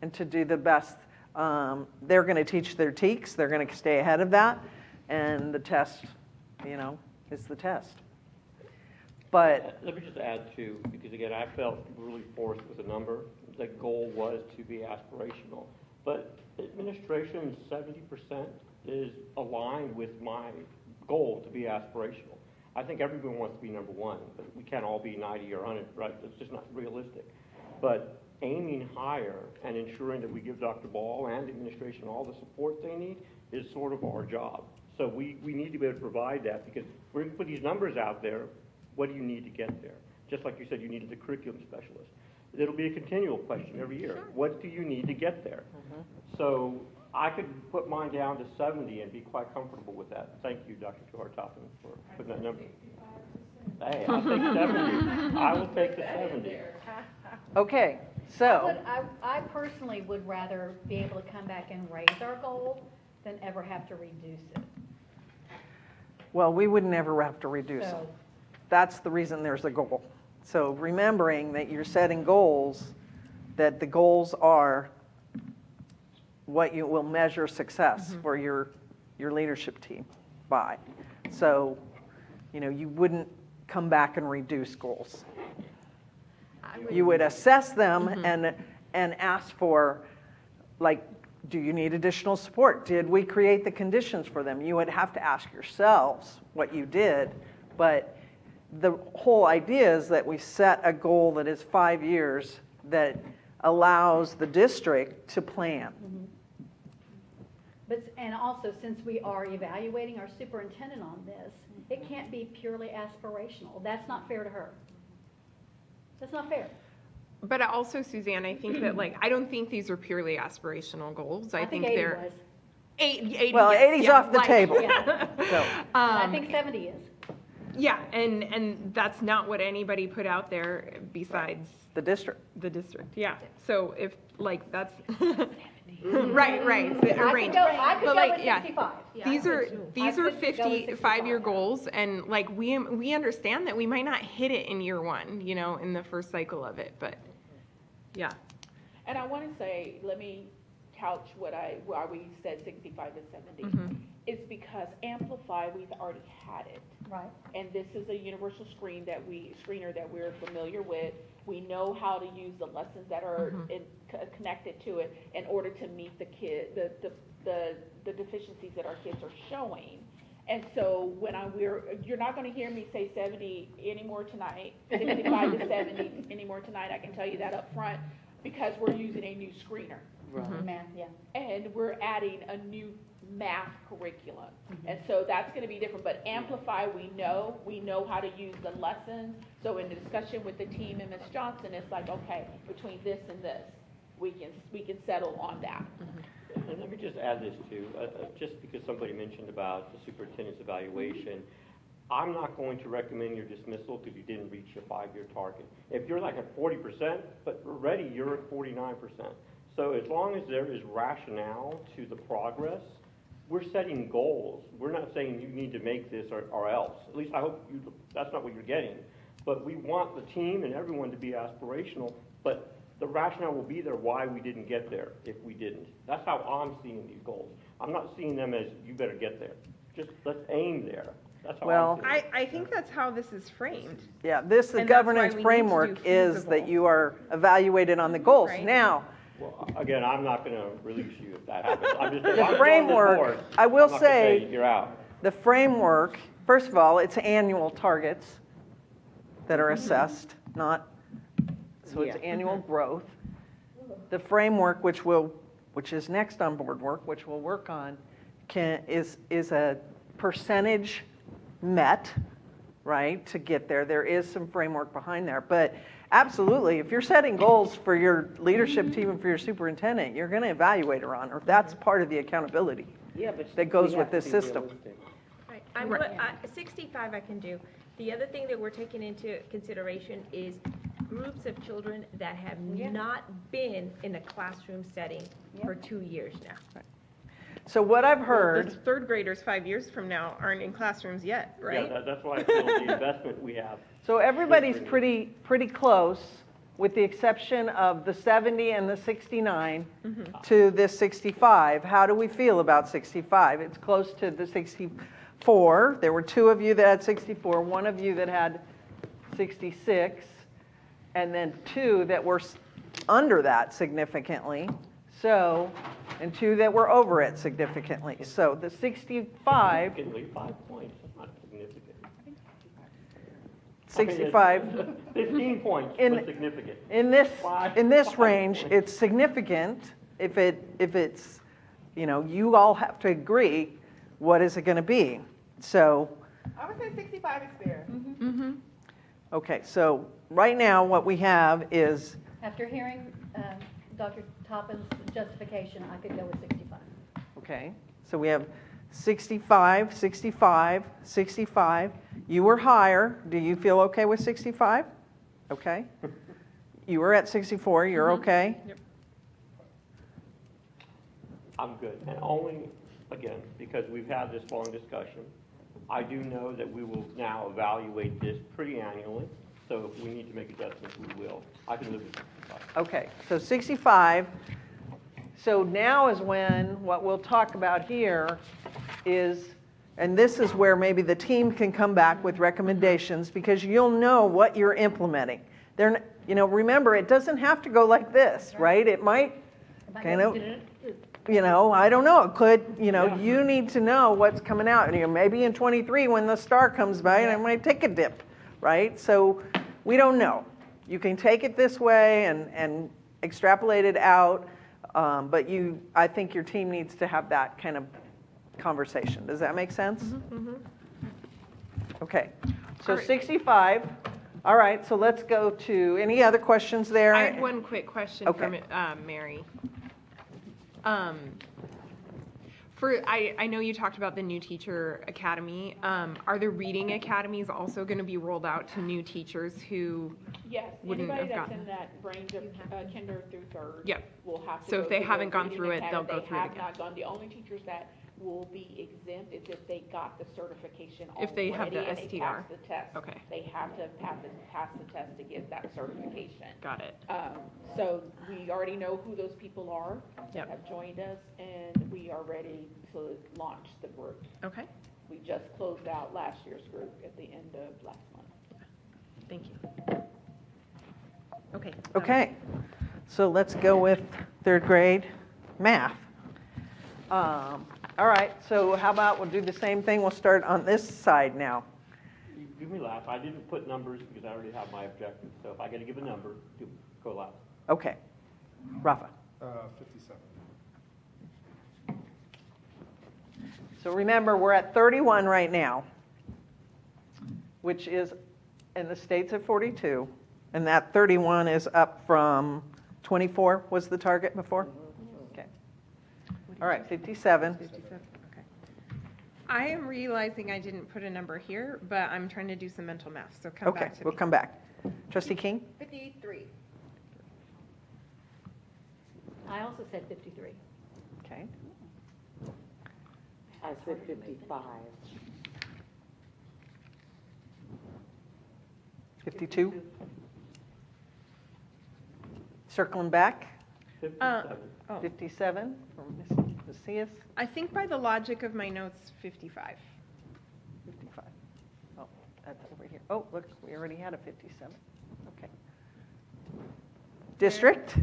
S12: and to do the best. They're going to teach their TEKs. They're going to stay ahead of that. And the test, is the test. But
S1: Let me just add too, because again, I felt really forced with a number. The goal was to be aspirational. But administration 70% is aligned with my goal to be aspirational. I think everyone wants to be number one, but we can't all be 90 or 100, right? That's just not realistic. But aiming higher and ensuring that we give Dr. Ball and the administration all the support they need is sort of our job. So we need to be able to provide that, because we're going to put these numbers out there. What do you need to get there? Just like you said, you needed the curriculum specialist. It'll be a continual question every year. What do you need to get there? So I could put mine down to 70 and be quite comfortable with that. Thank you, Dr. Tuhar-Toppin, for putting that number. Hey, I'll take 70. I will take the 70.
S12: okay, so
S2: I personally would rather be able to come back and raise our goal than ever have to reduce it.
S12: well, we would never have to reduce them.
S2: So,
S12: That's the reason there's a goal. So remembering that you're setting goals, that the goals are what you will measure success for your leadership team by. So, you wouldn't come back and reduce goals. You would assess them and ask for, like, do you need additional support? Did we create the conditions for them? You would have to ask yourselves what you did, but the whole idea is that we set a goal that is 5 years that allows the district to plan.
S2: and also, since we are evaluating our superintendent on this, it can't be purely aspirational. That's not fair to her. That's not fair.
S6: But also, Suzanne, I think that, like, I don't think these are purely aspirational goals. I think
S2: 80
S6: they're.
S2: was.
S6: 80,
S12: Well,
S6: yes,
S12: 80's
S6: yeah,
S12: off the
S6: like-
S12: table.
S2: Yeah.
S12: So,
S2: And I think 70 is.
S6: Yeah, and that's not what anybody put out there besides
S12: the district.
S6: the district, yeah. So if, like, that's, right, so a range.
S2: I could
S6: But
S2: go
S6: like,
S2: with
S6: yeah,
S2: 65.
S6: These are
S2: I could go with
S6: 55-year
S2: 65.
S6: goals, and like, we understand that we might not hit it in year one, you know, in the first cycle of it, but, yeah.
S14: And I want to say, let me couch why we said 65 to 70. It's because Amplify, we've already had it.
S2: Right.
S14: And this is a universal screener that we're familiar with. We know how to use the lessons that are connected to it in order to meet the deficiencies that our kids are showing. And so you're not going to hear me say 70 anymore tonight, 65 to 70 anymore tonight. I can tell you that up front, because we're using a new screener.
S2: Math, yeah.
S14: And we're adding a new math curriculum. And so that's going to be different. But Amplify, we know how to use the lessons. So in the discussion with the team and Ms. Johnson, it's like, okay, between this and this, we can settle on that.
S1: And let me just add this too, just because somebody mentioned about the superintendent's evaluation, I'm not going to recommend your dismissal because you didn't reach your 5-year target. If you're like at 40%, but already you're at 49%. So as long as there is rationale to the progress, we're setting goals. We're not saying you need to make this or else. At least I hope that's not what you're getting. But we want the team and everyone to be aspirational, but the rationale will be there why we didn't get there if we didn't. That's how I'm seeing these goals. I'm not seeing them as you better get there. Just let's aim there. That's how
S12: Well,
S1: I'm seeing it.
S6: I think that's how this is framed.
S12: Yeah, the
S6: And that's why
S12: governance
S6: we need to
S12: framework
S6: do
S12: is
S6: feasible.
S12: that you are evaluated on the goals.
S6: Right.
S12: Now,
S1: Well, again, I'm not going to release you if that happens. I'm just, if
S12: The
S1: I'm on
S12: framework,
S1: board,
S12: I will
S1: I'm not gonna
S12: say-
S1: you're out.
S12: the framework, first of all, it's annual targets that are assessed, not, so it's annual growth. The framework, which is next on board work, which we'll work on, is a percentage met, right, to get there. There is some framework behind there, but absolutely, if you're setting goals for your leadership team and for your superintendent, you're going to evaluate her on her. That's part of the accountability
S5: Yeah, but
S12: that goes
S5: we
S12: with
S5: have
S12: this
S5: to be
S12: system.
S5: realistic.
S8: Right. 65 I can do. The other thing that we're taking into consideration is groups of children that have not been in a classroom setting for 2 years now.
S12: So what I've
S6: Well,
S12: heard,
S6: the third graders 5 years from now aren't in classrooms yet, right?
S1: Yeah, that's why I feel the investment we have.
S12: so everybody's pretty close, with the exception of the 70 and the 69 to this 65. How do we feel about 65? It's close to the 64. There were 2 of you that had 64, 1 of you that had 66, and then 2 that were under that significantly. So, and 2 that were over it significantly. So the 65,
S1: Significantly, 5 points, that's not significant.
S12: 65.
S1: 15 points
S12: In-
S1: was significant.
S12: In this,
S1: Five-
S12: in this
S1: 5
S12: range,
S1: points.
S12: it's significant if it's, you all have to agree, what is it going to be? So,
S11: I would say 65 is fair.
S12: okay, so right now, what we have is,
S2: After hearing Dr. Toppin's justification, I could go with 65.
S12: okay, so we have 65, 65, 65. You were higher. Do you feel okay with 65? Okay. You were at 64. You're okay?
S6: Yep.
S1: I'm good, and only, again, because we've had this long discussion, I do know that we will now evaluate this pretty annually, so if we need to make adjustments, we will. I can live with 65.
S12: Okay, so 65. So now is when, what we'll talk about here is, and this is where maybe the team can come back with recommendations, because you'll know what you're implementing. Remember, it doesn't have to go like this, right? It might kind of, I don't know, it could, you need to know what's coming out. And maybe in 23, when the star comes by, and it might take a dip, right? So we don't know. You can take it this way and extrapolate it out, but I think your team needs to have that kind of conversation. Does that make sense? Okay, so 65, All right, so let's go to, any other questions there?
S6: I have one quick question
S12: Okay.
S6: from Mary. I know you talked about the new teacher academy. Are the reading academies also going to be rolled out to new teachers who
S14: Yes,
S6: wouldn't
S14: anybody
S6: have
S14: that's
S6: gotten?
S14: in that range of kinder through third
S6: Yep.
S14: will have to
S6: So
S14: go
S6: if they
S14: through the
S6: haven't gone
S14: reading
S6: through it, they'll
S14: academy.
S6: go through it
S14: They
S6: again.
S14: have not gone. The only teachers that will be exempt is if they got the certification
S6: If they have the
S14: already and they
S6: STR.
S14: passed the test.
S6: Okay.
S14: They have to pass the test to get that certification.
S6: Got it.
S14: So we already know who those people are
S6: Yep.
S14: that have joined us, and we are ready to launch the group.
S6: Okay.
S14: We just closed out last year's group at the end of last month.
S6: Thank you. Okay.
S12: Okay, so let's go with third grade math. All right, so how about we'll do the same thing, we'll start on this side now.
S1: You give me last. I didn't put numbers because I already have my objectives. So if I got to give a number, go last.
S12: Okay, Rafa.
S10: 57.
S12: So remember, we're at 31 right now, which is, in the state's at 42, and that 31 is up from 24 was the target before? Okay. All right, 57.
S6: 57. Okay. I am realizing I didn't put a number here, but I'm trying to do some mental math, so come
S12: Okay,
S6: back to
S12: we'll
S6: me.
S12: come back. Trustee King?
S11: 53.
S2: I also said 53.
S12: Okay.
S5: I said 55.
S12: 52? Circling back,
S1: 57.
S12: 57 from Ms. Macias,
S6: I think by the logic of my notes, 55.
S12: 55. Oh, that's over here. Oh, look, we already had a 57. Okay. District?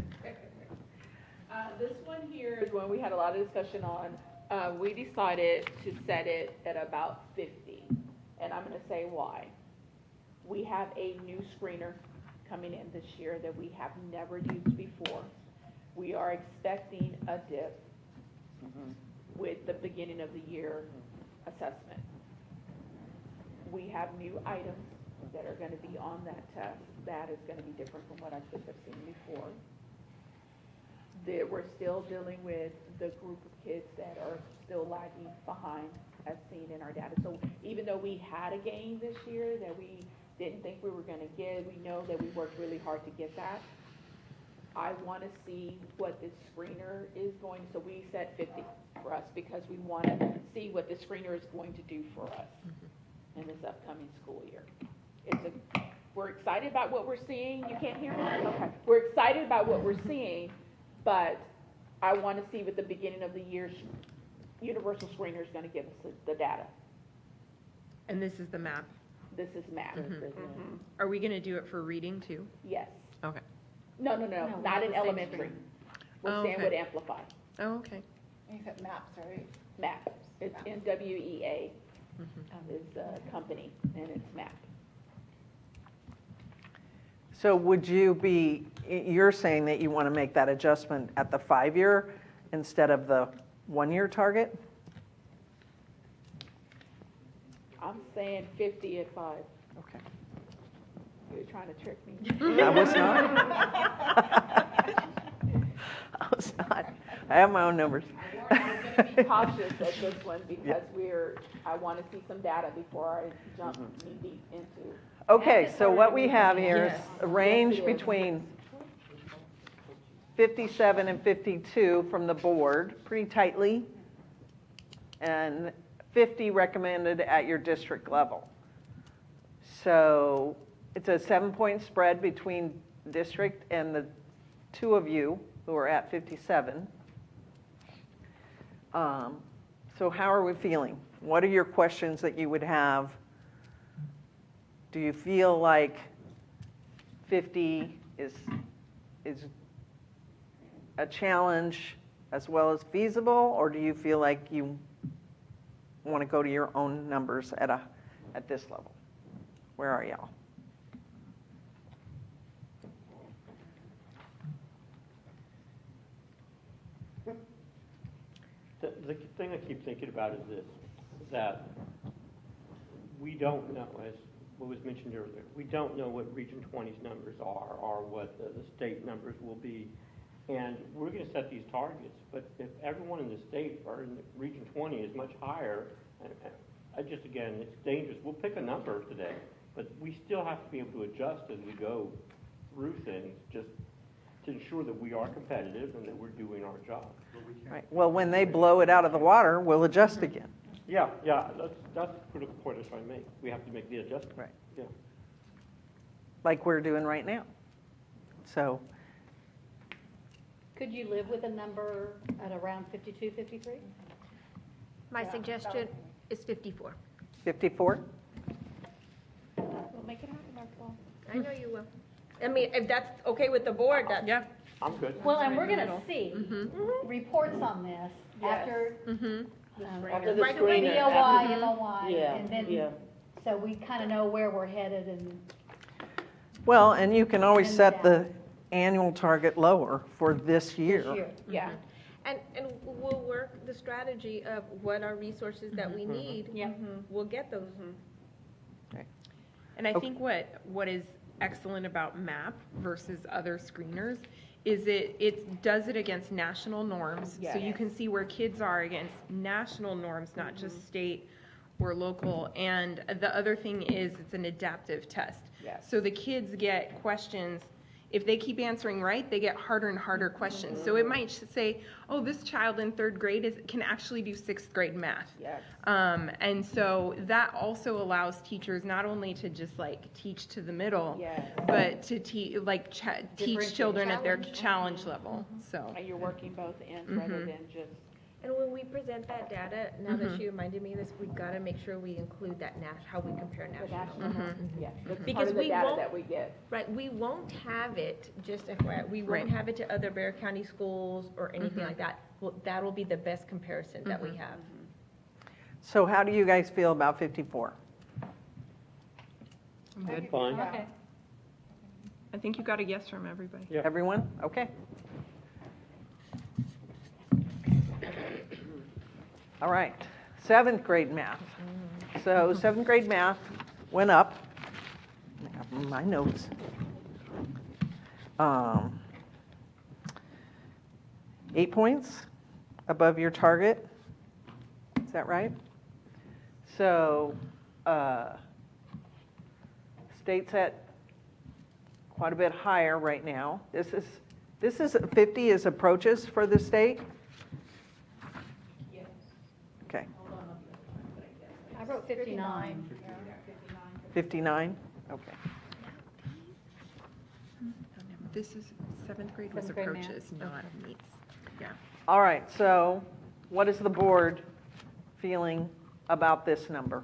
S14: This one here is one we had a lot of discussion on. We decided to set it at about 50, and I'm going to say why. We have a new screener coming in this year that we have never used before. We are expecting a dip with the beginning of the year assessment. We have new items that are going to be on that test. That is going to be different from what I could have seen before. We're still dealing with the group of kids that are still lagging behind as seen in our data. So even though we had a gain this year that we didn't think we were going to get, we know that we worked really hard to get that. I want to see what this screener is going, so we set 50 for us because we want to see what the screener is going to do for us in this upcoming school year. We're excited about what we're seeing. You can't hear me? Okay. We're excited about what we're seeing, but I want to see what the beginning of the year universal screener is going to give us the data.
S6: And this is the map.
S14: This is math.
S6: Are we going to do it for reading too?
S14: Yes.
S6: Okay.
S14: No,
S2: No,
S14: not in
S2: the same
S14: elementary. We're
S6: Oh,
S14: staying
S6: okay.
S14: with Amplify.
S6: Oh, okay.
S11: You said maps, right?
S14: MAP. It's NWEA is the company, and it's MAP.
S12: So would you be, you're saying that you want to make that adjustment at the 5-year instead of the 1-year target?
S14: I'm saying 50 at 5.
S12: Okay.
S14: You're trying to trick me.
S12: I was not. I was not. I have my own numbers.
S14: I was going to be cautious at this one because I want to see some data before I jump knee deep into.
S12: Okay, so what we have here is
S14: Yes.
S12: a range
S14: Yes, it is.
S12: between 57 and 52 from the board, pretty tightly, and 50 recommended at your district level. So it's a 7-point spread between district and the two of you who are at 57. So how are we feeling? What are your questions that you would have? Do you feel like 50 is a challenge as well as feasible, or do you feel like you want to go to your own numbers at this level? Where are y'all?
S1: The thing I keep thinking about is this, that we don't know, as what was mentioned earlier. We don't know what Region 20's numbers are or what the state numbers will be. And we're going to set these targets, but if everyone in the state or in Region 20 is much higher, again, it's dangerous. We'll pick a number today, but we still have to be able to adjust as we go through things, just to ensure that we are competitive and that we're doing our job.
S12: Right. Well, when they blow it out of the water, we'll adjust again.
S1: Yeah, that's a critical point I was trying to make. We have to make the adjustment.
S12: Right.
S1: Yeah.
S12: Like we're doing right now. So,
S2: Could you live with a number at around 52, 53?
S8: My suggestion is 54.
S12: 54?
S3: We'll make it happen, Marco.
S8: I know you will. I mean, if that's okay with the board, that's.
S6: Yeah.
S1: I'm good.
S2: Well, and we're gonna see reports on this after,
S5: After the
S8: Right away.
S5: screener.
S2: DOY,
S5: after-
S2: MOY,
S5: Yeah,
S2: and then,
S5: yeah.
S2: so we kind of know where we're headed and.
S12: Well, and you can always
S2: And
S12: set the
S2: down.
S12: annual target lower for this year.
S2: This year.
S8: Yeah. And we'll work the strategy of what are resources that we need.
S2: Yep.
S8: We'll get those.
S6: And I think what is excellent about MAP versus other screeners is it does it against national norms. So you can see where kids are against national norms, not just state or local. And the other thing is it's an adaptive test. So the kids get questions. If they keep answering right, they get harder and harder questions. So it might say, oh, this child in 3rd grade can actually do 6th grade math.
S8: Yes.
S6: And so that also allows teachers not only to just like teach to the middle, but to teach children at their challenge level. So
S13: And you're working both ends rather than just.
S8: And when we present that data, now that you reminded me of this, we've got to make sure we include that how we compare national.
S13: Yeah, that's
S8: Because
S13: part of the
S8: we
S13: data
S8: won't-
S13: that we get.
S8: Right, we won't have it, just FYI, we won't have it to other Bexar County schools or anything like that. Well, that'll be the best comparison that we have.
S12: So how do you guys feel about 54?
S6: I'm good.
S1: Fine.
S2: Okay.
S6: I think you got a yes from everybody.
S1: Yeah.
S12: Everyone? Okay. All right, 7th grade math. So 7th grade math went up. I have my notes. 8 points above your target. Is that right? So state's at quite a bit higher right now. This is 50 is approaches for the state?
S14: Yes.
S12: Okay,
S14: Hold on, I'll be able to find it, I guess.
S2: I wrote 59.
S12: 59? Okay.
S6: This is 7th grade was
S2: 7th grade math?
S6: approaches, not meets. Yeah.
S12: All right, so what is the board feeling about this number?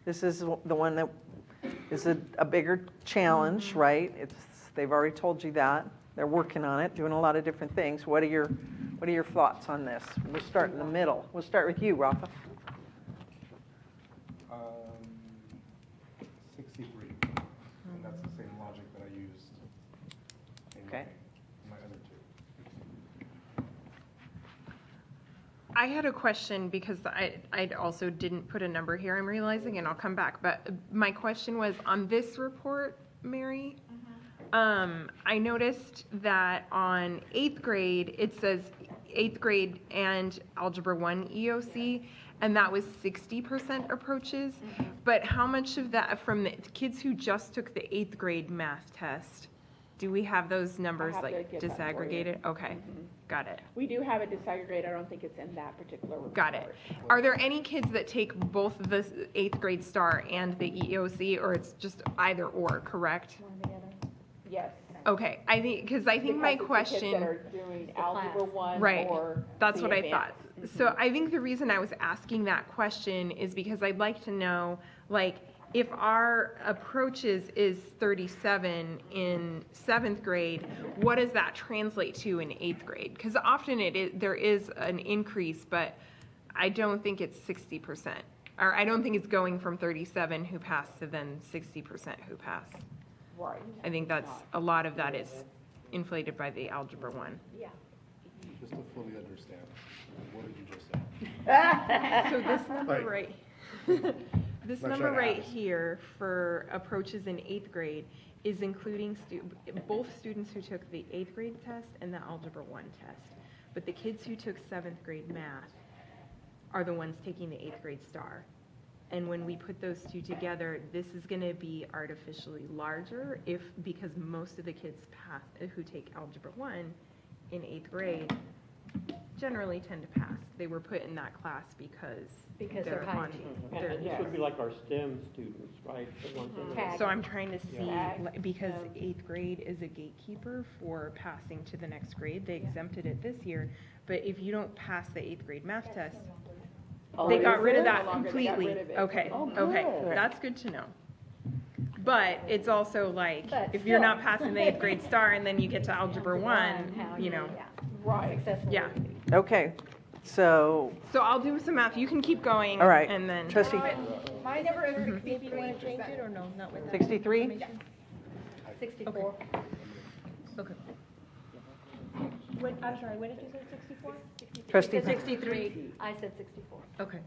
S12: This is the one that is a bigger challenge, right? They've already told you that. They're working on it, doing a lot of different things. What are your thoughts on this? We'll start in the middle. We'll start with you, Rafa.
S10: 63, and that's the same logic that I used in
S12: Okay.
S10: my other two.
S6: I had a question because I also didn't put a number here, I'm realizing, and I'll come back. But my question was, on this report, Mary, I noticed that on 8th grade, it says 8th grade and Algebra 1 EOC, and that was 60% approaches. But how much of that, from the kids who just took the 8th grade math test, do we have those numbers
S13: have to
S6: like
S13: get that for you.
S6: disaggregated? Okay, got it.
S13: We do have it disaggregated, I don't think it's in that particular report.
S6: Got it. Are there any kids that take both the 8th grade STAR and the EOC, or it's just either or, correct?
S13: Yes.
S6: Okay, I think my
S13: Because it's the kids
S6: question.
S13: that are doing Algebra 1
S6: Right,
S13: or
S6: that's
S13: the
S6: what I
S13: advanced.
S6: thought. So I think the reason I was asking that question is because I'd like to know, like, if our approaches is 37 in 7th grade, what does that translate to in 8th grade? Because often there is an increase, but I don't think it's 60%. Or I don't think it's going from 37 who pass to then 60% who pass.
S13: Right.
S6: I think that's, a lot of that is inflated by the Algebra 1.
S13: Yeah.
S10: Just to fully understand, what did you just say?
S6: So this number
S10: Like-
S6: right, This
S10: Not
S6: number
S10: sure it
S6: right
S10: happens.
S6: here for approaches in 8th grade is including both students who took the 8th grade test and the Algebra 1 test. But the kids who took 7th grade math are the ones taking the 8th grade STAR. And when we put those two together, this is going to be artificially larger because most of the kids who take Algebra 1 in 8th grade generally tend to pass. They were put in that class because
S2: they're high
S6: on.
S2: achievers.
S1: And this would be like our STEM students, right? The ones that are-
S2: Tag.
S6: So I'm trying to see,
S1: Yeah.
S6: because 8th grade is a gatekeeper for passing to the next grade, they exempted it this year. But if you don't pass the 8th grade math test,
S5: Oh,
S6: they
S5: is
S6: got rid of
S5: it?
S6: that
S11: No longer, they got
S6: completely.
S11: rid of it.
S6: Okay,
S5: Oh,
S6: okay,
S5: good.
S6: that's good to know. But it's also like,
S2: But
S6: if you're not
S2: still.
S6: passing the 8th grade STAR and then you get to Algebra 1,
S2: how
S6: you know.
S2: yeah,
S11: Right.
S2: successful.
S6: Yeah.
S12: Okay, so,
S6: So I'll do some math, you can keep going.
S12: all right.
S6: And then.
S12: Trustee,
S11: Mine
S8: Never
S11: says
S8: heard, maybe you want to
S11: 63%.
S8: change it or no, not with that
S12: 63?
S8: information?
S2: 64.
S8: Okay. What, I'm sorry, what did you say, 64?
S12: Trustee,
S2: 63, I said 64.
S6: Okay.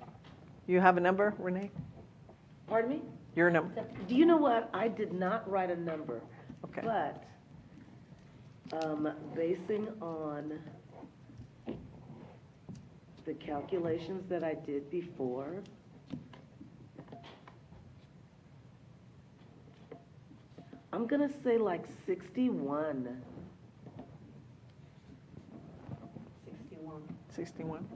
S12: you have a number, Renee?
S5: Pardon me?
S12: Your number?
S5: Do you know what? I did not write a number,
S12: Okay.
S5: but, basing on the calculations that I did before, I'm gonna say like 61.
S12: 61?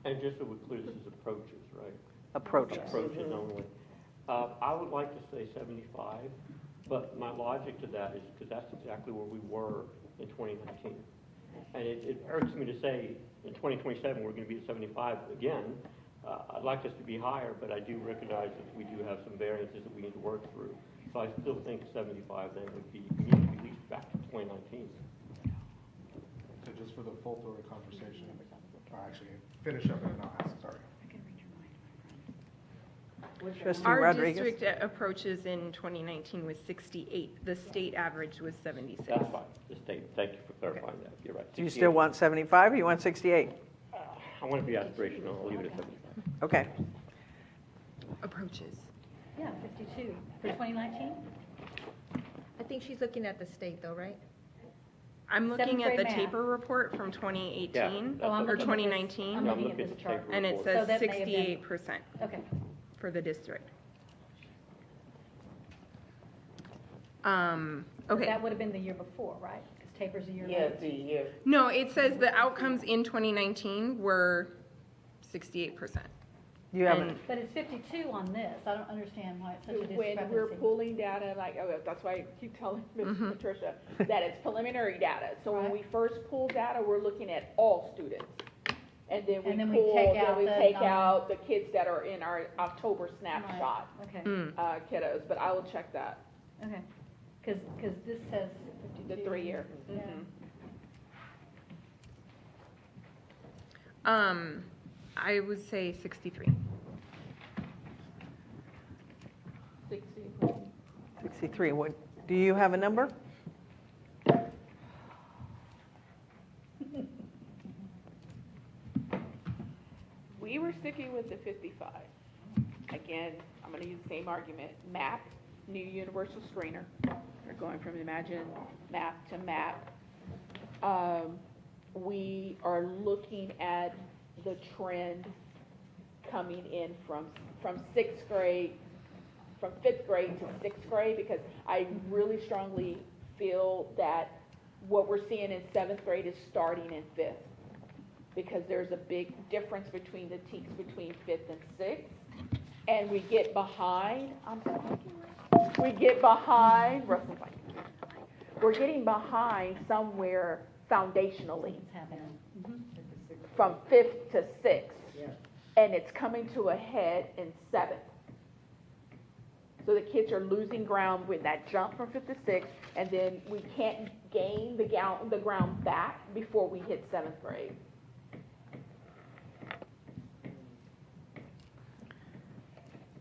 S1: And just so we're clear, this is approaches, right?
S12: Approaches.
S1: Approaches only. I would like to say 75, but my logic to that is because that's exactly where we were in 2019. And it irks me to say in 2027, we're going to be at 75 again. I'd like us to be higher, but I do recognize that we do have some variances that we need to work through. So I still think 75 then would be, we need to be at least back to 2019.
S10: So just for the full throat conversation, or actually, finish up and then I'll ask, sorry.
S12: Trustee
S6: Our
S12: Rodriguez?
S6: district approaches in 2019 was 68. The state average was 76.
S1: That's fine. The state, thank you for clarifying that. You're right.
S12: Do you
S1: 68.
S12: still want 75 or you want 68?
S1: I want to be aspirational. I'll leave it at 75.
S12: Okay.
S6: Approaches.
S2: Yeah, 52 for 2019?
S8: I think she's looking at the state though, right?
S6: I'm looking at
S2: grade
S6: the
S2: math.
S6: taper report from 2018
S1: Yeah,
S2: Oh, I'm
S6: or
S2: looking at this-
S6: 2019,
S2: I'm
S1: Yeah,
S2: looking at this
S1: the
S2: chart.
S1: taper
S6: and it
S1: report.
S2: So
S6: says
S2: that may have been-
S6: 68%
S2: Okay.
S6: for the district.
S2: But
S6: Okay.
S2: that would have been the year before, right? Because taper's a year
S5: Yeah,
S2: late.
S5: the year.
S6: No, it says the outcomes in 2019 were 68%.
S12: You haven't,
S6: And-
S2: But it's 52 on this. I don't understand why it's such a
S11: When we're
S2: discrepancy.
S11: pulling data, like, oh, that's why I keep telling Ms. Patricia that it's preliminary data. So when
S2: Right.
S11: we first pull data, we're looking at all students. And then
S2: And then
S11: we
S2: we
S11: pull,
S2: take
S11: then
S2: out
S11: we
S2: the,
S11: take out the kids that are in our October
S2: Right.
S11: snapshot,
S2: Okay,
S11: kiddos, but I will check that,
S2: okay. Because this says
S11: the
S2: 52.
S11: 3-year.
S2: Yeah.
S6: I would say 63.
S12: 63. What, do you have a number?
S11: We were sticking with the 55. Again, I'm gonna use the same argument, MAP, new universal screener. We're going from Imagine MAP to MAP. We are looking at the trend coming in from 6th grade, from 5th grade to 6th grade, because I really strongly feel that what we're seeing in 7th grade is starting in 5th. Because there's a big difference between the teaks between 5th and 6th. And we get behind, we get behind, Russell's like, we're getting behind somewhere foundationally
S2: It's happening.
S11: from 5th to 6th. And it's coming to a head in 7th. So the kids are losing ground with that jump from 5th to 6th, and then we can't gain the ground back before we hit 7th grade.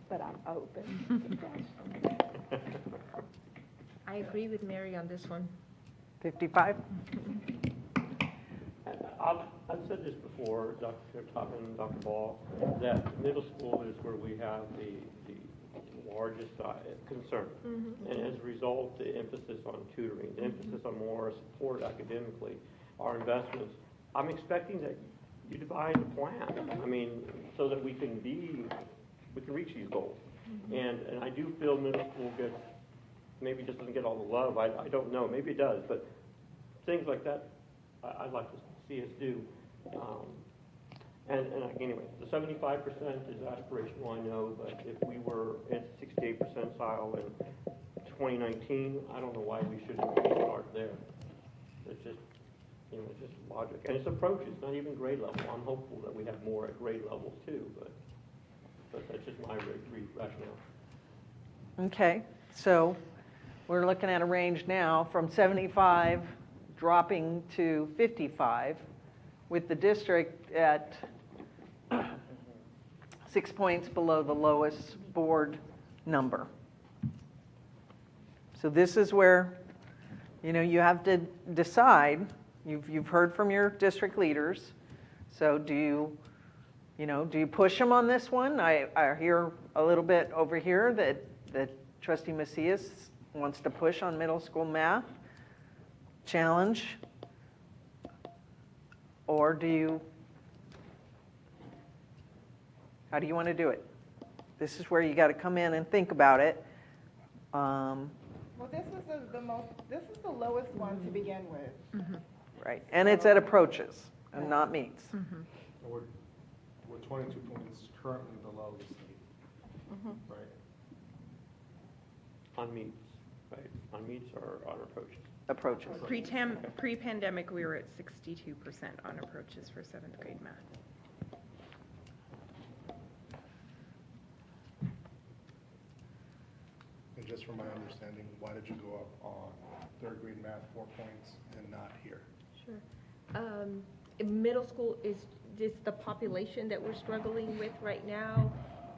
S11: But I'm open.
S8: I agree with Mary on this one.
S12: 55?
S1: I've said this before, Dr. Toppin and Dr. Ball, that middle school is where we have the largest concern. And as a result, the emphasis on tutoring, the emphasis on more support academically, our investments. I'm expecting that you devise a plan, I mean, so that we can reach these goals. And I do feel middle school maybe just doesn't get all the love, I don't know, maybe it does, but things like that, I'd like to see us do. Anyway, the 75% is aspirational, I know, but if we were at 68 percentile in 2019, I don't know why we shouldn't start there. It's just, it's just logic. And it's approaches, not even grade level. I'm hopeful that we have more at grade levels too, but that's just my rationale.
S12: Okay, so we're looking at a range now from 75 dropping to 55, with the district at 6 points below the lowest board number. So this is where, you have to decide. You've heard from your district leaders. So do you push them on this one? I hear a little bit over here that Trustee Macias wants to push on middle school math challenge. Or how do you want to do it? This is where you got to come in and think about it.
S11: Well, this is the lowest one to begin with.
S12: Right, and it's at approaches and not meets.
S10: We're 22 points currently below the state, right?
S1: On meets, right? On meets or on approaches?
S12: Approaches.
S6: Pre-pandemic, we were at 62% on approaches for 7th grade math.
S10: And just from my understanding, why did you go up on 3rd grade math 4 points and not here?
S8: Sure. Middle school is just the population that we're struggling with right now.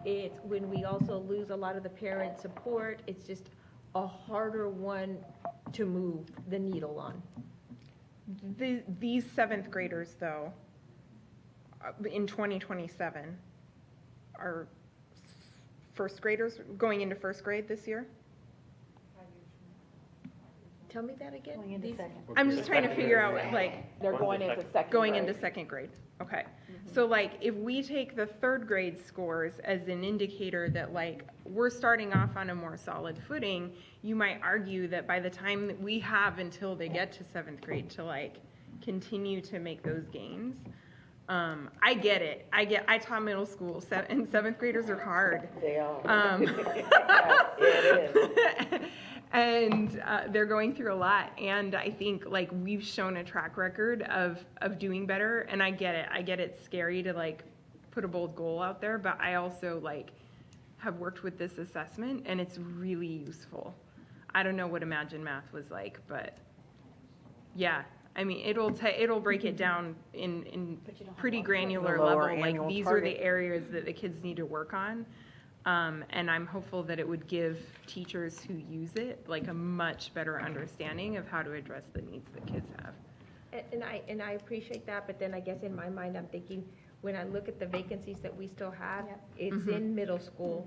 S8: It's when we also lose a lot of the parent support, it's just a harder one to move the needle on.
S6: These 7th graders, though, in 2027, are first graders going into 1st grade this year?
S8: Tell me that again?
S2: Going into second.
S6: I'm just trying to figure out,
S9: They're going into second
S6: going
S9: grade.
S6: into 2nd grade. Okay. So, if we take the 3rd grade scores as an indicator that, we're starting off on a more solid footing, you might argue that by the time that we have until they get to 7th grade to, continue to make those gains. I get it. I taught middle school, and 7th graders are hard.
S5: They are.
S6: Yeah,
S5: it is.
S6: And they're going through a lot, and I think we've shown a track record of doing better, and I get it. I get it's scary to put a bold goal out there, but I also have worked with this assessment, and it's really useful. I don't know what Imagine Math was like, but yeah, I mean it'll break it down in pretty granular
S12: The lower
S6: level.
S12: annual
S6: These
S12: target.
S6: are the areas that the kids need to work on. And I'm hopeful that it would give teachers who use it a much better understanding of how to address the needs that kids have.
S8: And I appreciate that, but then I guess in my mind, I'm thinking, when I look at the vacancies that we still have, it's in middle school.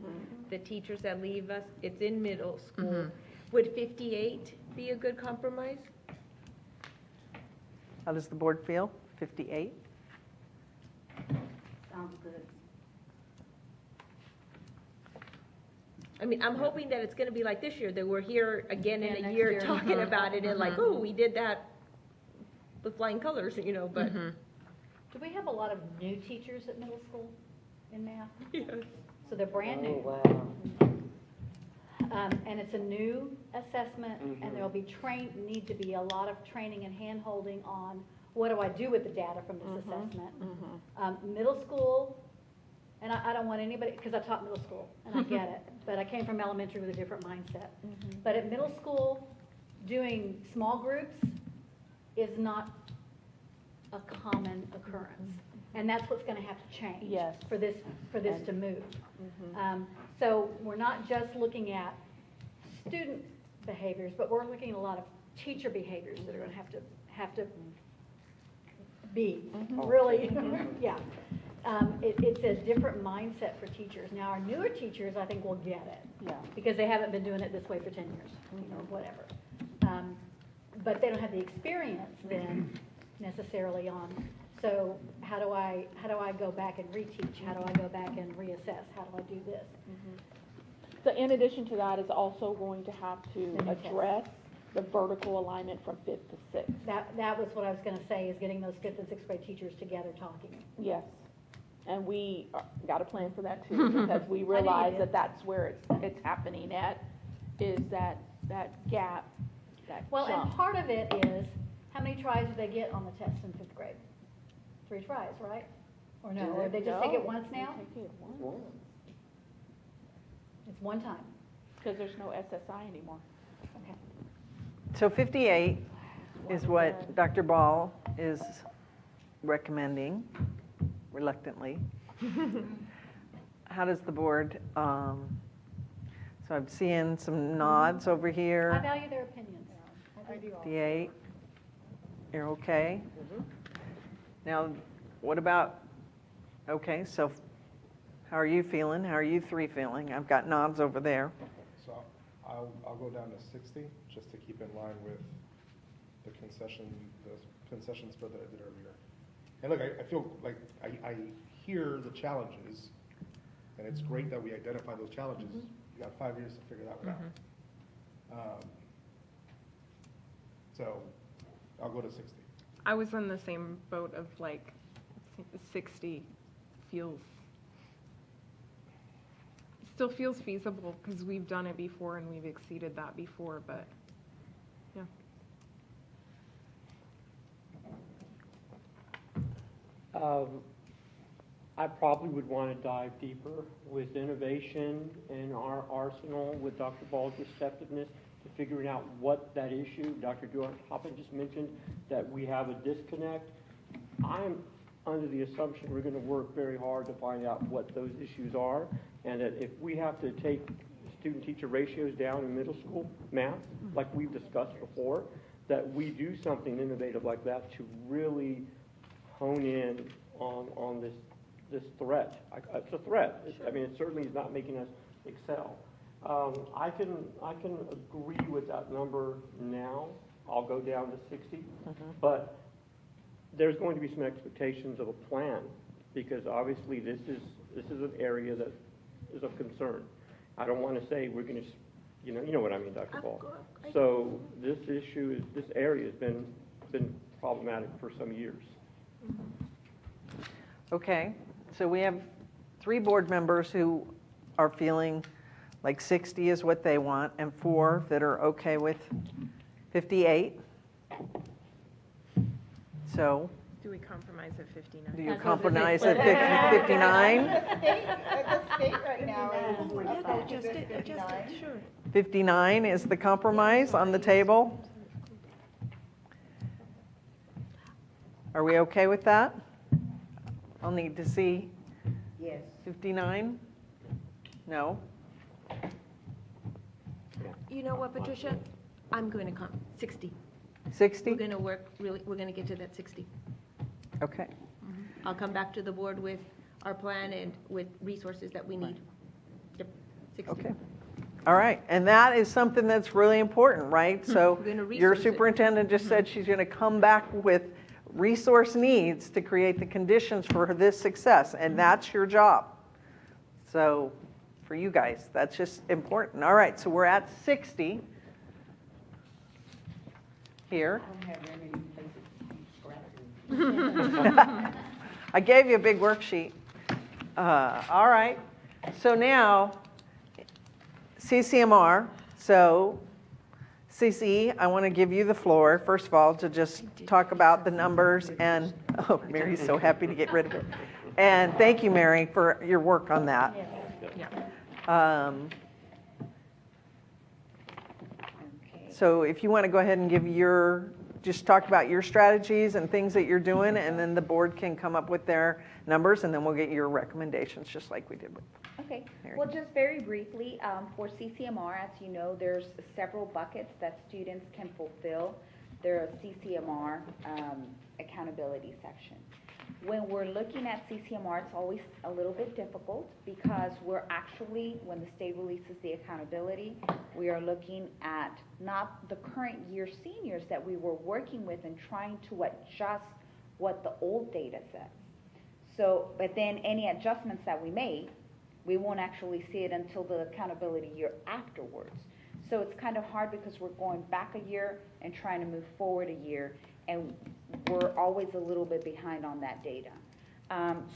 S8: The teachers that leave us, it's in middle school. Would 58 be a good compromise?
S12: How does the board feel? 58?
S2: Sounds good.
S8: I mean, I'm hoping that it's gonna be like this year, that we're here again in
S2: Yeah,
S8: a
S2: next
S8: year
S2: year.
S8: talking about it and oh, we did that with flying colors, but.
S2: Do we have a lot of new teachers at middle school in math?
S8: Yes.
S2: So they're brand new.
S5: Oh, wow.
S2: And it's a new assessment, and there'll be need to be a lot of training and hand-holding on what do I do with the data from this assessment. Middle school, and I don't want anybody, because I taught middle school, and I get it, but I came from elementary with a different mindset. But at middle school, doing small groups is not a common occurrence. And that's what's gonna have to change.
S9: Yes.
S2: For this to move. So we're not just looking at student behaviors, but we're looking at a lot of teacher behaviors that are gonna have to be, really, yeah. It's a different mindset for teachers. Now, our newer teachers, I think, will get it.
S9: Yeah.
S2: Because they haven't been doing it this way for 10 years, you know, whatever. But they don't have the experience then necessarily on, so how do I go back and reteach? How do I go back and reassess? How do I do this?
S15: So in addition to that, is also going to have to
S2: The test.
S15: address the vertical alignment from 5th to 6th.
S2: That was what I was going to say, is getting those 5th and 6th grade teachers together talking.
S15: Yes. And we got a plan for that too, because we realize that that's where it's happening at, is that gap, that
S2: Well, and
S15: jump.
S2: part of it is, how many tries do they get on the test in 5th grade? 3 tries, right? Or no, or they just take it once now?
S15: They take it once.
S2: It's one time.
S15: Because there's no SSI anymore.
S2: Okay.
S12: So 58 is what Dr. Ball is recommending, reluctantly. How does the board, so I'm seeing some nods over
S2: I
S12: here.
S2: value their opinions.
S11: I do all.
S12: 58, you're okay? Now, what about, okay, so how are you feeling? How are you three feeling? I've got nods over there.
S10: So I'll go down to 60, just to keep in line with the concession spread that I did earlier. And look, I feel like I hear the challenges, and it's great that we identify those challenges. You got 5 years to figure that one out. So I'll go to 60.
S6: I was in the same boat of like 60 still feels feasible because we've done it before and we've exceeded that before, but yeah.
S1: I probably would want to dive deeper with innovation in our arsenal, with Dr. Ball's receptiveness to figuring out what that issue, Dr. Hoppen just mentioned that we have a disconnect. I'm under the assumption we're going to work very hard to find out what those issues are, and that if we have to take student-teacher ratios down in middle school math, like we've discussed before, that we do something innovative like that to really hone in on this threat. It's a threat. I mean, it certainly is not making us excel. I can agree with that number now. I'll go down to 60, but there's going to be some expectations of a plan, because obviously this is an area that is of concern. I don't want to say we're going to, you know what I mean, Dr. Ball. So this area has been problematic for some years.
S12: Okay, so we have 3 board members who are feeling like 60 is what they want, and 4 that are okay with 58. So,
S6: Do we compromise at 59?
S12: do you compromise at 59?
S11: The state right now is 59.
S12: 59 is the compromise on the table? Are we okay with that? I'll need to see
S5: Yes.
S12: 59? No?
S16: You know what, Patricia? I'm going to come, 60.
S12: 60?
S16: We're going to work, really, we're going to get to that 60.
S12: Okay.
S16: I'll come back to the board with our plan and with resources that we need. Yep, 60.
S12: Okay. All right, and that is something that's really important, right? So
S16: We're gonna
S12: your
S16: resource it.
S12: superintendent just said she's going to come back with resource needs to create the conditions for this success, and that's your job. So for you guys, that's just important. All right, so we're at 60 here. I gave you a big worksheet. All right, so now CCMR. So CC, I want to give you the floor, first of all, to just talk about the numbers, and, oh, Mary's so happy to get rid of it. And thank you, Mary, for your work on that. So if you want to go ahead and give just talk about your strategies and things that you're doing, and then the board can come up with their numbers, and then we'll get your recommendations, just like we did with
S8: Okay,
S12: Mary.
S8: well, just very briefly, for CCMR, as you know, there's several buckets that students can fulfill
S13: their CCMR accountability section. When we're looking at CCMR, it's always a little bit difficult because we're actually, when the state releases the accountability, we are looking at not the current year seniors that we were working with and trying to adjust what the old data says. So, but then any adjustments that we made, we won't actually see it until the accountability year afterwards. So it's kind of hard because we're going back a year and trying to move forward a year, and we're always a little bit behind on that data.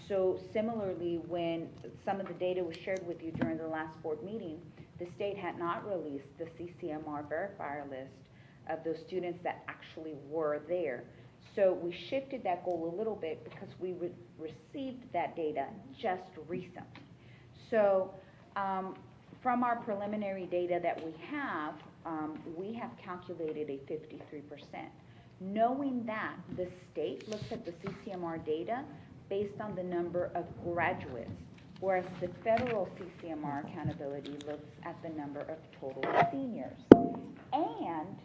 S13: So similarly, when some of the data was shared with you during the last board meeting, the state had not released the CCMR verifier list of those students that actually were there. So we shifted that goal a little bit because we received that data just recently. So from our preliminary data that we have calculated a 53%. Knowing that the state looks at the CCMR data based on the number of graduates, whereas the federal CCMR accountability looks at the number of total seniors. And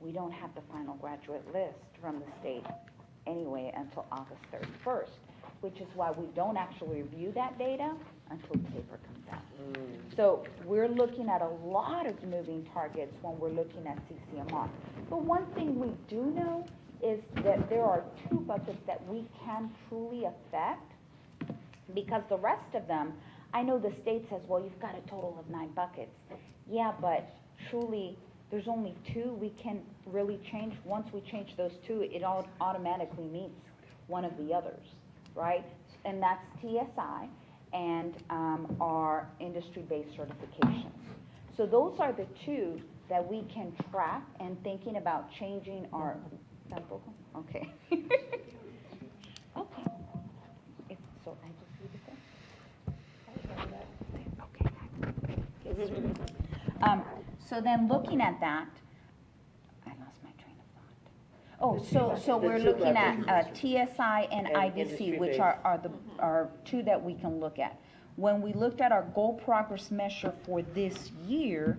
S13: we don't have the final graduate list from the state anyway until August 31st, which is why we don't actually review that data until the paper comes out. So we're looking at a lot of moving targets when we're looking at CCMR. But one thing we do know is that there are 2 buckets that we can truly affect, because the rest of them, I know the state says, well, you've got a total of 9 buckets. Yeah, but truly, there's only 2 we can really change. Once we change those 2, it automatically meets one of the others, right? And that's TSI and our industry-based certifications. So those are the 2 that we can track, and thinking about changing our, okay. Okay. So I just leave it there? Okay. So then looking at that, I lost my train of thought. So we're looking at TSI and IBC, which are 2 that we can look at. When we looked at our goal progress measure for this year,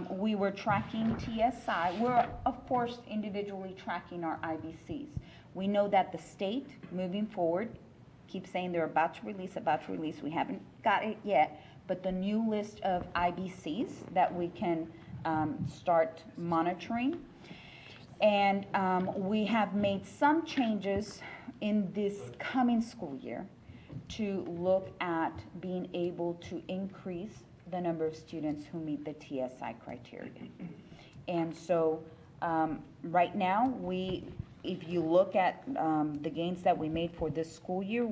S13: we were tracking TSI. We're, of course, individually tracking our IBCs. We know that the state, moving forward, keeps saying they're about to release. We haven't got it yet, but the new list of IBCs that we can start monitoring. And we have made some changes in this coming school year to look at being able to increase the number of students who meet the TSI criteria. And so right now, if you look at the gains that we made for this school year,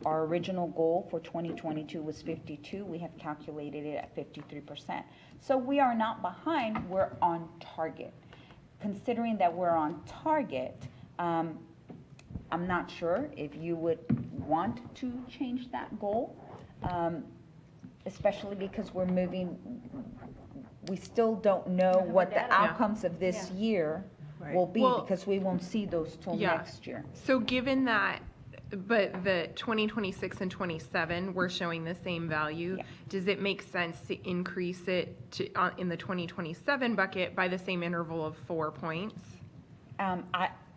S13: our original goal for 2022 was 52. We have calculated it at 53%. So we are not behind, we're on target. Considering that we're on target, I'm not sure if you would want to change that goal, especially because we still don't know what the outcomes of this year will be, because we won't see those till next year.
S6: So given that, but the 2026 and 27, we're showing the same value, does it make sense to increase it to, in the 2027 bucket by the same interval of 4 points?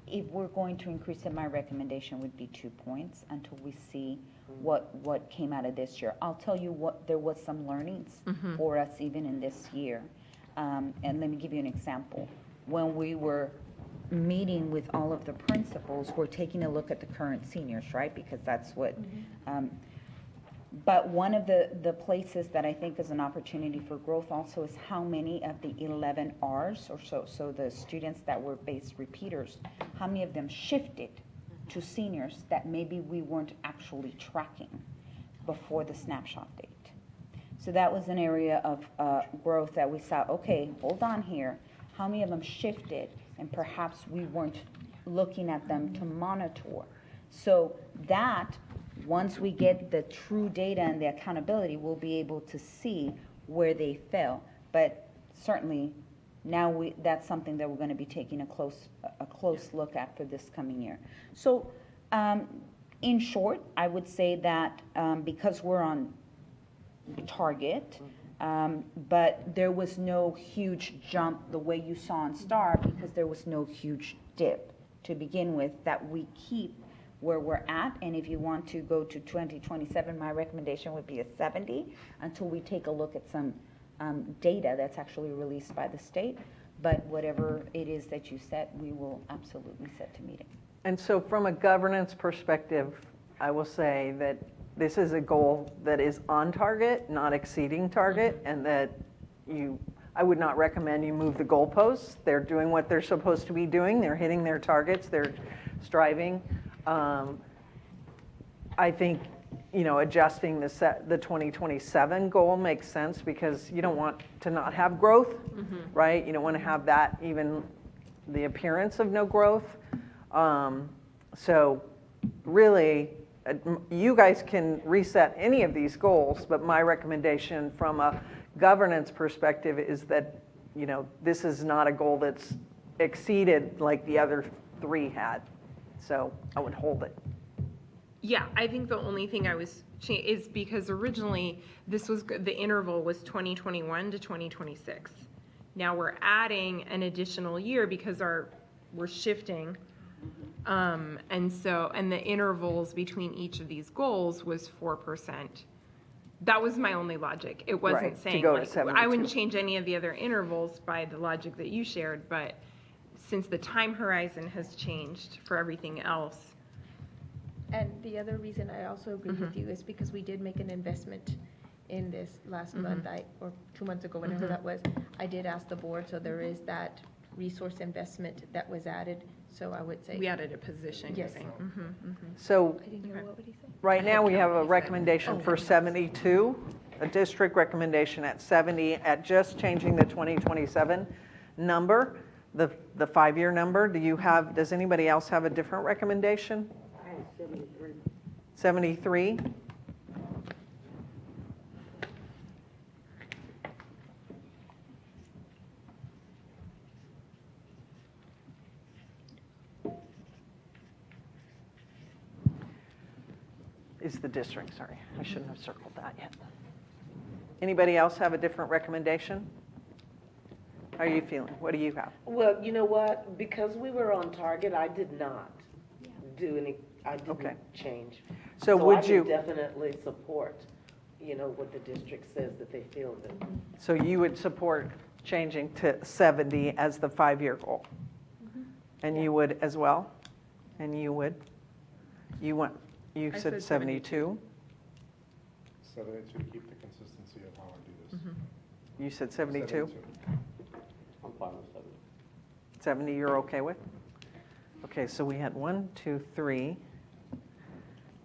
S13: If we're going to increase it, my recommendation would be 2 points until we see what came out of this year. I'll tell you there was some learnings for us even in this year. And let me give you an example. When we were meeting with all of the principals, we're taking a look at the current seniors, right? Because that's what, but one of the places that I think is an opportunity for growth also is how many of the 11 Rs or so the students that were base repeaters, how many of them shifted to seniors that maybe we weren't actually tracking before the snapshot date. So that was an area of growth that we saw, okay, hold on here. How many of them shifted and perhaps we weren't looking at them to monitor? So that, once we get the true data and the accountability, we'll be able to see where they fell. But certainly, now that's something that we're going to be taking a close look at for this coming year. So, in short, I would say that because we're on target, But there was no huge jump the way you saw in STAR because there was no huge dip to begin with that we keep where we're at. And if you want to go to 2027, my recommendation would be a 70 until we take a look at some data that's actually released by the state. But whatever it is that you set, we will absolutely set to meeting.
S12: And so from a governance perspective, I will say that this is a goal that is on target, not exceeding target, and that I would not recommend you move the goalposts. They're doing what they're supposed to be doing. They're hitting their targets. They're striving. I think, adjusting the 2027 goal makes sense because you don't want to not have growth, right? You don't want to have that even the appearance of no growth. So really, you guys can reset any of these goals, but my recommendation from a governance perspective is that, this is not a goal that's exceeded like the other 3 had. So I would hold it.
S6: Yeah, I think the only thing I was is because originally the interval was 2021 to 2026. Now we're adding an additional year because we're shifting. And the intervals between each of these goals was 4%. That was my only logic. It wasn't
S12: Right, to
S6: saying
S12: go to
S6: like,
S12: 72.
S6: I wouldn't change any of the other intervals by the logic that you shared, but since the time horizon has changed for everything else.
S16: And the other reason I also agree with you is because we did make an investment in this last month, or 2 months ago, whenever that was. I did ask the board, so there is that resource investment that was added. So I would say.
S6: We added a position,
S16: Yes.
S6: you're saying.
S12: So
S16: I didn't hear, what would he say?
S12: right now, we have a recommendation for 72, a district recommendation at 70, at just changing the 2027 number, the 5-year number. Does anybody else have a different recommendation?
S5: I have 73.
S12: 73? Is the district, sorry. I shouldn't have circled that yet. Anybody else have a different recommendation? How are you feeling? What do you have?
S5: Well, you know what? Because we were on target, I did not do any, I didn't
S12: Okay.
S5: change.
S12: So would
S5: I
S12: you-
S5: would definitely support, what the district says that they feel that.
S12: So you would support changing to 70 as the 5-year goal? And you would as well? And you would? You
S6: I
S12: said
S6: said
S12: 72?
S10: 72 to keep the consistency of how I do this.
S12: You said 72?
S1: I'm fine with 70.
S12: 70 you're okay with? Okay, so we had 1, 2, 3.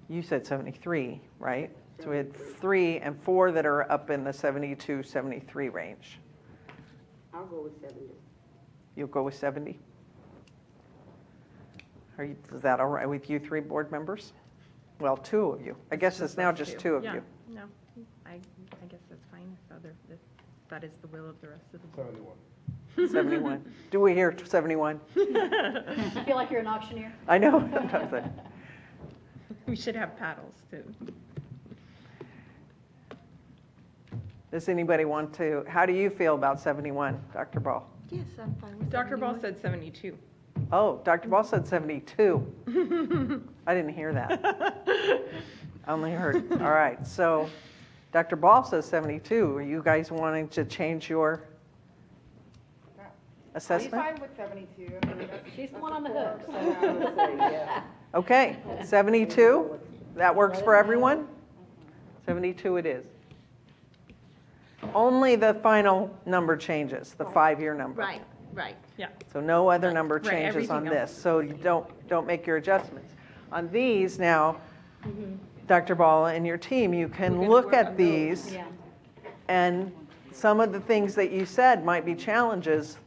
S12: You said 73, right? So we had 3 and 4 that are up in the 72, 73 range.
S5: I'll go with 70.
S12: You'll go with 70? Is that all right with you 3 board members? Well, 2 of you. I guess it's now just 2 of you.
S6: No, I guess that's fine if that is the will of the rest of the board.
S10: 71.
S12: 71. Do we hear 71?
S2: I feel like you're an auctioneer.
S12: I know.
S6: We should have paddles too.
S12: Does anybody want to, how do you feel about 71, Dr. Ball?
S16: Yes, I'm fine with
S6: Dr. Ball
S16: 71.
S6: said 72.
S12: Oh, Dr. Ball said 72. I didn't hear that. I only heard, all right. So Dr. Ball says 72. Are you guys wanting to change your assessment?
S11: I'm fine with 72. I mean,
S2: She's the one on the hook, so.
S5: I would say, yeah.
S12: Okay, 72. That works for everyone? 72 it is. Only the final number changes, the 5-year number.
S16: Right, right.
S6: Yeah.
S12: So no other number
S6: Right,
S12: changes on
S6: everything else
S12: this. So you don't make your adjustments. On these now, Dr. Ball and your team, you can look at these,
S2: Yeah.
S12: and some of the things that you said might be challenges,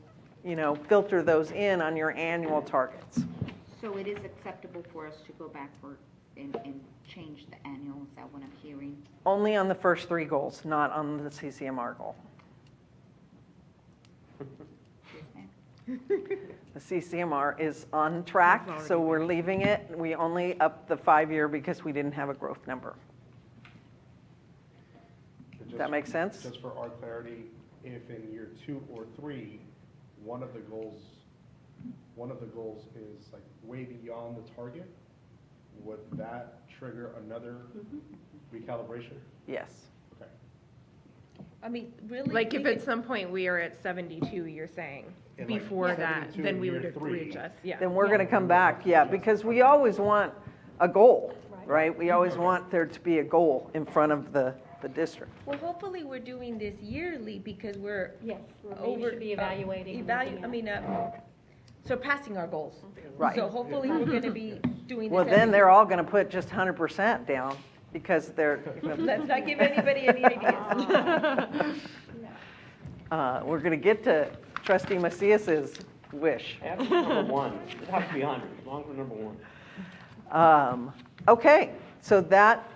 S12: filter those in on your annual targets.
S13: So it is acceptable for us to go backward and change the annual, is that what I'm hearing?
S12: Only on the first 3 goals, not on the CCMR goal. The CCMR is on track, so we're leaving it. We only upped the 5-year because we didn't have a growth number. Does that make sense?
S10: Just for our clarity, if in year 2 or 3, one of the goals is like way beyond the target, would that trigger another recalibration?
S12: Yes.
S10: Okay.
S16: I mean, really.
S6: Like if at some point we are at 72, you're saying,
S10: And like
S6: before that,
S10: 72
S6: then
S10: in
S6: we
S10: year
S6: would
S10: 3.
S6: readjust, yeah.
S12: Then we're gonna come back, yeah, because we always want a goal, right? We always want there to be a goal in front of the district.
S16: Well, hopefully we're doing this yearly because we're
S2: Yes, maybe we
S16: over.
S2: should be evaluating. and looking at-
S16: Surpassing our goals.
S12: Right.
S16: So hopefully we're gonna be doing this.
S12: Well, then they're all gonna put just 100% down because they're,
S16: Let's not give anybody any ideas.
S12: we're gonna get to trustee Macias's wish.
S1: After number 1, it has to be 100, as long as we're number 1.
S12: Okay, so that,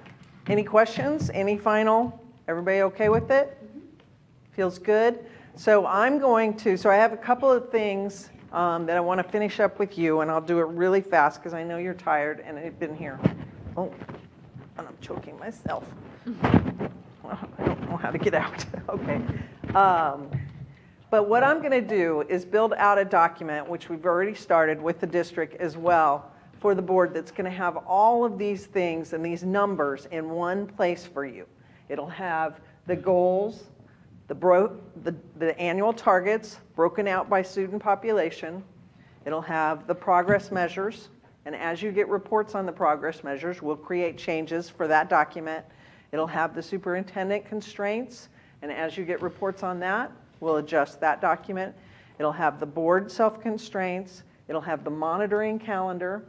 S12: any questions? Any final? Everybody okay with it? Feels good? So I'm going to, so I have a couple of things that I want to finish up with you, and I'll do it really fast because I know you're tired and I've been here. Oh, and I'm choking myself. Well, I don't know how to get out. Okay. But what I'm going to do is build out a document, which we've already started with the district as well, for the board that's going to have all of these things and these numbers in one place for you. It'll have the goals, the annual targets broken out by student population. It'll have the progress measures, and as you get reports on the progress measures, we'll create changes for that document. It'll have the superintendent constraints, and as you get reports on that, we'll adjust that document. It'll have the board self-constraints. It'll have the monitoring calendar.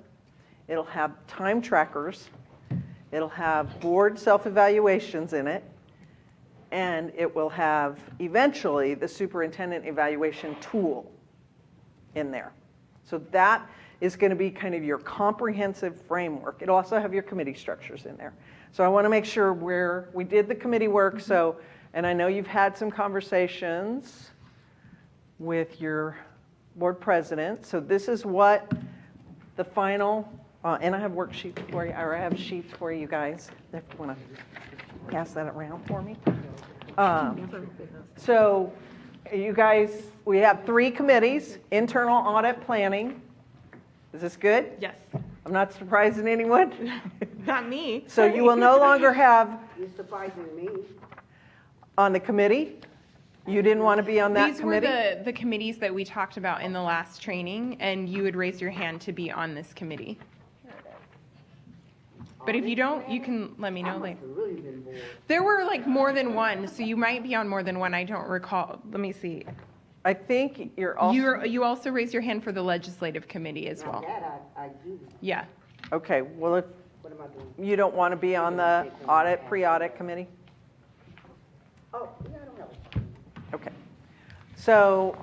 S12: It'll have time trackers. It'll have board self-evaluations in it. And it will have, eventually, the superintendent evaluation tool in there. So that is going to be kind of your comprehensive framework. It'll also have your committee structures in there. So I want to make sure we did the committee work. So, and I know you've had some conversations with your board president. So this is what the final, and I have worksheets for you, or I have sheets for you guys, if you want to pass that around for me. So you guys, we have 3 committees: internal, audit, planning. Is this good?
S6: Yes.
S12: I'm not surprising anyone?
S6: Not me.
S12: So you will no longer have,
S17: You're surprising me.
S12: on the committee, you didn't want to be on that
S6: These were
S12: committee?
S6: the committees that we talked about in the last training, and you would raise your hand to be on this committee. But if you don't, you can let me know later.
S17: Really been bored.
S6: There were like more than one, so you might be on more than one. I don't recall. Let me see.
S12: I think you're also.
S6: You also raised your hand for the legislative committee as
S17: Now
S6: well.
S17: that I do.
S6: Yeah.
S12: Okay, well, if
S17: What am I doing?
S12: you don't want to be on the audit, pre-audit committee?
S17: Oh, yeah, I don't know.
S12: Okay. So,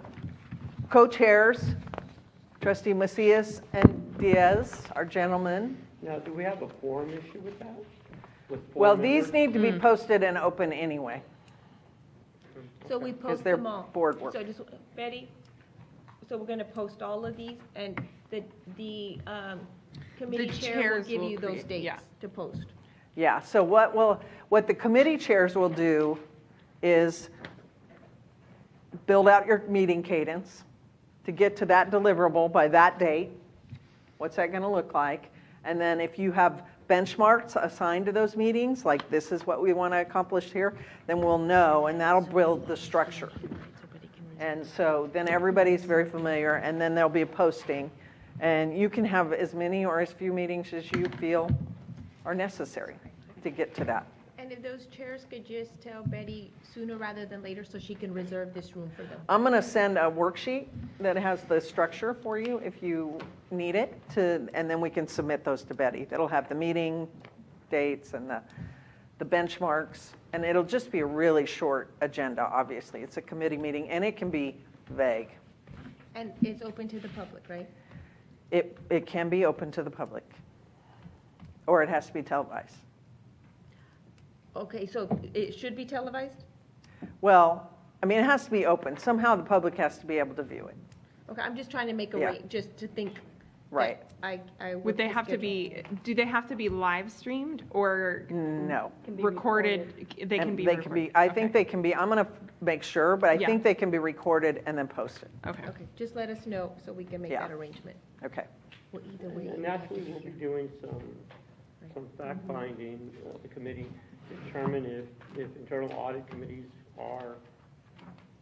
S12: co-chairs, trustee Macias and Diaz, our gentlemen.
S1: Now, do we have a quorum issue with that? With 4
S12: Well,
S1: members?
S12: these need to be posted and open anyway.
S16: So we post
S12: they're
S16: them all.
S12: board work.
S16: So just, Betty, so we're gonna post all of these, and the committee
S6: The
S16: chair will
S6: chairs
S16: give
S6: will
S16: you those
S6: create-
S16: dates
S6: yeah.
S16: to post.
S12: Yeah, so what the committee chairs will do is build out your meeting cadence to get to that deliverable by that date. What's that going to look like? And then if you have benchmarks assigned to those meetings, like this is what we want to accomplish here, then we'll know, and that'll build the structure. And so then everybody's very familiar, and then there'll be a posting. And you can have as many or as few meetings as you feel are necessary to get to that.
S16: And if those chairs could just tell Betty sooner rather than later so she can reserve this room for them.
S12: I'm going to send a worksheet that has the structure for you if you need it, and then we can submit those to Betty. That'll have the meeting dates and the benchmarks, and it'll just be a really short agenda, obviously. It's a committee meeting, and it can be vague.
S16: And it's open to the public, right?
S12: It can be open to the public, or it has to be televised.
S16: Okay, so it should be televised?
S12: Well, I mean, it has to be open. Somehow the public has to be able to view it.
S16: Okay, I'm just trying to make a
S12: Yeah.
S16: way, just to think
S12: Right.
S16: I
S6: Would they have to be, do they have to be live streamed or
S12: No.
S6: recorded? They can
S12: And
S6: be
S12: they can be, I think they can be, I'm going to make sure, but I
S6: Yeah.
S12: think they can be recorded and then posted.
S6: Okay.
S16: Okay, just let us know so we can make
S12: Yeah.
S16: that arrangement.
S12: Okay.
S16: Well, either way.
S1: And naturally, we'll be doing some fact-finding, the committee, determine if internal audit committees are,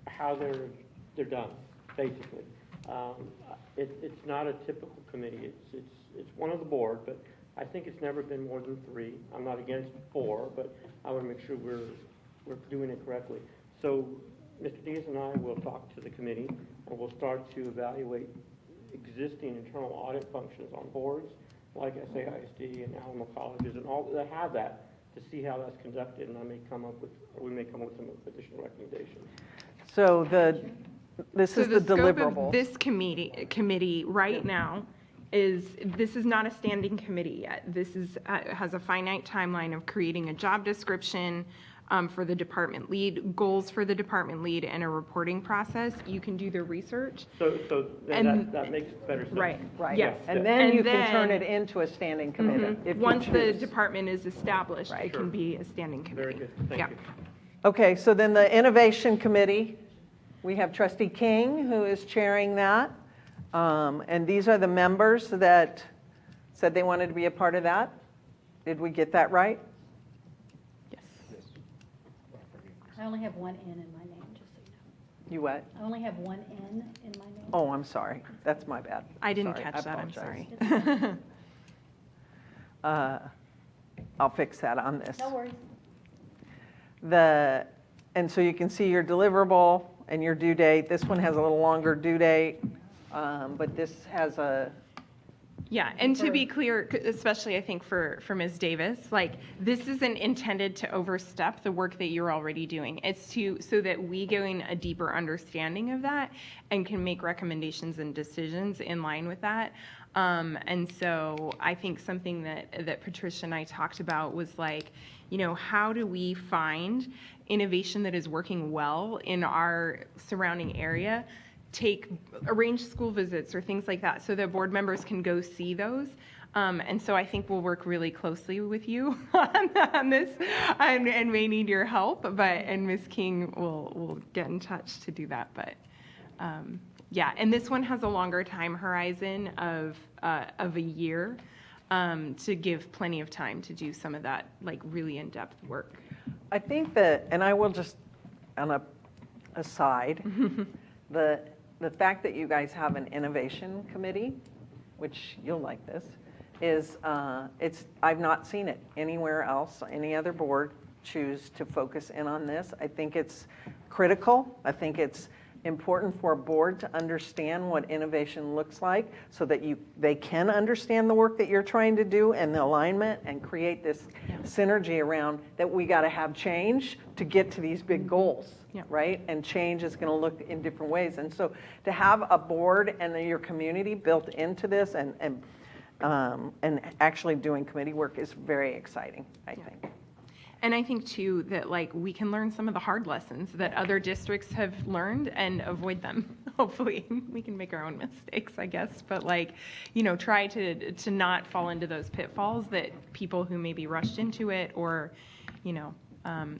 S1: how they're done, basically. It's not a typical committee, it's one of the board, but I think it's never been more than 3. I'm not against 4, but I want to make sure we're doing it correctly. So Mr. Diaz and I will talk to the committee, and we'll start to evaluate existing internal audit functions on boards, like SAISD and Alamo colleges, and all that have that, to see how that's conducted, and we may come up with some additional recommendations.
S12: So this is the
S6: scope of
S12: deliverables.
S6: this committee right now this is not a standing committee yet. This is, has a finite timeline of creating a job description for the department lead, goals for the department lead, and a reporting process. You can do the research.
S1: So that makes better sense.
S6: Right.
S12: Right.
S6: Yes.
S12: And then you can
S6: then-
S12: turn it into a standing committee if you
S6: Once the
S12: choose.
S6: department is established,
S12: Right.
S6: it can be a standing committee.
S1: Very good, thank
S6: Yeah.
S1: you.
S12: Okay, so then the Innovation Committee, we have Trustee King, who is chairing that. And these are the members that said they wanted to be a part of that. Did we get that right?
S6: Yes.
S2: I only have one N in my name, just so you know.
S12: You what?
S2: I only have one N in my name.
S12: Oh, I'm sorry. That's my bad.
S6: I didn't
S12: Sorry,
S6: catch that, I'm
S12: apologize.
S6: sorry.
S12: I'll fix that on this.
S2: No worries.
S12: And so you can see your deliverable and your due date. This one has a little longer due date, but this has a,
S6: Yeah, and to be clear, especially I think for Ms. Davis, like, this isn't intended to overstep the work that you're already doing. It's so that we gain a deeper understanding of that and can make recommendations and decisions in line with that. And so I think something that Patricia and I talked about was like, how do we find innovation that is working well in our surrounding area? Arrange school visits or things like that so that board members can go see those. And so I think we'll work really closely with you on this and may need your help, and Ms. King will get in touch to do that. But yeah, and this one has a longer time horizon of a year to give plenty of time to do some of that like really in-depth work.
S12: I think that, and I will just, on a aside, the fact that you guys have an innovation committee, which you'll like this, is I've not seen it anywhere else, any other board choose to focus in on this. I think it's critical. I think it's important for a board to understand what innovation looks like so that they can understand the work that you're trying to do and the alignment and create this synergy around that we got to have change to get to these big goals, right? And change is going to look in different ways. And so to have a board and your community built into this and actually doing committee work is very exciting, I think.
S6: And I think too that like we can learn some of the hard lessons that other districts have learned and avoid them. Hopefully, we can make our own mistakes, I guess, but like, try to not fall into those pitfalls that people who maybe rushed into it or,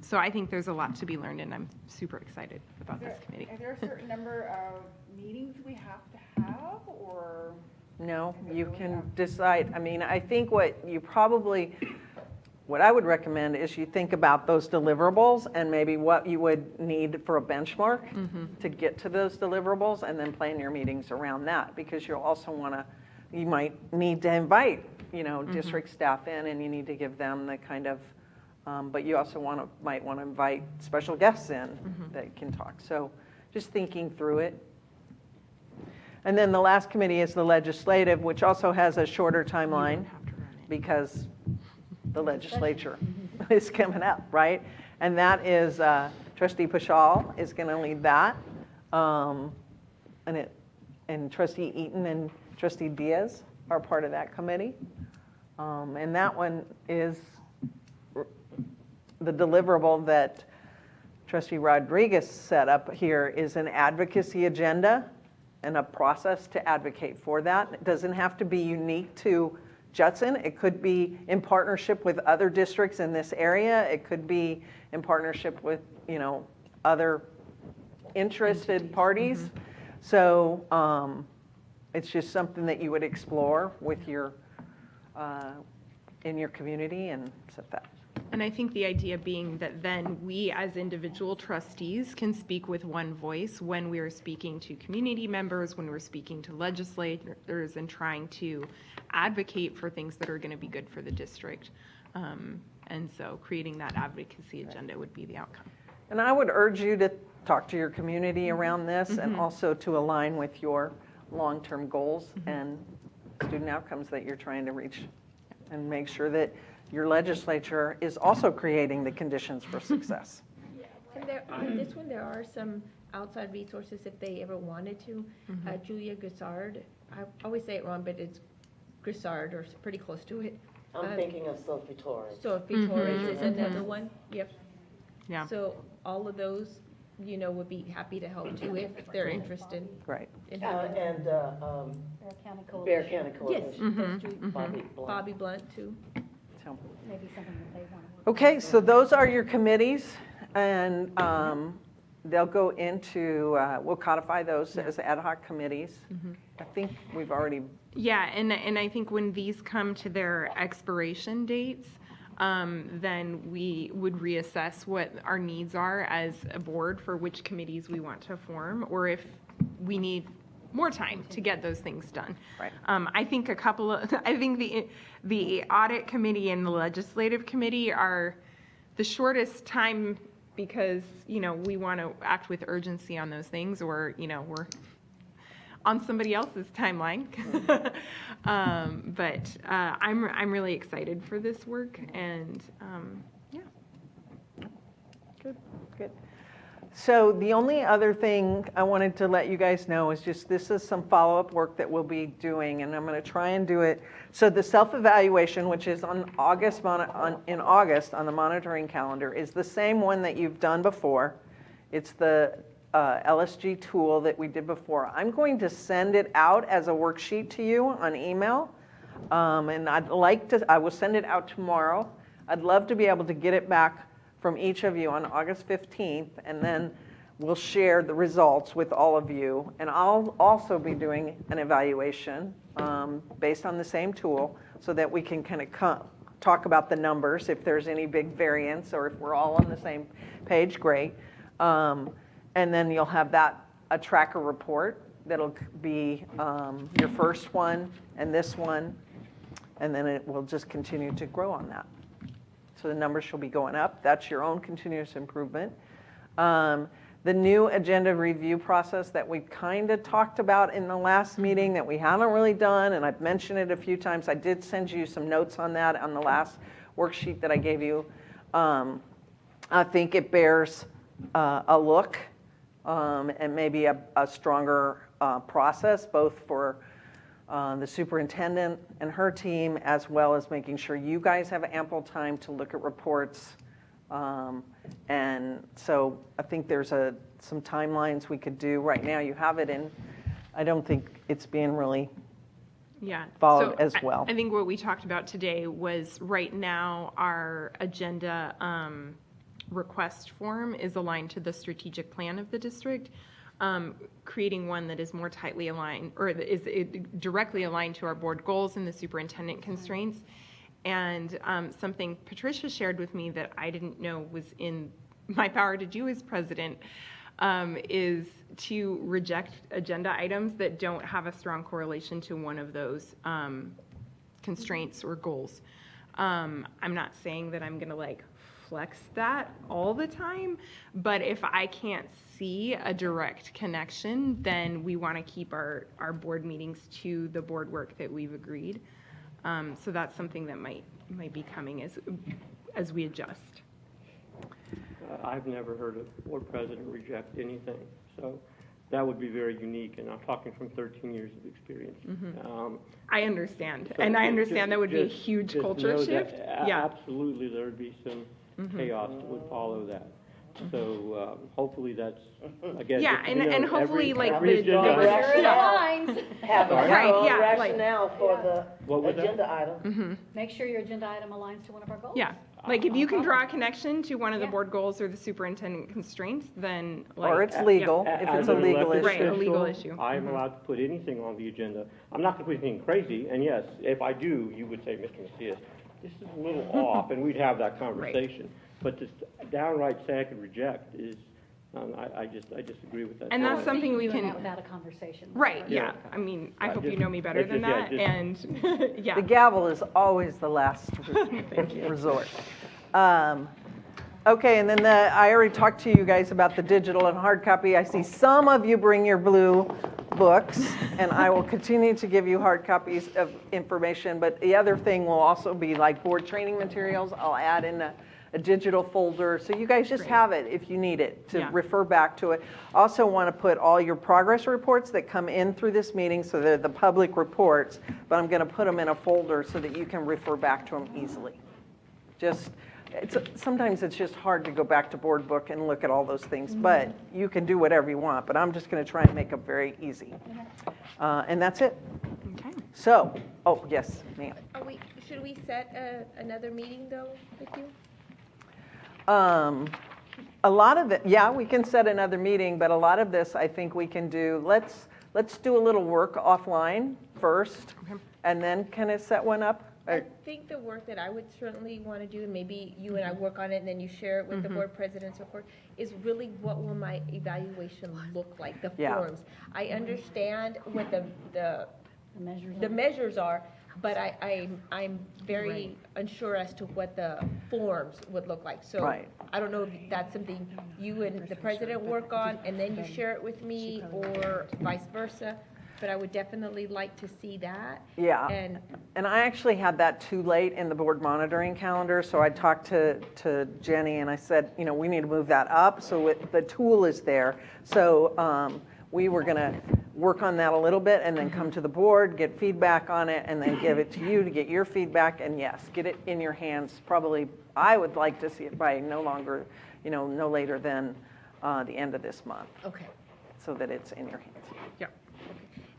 S6: so I think there's a lot to be learned, and I'm super excited about this committee.
S11: Is there a certain number of meetings we have to have, or?
S12: No, you can decide. I mean, I think what I would recommend is you think about those deliverables and maybe what you would need for a benchmark to get to those deliverables, and then plan your meetings around that, because you'll also you might need to invite, district staff in, and you need to give them the kind of, but you also might want to invite special guests in that can talk. So just thinking through it. And then the last committee is the legislative, which also has a shorter timeline because the legislature is coming up, right? And that is Trustee Pashal is going to lead that, and Trustee Eaton and Trustee Diaz are part of that committee. And that one is the deliverable that Trustee Rodriguez set up here is an advocacy agenda, and a process to advocate for that. It doesn't have to be unique to Judson. It could be in partnership with other districts in this area. It could be in partnership with, other interested parties. So it's just something that you would explore with your, in your community and set that.
S6: And I think the idea being that then we as individual trustees can speak with one voice when we are speaking to community members, when we're speaking to legislators and trying to advocate for things that are going to be good for the district. And so creating that advocacy agenda would be the outcome.
S12: And I would urge you to talk to your community around this and also to align with your long-term goals and student outcomes that you're trying to reach, and make sure that your legislature is also creating the conditions for success.
S16: And on this one, there are some outside resources if they ever wanted to. Julia Grissard, I always say it wrong, but it's Grissard or pretty close to it.
S5: I'm thinking of Sophie Torres.
S16: Sophie Torres is another one, yep.
S6: Yeah.
S16: So all of those, would be happy to help too if they're interested.
S12: Right.
S16: In
S5: And
S2: Bear County Coalition.
S5: Bear County
S16: Yes,
S5: Coalition.
S16: that's true. Bobby Blunt too.
S2: Maybe something that they want to work.
S12: Okay, so those are your committees, and they'll go into, we'll codify those as ad hoc committees. I think we've already.
S6: Yeah, and I think when these come to their expiration dates, then we would reassess what our needs are as a board for which committees we want to form, or if we need more time to get those things done.
S12: Right.
S6: I think I think the audit committee and the legislative committee are the shortest time because, we want to act with urgency on those things, or, we're on somebody else's timeline. But I'm really excited for this work, and yeah.
S12: Good. So the only other thing I wanted to let you guys know is just this is some follow-up work that we'll be doing, and I'm going to try and do it. So the self-evaluation, which is in August on the monitoring calendar, is the same one that you've done before. It's the LSG tool that we did before. I'm going to send it out as a worksheet to you on email, and I will send it out tomorrow. I'd love to be able to get it back from each of you on August 15th, and then we'll share the results with all of you. And I'll also be doing an evaluation based on the same tool so that we can kind of talk about the numbers, if there's any big variance or if we're all on the same page, great. And then you'll have a tracker report that'll be your first one and this one, and then it will just continue to grow on that. So the numbers shall be going up. That's your own continuous improvement. The new agenda review process that we kind of talked about in the last meeting that we haven't really done, and I've mentioned it a few times. I did send you some notes on that on the last worksheet that I gave you. I think it bears a look and maybe a stronger process, both for the superintendent and her team, as well as making sure you guys have ample time to look at reports. And so I think there's some timelines we could do. Right now you have it in, I don't think it's being really followed as well.
S6: I think what we talked about today was right now our agenda request form is aligned to the strategic plan of the district. Creating one that is more tightly aligned, or is directly aligned to our board goals and the superintendent constraints. And something Patricia shared with me that I didn't know was in my power to do as president is to reject agenda items that don't have a strong correlation to one of those constraints or goals. I'm not saying that I'm going to flex that all the time, but if I can't see a direct connection, then we want to keep our board meetings to the board work that we've agreed. So that's something that might be coming as we adjust.
S1: I've never heard a board president reject anything, so that would be very unique, and I'm talking from 13 years of experience.
S6: I understand,
S1: So
S6: and I understand that would be a
S1: just
S6: huge
S1: know
S6: culture
S1: that
S6: shift.
S1: Absolutely, there would be some chaos that would follow that. So, hopefully that's, again.
S6: Yeah,
S1: just, you know,
S6: and hopefully,
S1: every
S6: like,
S1: agenda item-
S5: Have a
S6: Right,
S5: strong
S6: yeah, like-
S5: rationale for
S1: What
S5: the
S1: was that?
S5: agenda item.
S2: Make sure your agenda item aligns to one of our goals.
S6: Yeah, like if you can
S2: No
S6: draw a
S2: problem.
S6: connection to one of the
S2: Yeah.
S6: board goals or the superintendent constraints, then like.
S12: Or it's legal,
S1: A-
S12: if
S1: as
S12: it's a
S1: an
S12: legal
S1: elected
S12: issue.
S6: Right, a legal
S1: official,
S6: issue.
S1: I'm allowed to put anything on the agenda. I'm not gonna put anything crazy, and yes, if I do, you would say, Mr. Macias, this is a little off, and we'd have that conversation. But to downright say I could reject is, I just agree with that.
S6: And that's
S2: I don't see
S6: something
S2: you
S6: we
S2: doing
S6: can-
S2: that without a conversation.
S6: Right,
S1: Yeah.
S6: yeah, I mean, I
S1: I
S6: hope you
S1: just-
S6: know me better
S1: it
S6: than
S1: just- yeah,
S6: that, and, yeah.
S12: The gavel is always the last resort. Okay, and then I already talked to you guys about the digital and hard copy. I see some of you bring your blue books, and I will continue to give you hard copies of information, but the other thing will also be like board training materials. I'll add in a digital folder, so you guys just have it if you need it to
S6: Yeah.
S12: refer back to it. Also want to put all your progress reports that come in through this meeting, so they're the public reports, but I'm going to put them in a folder so that you can refer back to them easily. Sometimes it's just hard to go back to board book and look at all those things, but you can do whatever you want, but I'm just going to try and make them very easy. And that's it.
S6: Okay.
S12: So, oh, yes, ma'am.
S16: Should we set another meeting though with you?
S12: A lot of it, yeah, we can set another meeting, but a lot of this I think we can do, let's do a little work offline first, and then can I set one up?
S16: I think the work that I would certainly want to do, and maybe you and I work on it and then you share it with the board president and so forth, is really what will my evaluation look like, the
S12: Yeah.
S16: forms. I understand what the
S2: measures
S16: measures are, but I'm very unsure as to what the forms would look like. So
S12: Right.
S16: I don't know if that's something you and the president work on and then you share it with me or vice versa, but I would definitely like to see that.
S12: Yeah,
S16: And
S12: and I actually had that too late in the board monitoring calendar, so I talked to Jenny and I said, you know, we need to move that up, so the tool is there. So we were going to work on that a little bit and then come to the board, get feedback on it, and then give it to you to get your feedback, and yes, get it in your hands. Probably, I would like to see it by no later than the end of this month.
S16: Okay.
S12: So that it's in your hands.
S6: Yeah.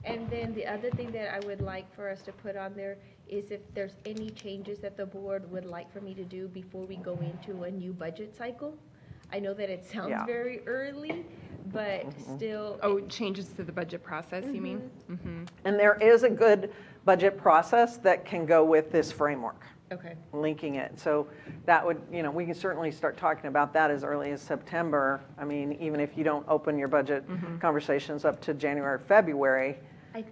S16: And then the other thing that I would like for us to put on there is if there's any changes that the board would like for me to do before we go into a new budget cycle. I know that it sounds
S12: Yeah.
S16: very early, but still.
S6: Oh, changes to the budget process, you mean?
S12: And there is a good budget process that can go with this framework.
S16: Okay.
S12: Linking it. So that would, we can certainly start talking about that as early as September. I mean, even if you don't open your budget conversations up to January, February.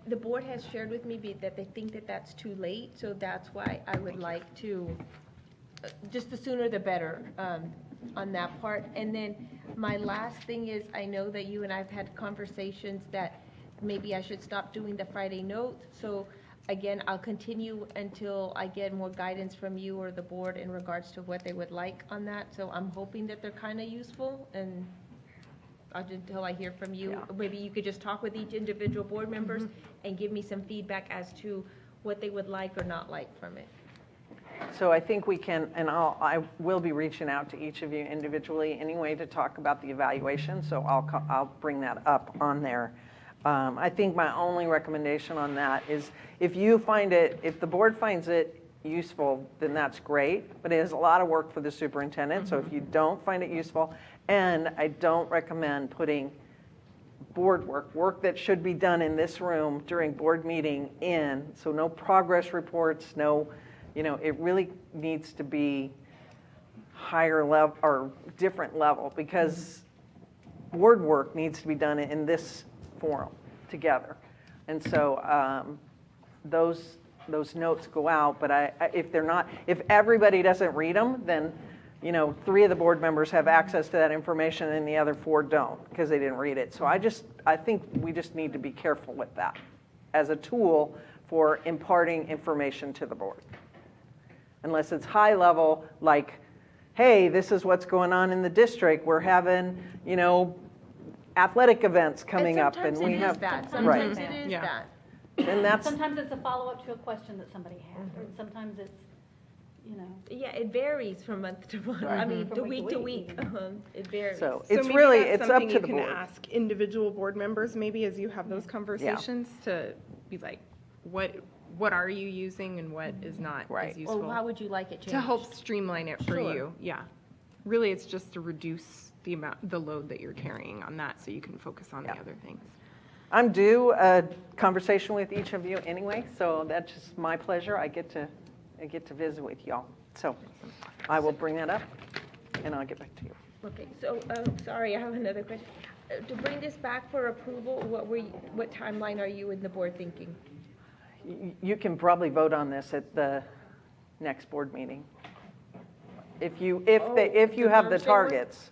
S16: The board has shared with me that they think that that's too late, so that's why I would like to, just the sooner the better on that part. And then my last thing is, I know that you and I have had conversations that maybe I should stop doing the Friday notes. So again, I'll continue until I get more guidance from you or the board in regards to what they would like on that. So I'm hoping that they're kind of useful, and until I hear from you.
S12: Yeah.
S16: Maybe you could just talk with each individual board members and give me some feedback as to what they would like or not like from it.
S12: So I think we can, and I will be reaching out to each of you individually anyway to talk about the evaluation. So I'll bring that up on there. I think my only recommendation on that is if the board finds it useful, then that's great, but it is a lot of work for the superintendent. So if you don't find it useful, and I don't recommend putting board work that should be done in this room during board meeting so no progress reports, it really needs to be higher level or different level, because board work needs to be done in this forum together. And so those notes go out, but if everybody doesn't read them, then 3 of the board members have access to that information and the other 4 don't because they didn't read it. So I think we just need to be careful with that as a tool for imparting information to the board. Unless it's high level, like, hey, this is what's going on in the district. We're having, athletic events coming up, and we have
S16: Sometimes it is that.
S12: And that's
S2: Sometimes it's a follow-up to a question that somebody had, or sometimes it's you know.
S16: Yeah, it varies from month to month. I mean,
S2: From
S16: the
S2: week
S16: week
S2: to
S16: to
S2: week
S16: week. It varies.
S12: So
S6: So
S12: it's
S6: maybe
S12: really,
S6: that's
S12: it's up
S6: something
S12: to
S6: you
S12: the
S6: can
S12: board.
S6: ask individual board members, maybe as you have those conversations, to be like, what are you using and what is not
S12: Right.
S6: as useful?
S16: Or how would you like it changed?
S6: To help streamline it for
S16: Sure.
S6: you, yeah. Really, it's just to reduce the load that you're carrying on that, so you can focus on the other things.
S12: I'm due a conversation with each of you anyway, so that's just my pleasure. I get to visit with y'all. So I will bring that up, and I'll get back to you.
S16: Okay, so, sorry, I have another question. To bring this back for approval, what timeline are you and the board thinking?
S12: You can probably vote on this at the next board meeting. If you have the
S16: Thursday one?
S12: targets.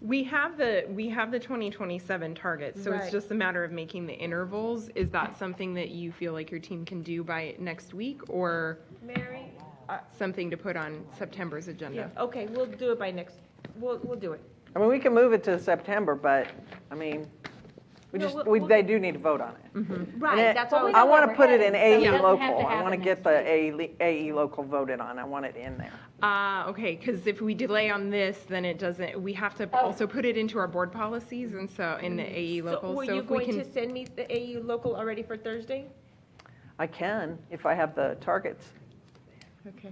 S6: We have the 2027 targets, so it's
S16: Right.
S6: just a matter of making the intervals. Is that something that you feel like your team can do by next week, or
S16: Mary?
S6: something to put on September's agenda?
S16: Yeah, okay, we'll do it by we'll do it.
S12: I mean, we can move it to September, but, I mean, they do need to vote on it.
S16: Right,
S12: And
S16: that's what
S12: I want to put it in
S2: so it
S12: AE
S2: doesn't have
S12: local.
S2: to
S12: I want to
S2: happen
S12: get the AE local voted on. I want it in there.
S6: Okay, because if we delay on this, then it doesn't, we have to also put it into our board policies, and so, in the AE
S16: So
S6: local.
S16: were
S6: So
S16: you
S6: if we
S16: going
S6: can-
S16: to send me the AU local already for Thursday?
S12: I can, if I have the targets.
S16: Okay.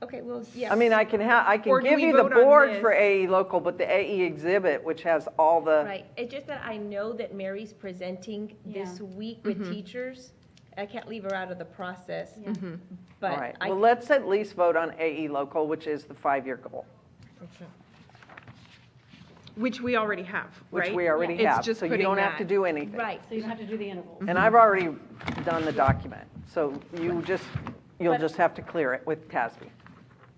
S16: Okay, well, yeah.
S12: I mean, I can
S6: Or do
S12: give
S6: we
S12: you the
S6: vote on
S12: board
S6: this?
S12: for AE local, but the AE exhibit, which has all the,
S16: Right, it's just that I know that Mary's presenting this
S2: Yeah.
S16: week with teachers. I can't leave her out of the process,
S12: all
S16: but
S12: right.
S16: I.
S12: Well, let's at least vote on AE local, which is the 5-year goal,
S6: Which we already have, right?
S12: which we already
S6: It's
S12: have.
S6: just
S12: So you
S6: putting
S12: don't have to
S6: that-
S12: do anything.
S16: Right,
S2: So you don't have to do the intervals.
S12: And I've already done the document, so you'll
S16: But-
S12: just have to clear it with TASB.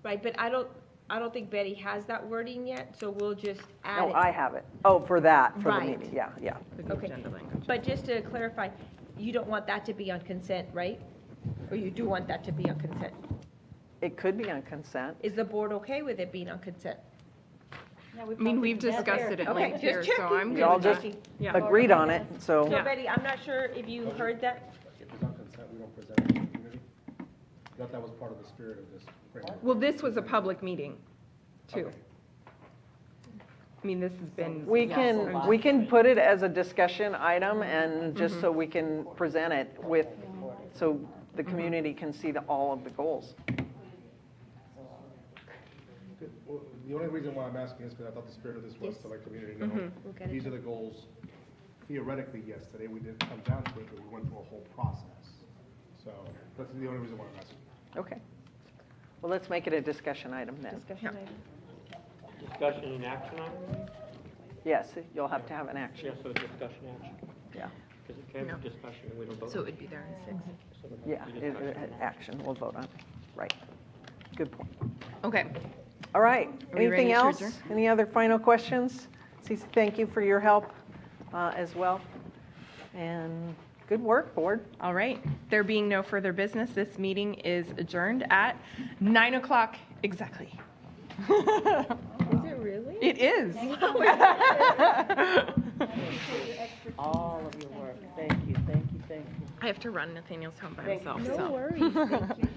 S16: right, but I don't think Betty has that wording yet, so we'll just add
S12: No,
S16: it.
S12: I have it. Oh, for the
S16: Right.
S12: meeting, yeah.
S6: For the
S16: Okay.
S6: agenda language.
S16: But just to clarify, you don't want that to be on consent, right? Or you do want that to be on consent?
S12: It could be on consent.
S16: Is the board okay with it being on consent?
S2: Yeah,
S6: I mean, we've discussed it at
S16: Okay,
S6: length
S16: just
S6: here, so
S16: checking.
S6: I'm
S12: We
S6: good
S12: all
S6: with
S12: just
S6: that. Yeah.
S12: agreed on it, so.
S16: So Betty, I'm not sure if you heard that.
S10: If it's on consent, we don't present it to the community. I thought that was part of the spirit of this framework.
S6: Well, this was a public meeting, too.
S10: Okay.
S6: I mean, this has been.
S12: We can put it as a discussion item and just
S6: Mm-hmm.
S12: so we can present it with, so the community can see all of the goals.
S10: Good. Well, the only reason why I'm asking is because I thought the spirit of this was to let community know,
S16: Okay.
S10: these are the goals. Theoretically, yes, today we didn't come down to it, but we went through a whole process. So that's the only reason why I'm asking.
S12: Okay. Well, let's make it a discussion item then.
S16: Discussion item.
S1: Discussion and action item?
S12: Yes, you'll have to have an action.
S1: Yeah, so discussion action,
S12: Yeah,
S1: because it can be discussion and we don't vote.
S6: So it would be there in 6.
S1: So it'd
S12: yeah,
S1: be discussion and action.
S12: action, we'll vote on it. Right. Good point.
S6: Okay.
S12: All right,
S6: Are we ready
S12: anything
S6: to
S12: else?
S6: adjourn?
S12: Any other final questions? Cece, thank you for your help as well. And good work, board.
S6: All right. There being no further business, this meeting is adjourned at 9 o'clock exactly.
S16: Is it really?
S6: It is.
S5: All of your work. Thank you, thank you, thank you.
S6: I have to run Nathaniel's home by
S5: Thank you.
S6: himself,
S16: No
S6: so.
S16: worries, thank you.